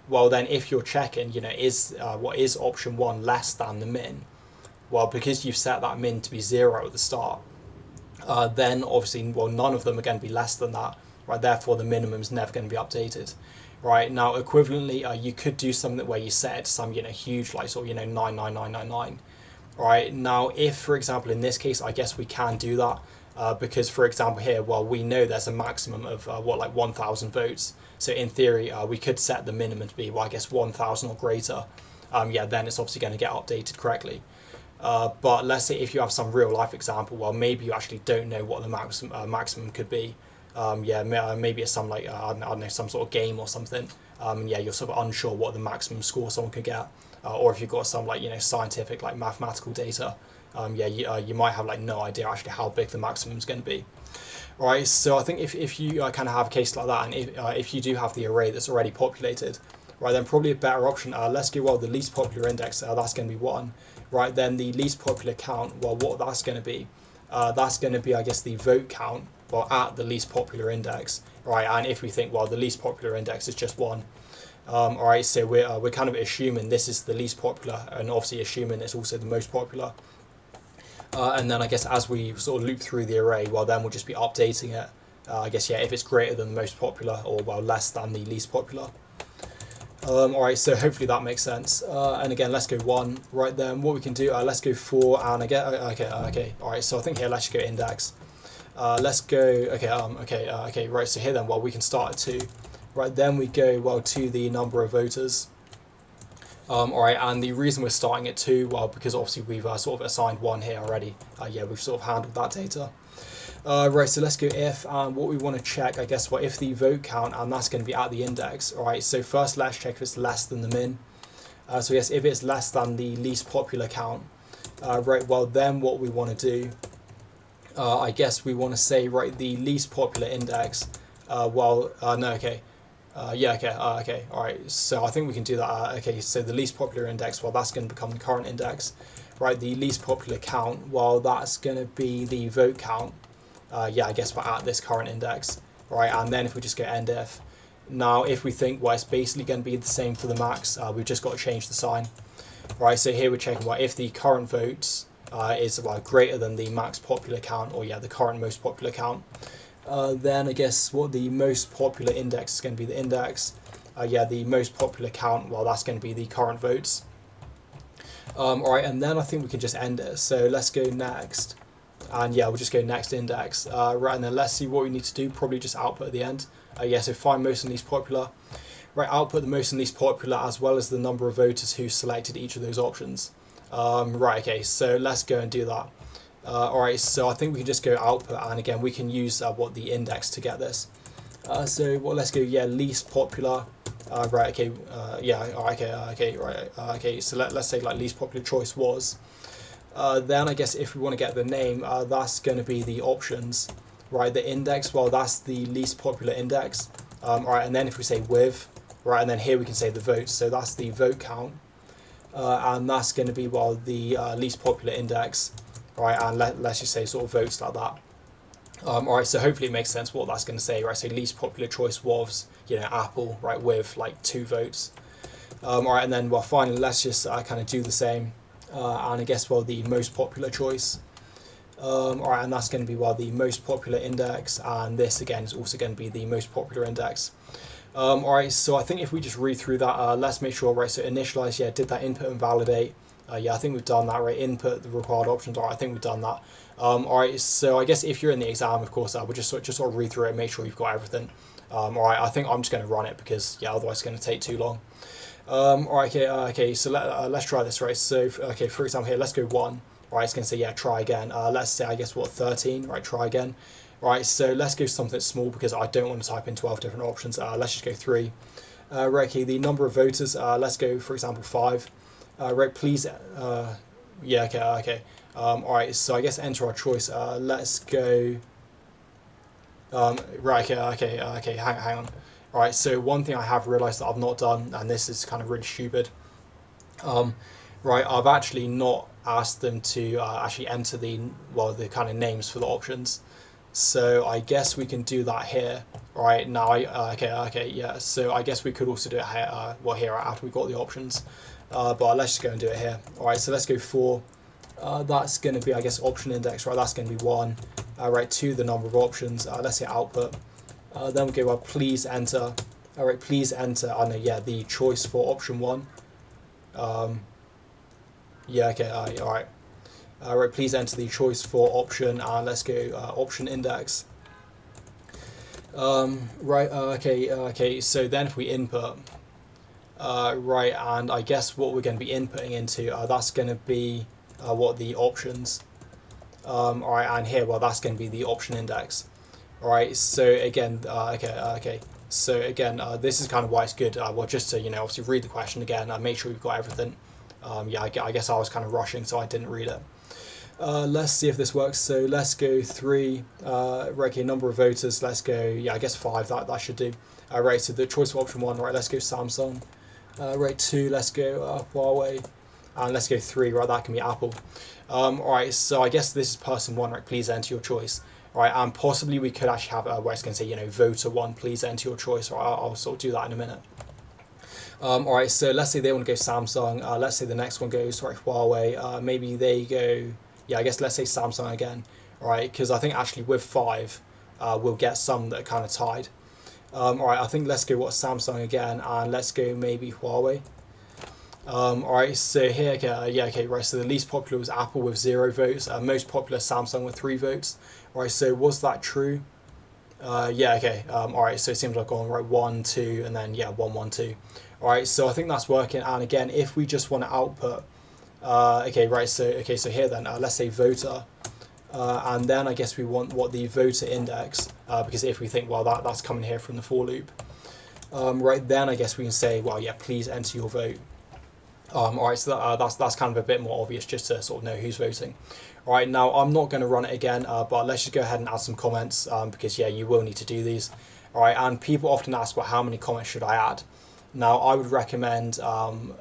Well, then if you're checking, you know, is option 1 less than the min? Well, because you've set that min to be 0 at the start, then obviously, well, none of them are going to be less than that, right? Therefore, the minimum is never going to be updated, right? Now, equivalently, you could do something where you set it to some, you know, huge, like, sort of, you know, 99999. Right, now if, for example, in this case, I guess we can do that because, for example, here, well, we know there's a maximum of like 1,000 votes. So in theory, we could set the minimum to be, well, I guess 1,000 or greater. Yeah, then it's obviously going to get updated correctly. But let's say if you have some real life example, well, maybe you actually don't know what the maximum could be. Yeah, maybe it's some, like, I don't know, some sort of game or something. Yeah, you're sort of unsure what the maximum score someone could get. Or if you've got some, like, you know, scientific, like, mathematical data, yeah, you might have, like, no idea actually how big the maximum is going to be. All right, so I think if you kind of have a case like that, and if you do have the array that's already populated, right, then probably a better option, let's go, well, the least popular index, that's going to be 1, right, then the least popular count, well, what that's going to be, I guess, the vote count, well, at the least popular index, right, and if we think, well, the least popular index is just 1, all right, so we're kind of assuming this is the least popular, and obviously assuming it's also the most popular. And then I guess as we sort of loop through the array, well, then we'll just be updating it. I guess, yeah, if it's greater than the most popular, or, well, less than the least popular. All right, so hopefully that makes sense. And again, let's go 1. Right, then what we can do, let's go 4, and again, okay. All right, so I think here let's go index. Let's go, okay. Right, so here then, well, we can start at 2. Right, then we go, well, to the number of voters. All right, and the reason we're starting at 2, well, because obviously we've sort of assigned 1 here already. Yeah, we've sort of handled that data. Right, so let's go if, and what we want to check, I guess, well, if the vote count, and that's going to be at the index. All right, so first let's check if it's less than the min. So yes, if it's less than the least popular count, right, well, then what we want to do, I guess we want to say, right, the least popular index, okay, all right, so I think we can do that. Okay, so the least popular index, well, that's going to become the current index, right? The least popular count, well, that's going to be the vote count. Yeah, I guess we're at this current index, right? And then if we just go end if, now if we think, well, it's basically going to be the same for the max, we've just got to change the sign, right? So here we're checking, well, if the current votes is, well, greater than the max popular count, or yeah, the current most popular count, then I guess what the most popular index is going to be the index. Yeah, the most popular count, well, that's going to be the current votes. All right, and then I think we can just end it. So let's go next. And yeah, we'll just go next index. Right, and then let's see what we need to do. Probably just output at the end. Yeah, so find most and least popular. Right, output the most and least popular as well as the number of voters who selected each of those options. Right, okay, so let's go and do that. Alright, so I think we can just go output, and again we can use the index to get this. So let's go, yeah, least popular. Right, okay, yeah, okay, right, okay, so let's say like least popular choice was. Then I guess if we want to get the name, that's going to be the options, right? The index, well, that's the least popular index. Alright, and then if we say with, right, and then here we can say the votes, so that's the vote count, and that's going to be, well, the least popular index, right? And let's just say sort of votes like that. Alright, so hopefully it makes sense what that's going to say, right? So least popular choice was, you know, Apple, right, with like 2 votes. Alright, and then, well, finally, let's just kind of do the same. And I guess, well, the most popular choice. Alright, and that's going to be, well, the most popular index, and this again is also going to be the most popular index. Alright, so I think if we just read through that, let's make sure, right, so initialize, yeah, did that input and validate. Yeah, I think we've done that, right? Input the required options. Alright, I think we've done that. Alright, so I guess if you're in the exam, of course, we'll just sort of read through it, make sure you've got everything. Alright, I think I'm just going to run it because, yeah, otherwise it's going to take too long. Alright, okay, so let's try this, right? So, okay, for example, here, let's go 1. Right, it's going to say, yeah, try again. Let's say, I guess, what, 13, right, try again. Right, so let's go something small because I don't want to type in 12 different options. Let's just go 3. Right, okay, the number of voters, let's go, for example, 5. Right, please, yeah, okay. Alright, so I guess enter our choice. Let's go, right, okay, hang on. Alright, so one thing I have realised that I've not done, and this is kind of really stupid, right, I've actually not asked them to actually enter the kind of names for the options. So I guess we can do that here, right? Now, okay, yeah, so I guess we could also do it here, here after we got the options. But let's just go and do it here. Alright, so let's go 4. That's going to be, I guess, option index, right? That's going to be 1. Right, 2, the number of options. Let's say output. Then we go, well, please enter. Alright, please enter, I know, yeah, the choice for option 1. Yeah, okay, alright. Right, please enter the choice for option, and let's go option index. Right, okay, so then if we input, right, and I guess what we're going to be inputting into, that's going to be what the options. Alright, and here, well, that's going to be the option index. Alright, so again, okay. So again, this is kind of why it's good, well, just to, you know, obviously read the question again, make sure you've got everything. Yeah, I guess I was kind of rushing, so I didn't read it. Let's see if this works. So let's go 3, okay, number of voters, let's go, yeah, I guess 5, that should do. Right, so the choice for option 1, right, let's go Samsung. Right, 2, let's go Huawei. And let's go 3, right, that can be Apple. Alright, so I guess this is person 1, right, please enter your choice. Right, and possibly we could actually have where it's going to say, you know, voter 1, please enter your choice. Right, I'll sort of do that in a minute. Alright, so let's say they want to go Samsung. Let's say the next one goes, right, Huawei. Maybe they go, yeah, I guess let's say Samsung again. Alright, because I think actually with 5, we'll get some that are kind of tied. Alright, I think let's go Samsung again, and let's go maybe Huawei. Alright, so here, okay, yeah, okay, right, so the least popular was Apple with 0 votes, most popular Samsung with 3 votes. Alright, so was that true? Yeah, okay, alright, so it seems like going right 1, 2, and then, yeah, 1, 1, 2. Alright, so I think that's working, and again, if we just want to output, okay, right, so here then, let's say voter, and then I guess we want what the voter index, because if we think, well, that's coming here from the for loop, right, then I guess we can say, well, yeah, please enter your vote. Alright, so that's kind of a bit more obvious, just to sort of know who's voting. Alright, now I'm not going to run it again, but let's just go ahead and add some comments, because yeah, you will need to do these. Alright, and people often ask, well, how many comments should I add? Now, I would recommend, so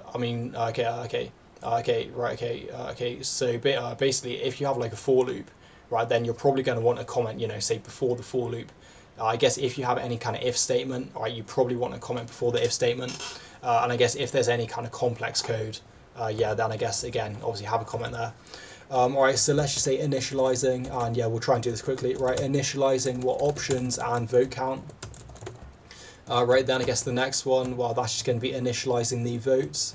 basically, if you have like a for loop, right, then you're probably going to want a comment, you know, say before the for loop. I guess if you have any kind of if statement, right, you probably want a comment before the if statement. And I guess if there's any kind of complex code, yeah, then I guess, again, obviously have a comment there. Alright, so let's just say initializing, and yeah, we'll try and do this quickly, right, initializing what options and vote count. Right, then I guess the next one, well, that's just going to be initializing the votes.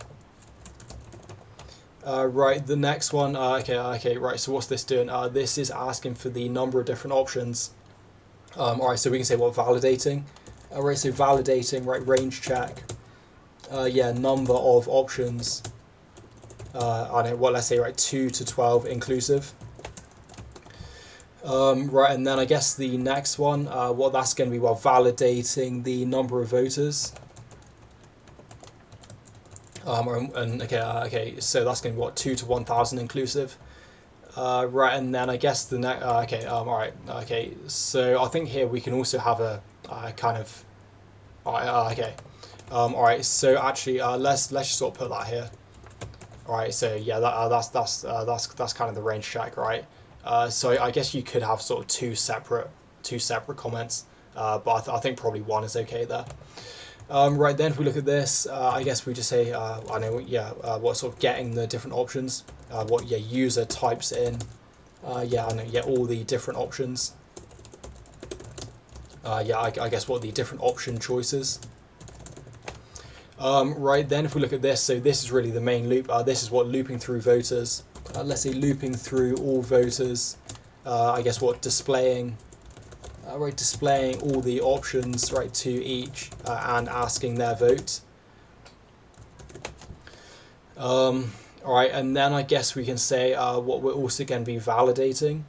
Right, the next one, okay, right, so what's this doing? This is asking for the number of different options. Alright, so we can say, well, validating. Right, so validating, right, range check. Yeah, number of options. I don't know, what, let's say, right, 2 to 12 inclusive. Right, and then I guess the next one, what that's going to be, well, validating the number of voters. And okay, so that's going to be what, 2 to 1,000 inclusive. Right, and then I guess the next. All right. Okay, so I think here we can also have a kind of. Okay. All right. So actually, let's just sort of put that here. All right. So yeah, that's kind of the range check, right? So I guess you could have sort of two separate comments, but I think probably one is okay there. Right then, if we look at this, I guess we just say, I know, yeah, what sort of getting the different options, what user types in, yeah, I know, yeah, all the different options. Yeah, I guess what the different option choices. Right then, if we look at this, so this is really the main loop. This is what looping through voters. Let's say looping through all voters. I guess what displaying. Right, displaying all the options right to each and asking their vote. All right, and then I guess we can say what we're also going to be validating.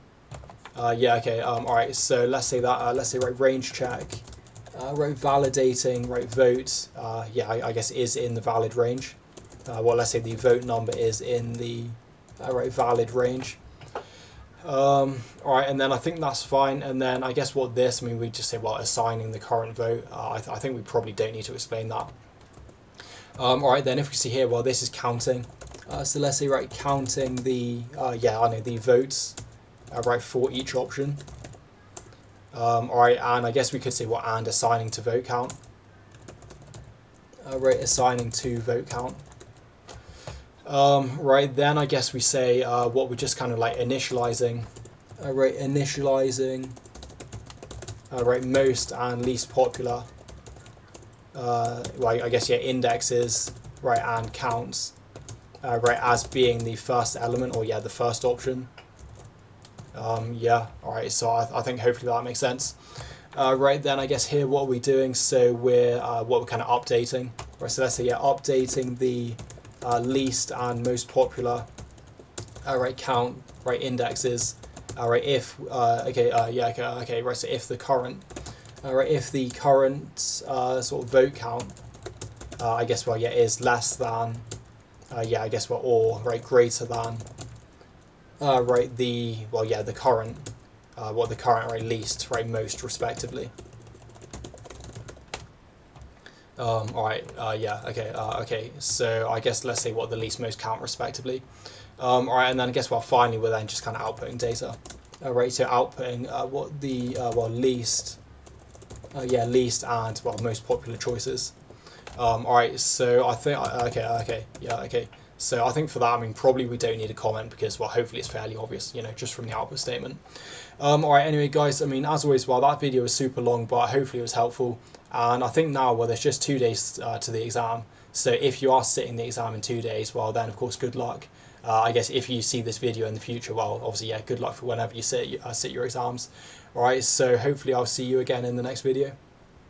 Yeah, okay. All right, so let's say that. Let's say right range check. Right, validating right vote. Yeah, I guess is in the valid range. Well, let's say the vote number is in the right valid range. All right, and then I think that's fine. And then I guess what this, I mean, we just say, well, assigning the current vote. I think we probably don't need to explain that. All right, then if we see here, well, this is counting. So let's say, right, counting the, yeah, I know, the votes, right, for each option. All right, and I guess we could say, well, and assigning to vote count. Right, assigning to vote count. Right, then I guess we say what we're just kind of like initializing. Right, initializing. Right, most and least popular. Right, I guess, yeah, indexes, right, and counts. Right, as being the first element, or yeah, the first option. Yeah, all right, so I think hopefully that makes sense. Right, then I guess here what are we doing? So we're what we're kind of updating. Right, so let's say, yeah, updating the least and most popular right count right indexes right if okay yeah okay right, so if the current right, if the current sort of vote count I guess, well, yeah, is less than yeah, I guess, well, or right greater than right the, well, yeah, the current what the current right least right most respectively. All right, yeah, okay, okay, so I guess let's say what the least most count respectively. All right, and then I guess, well, finally we're then just kind of outputting data. Right, so outputting what the, well, least, yeah, least and, well, most popular choices. All right, so I think, okay, yeah, okay. So I think for that, I mean, probably we don't need a comment because, well, hopefully it's fairly obvious, you know, just from the output statement. All right, anyway, guys, I mean, as always, well, that video was super long, but hopefully it was helpful. And I think now, well, there's just 2 days to the exam. So if you are sitting the exam in 2 days, well, then, of course, good luck. I guess if you see this video in the future, well, obviously, yeah, good luck for whenever you sit your exams. All right, so hopefully I'll see you again in the next video.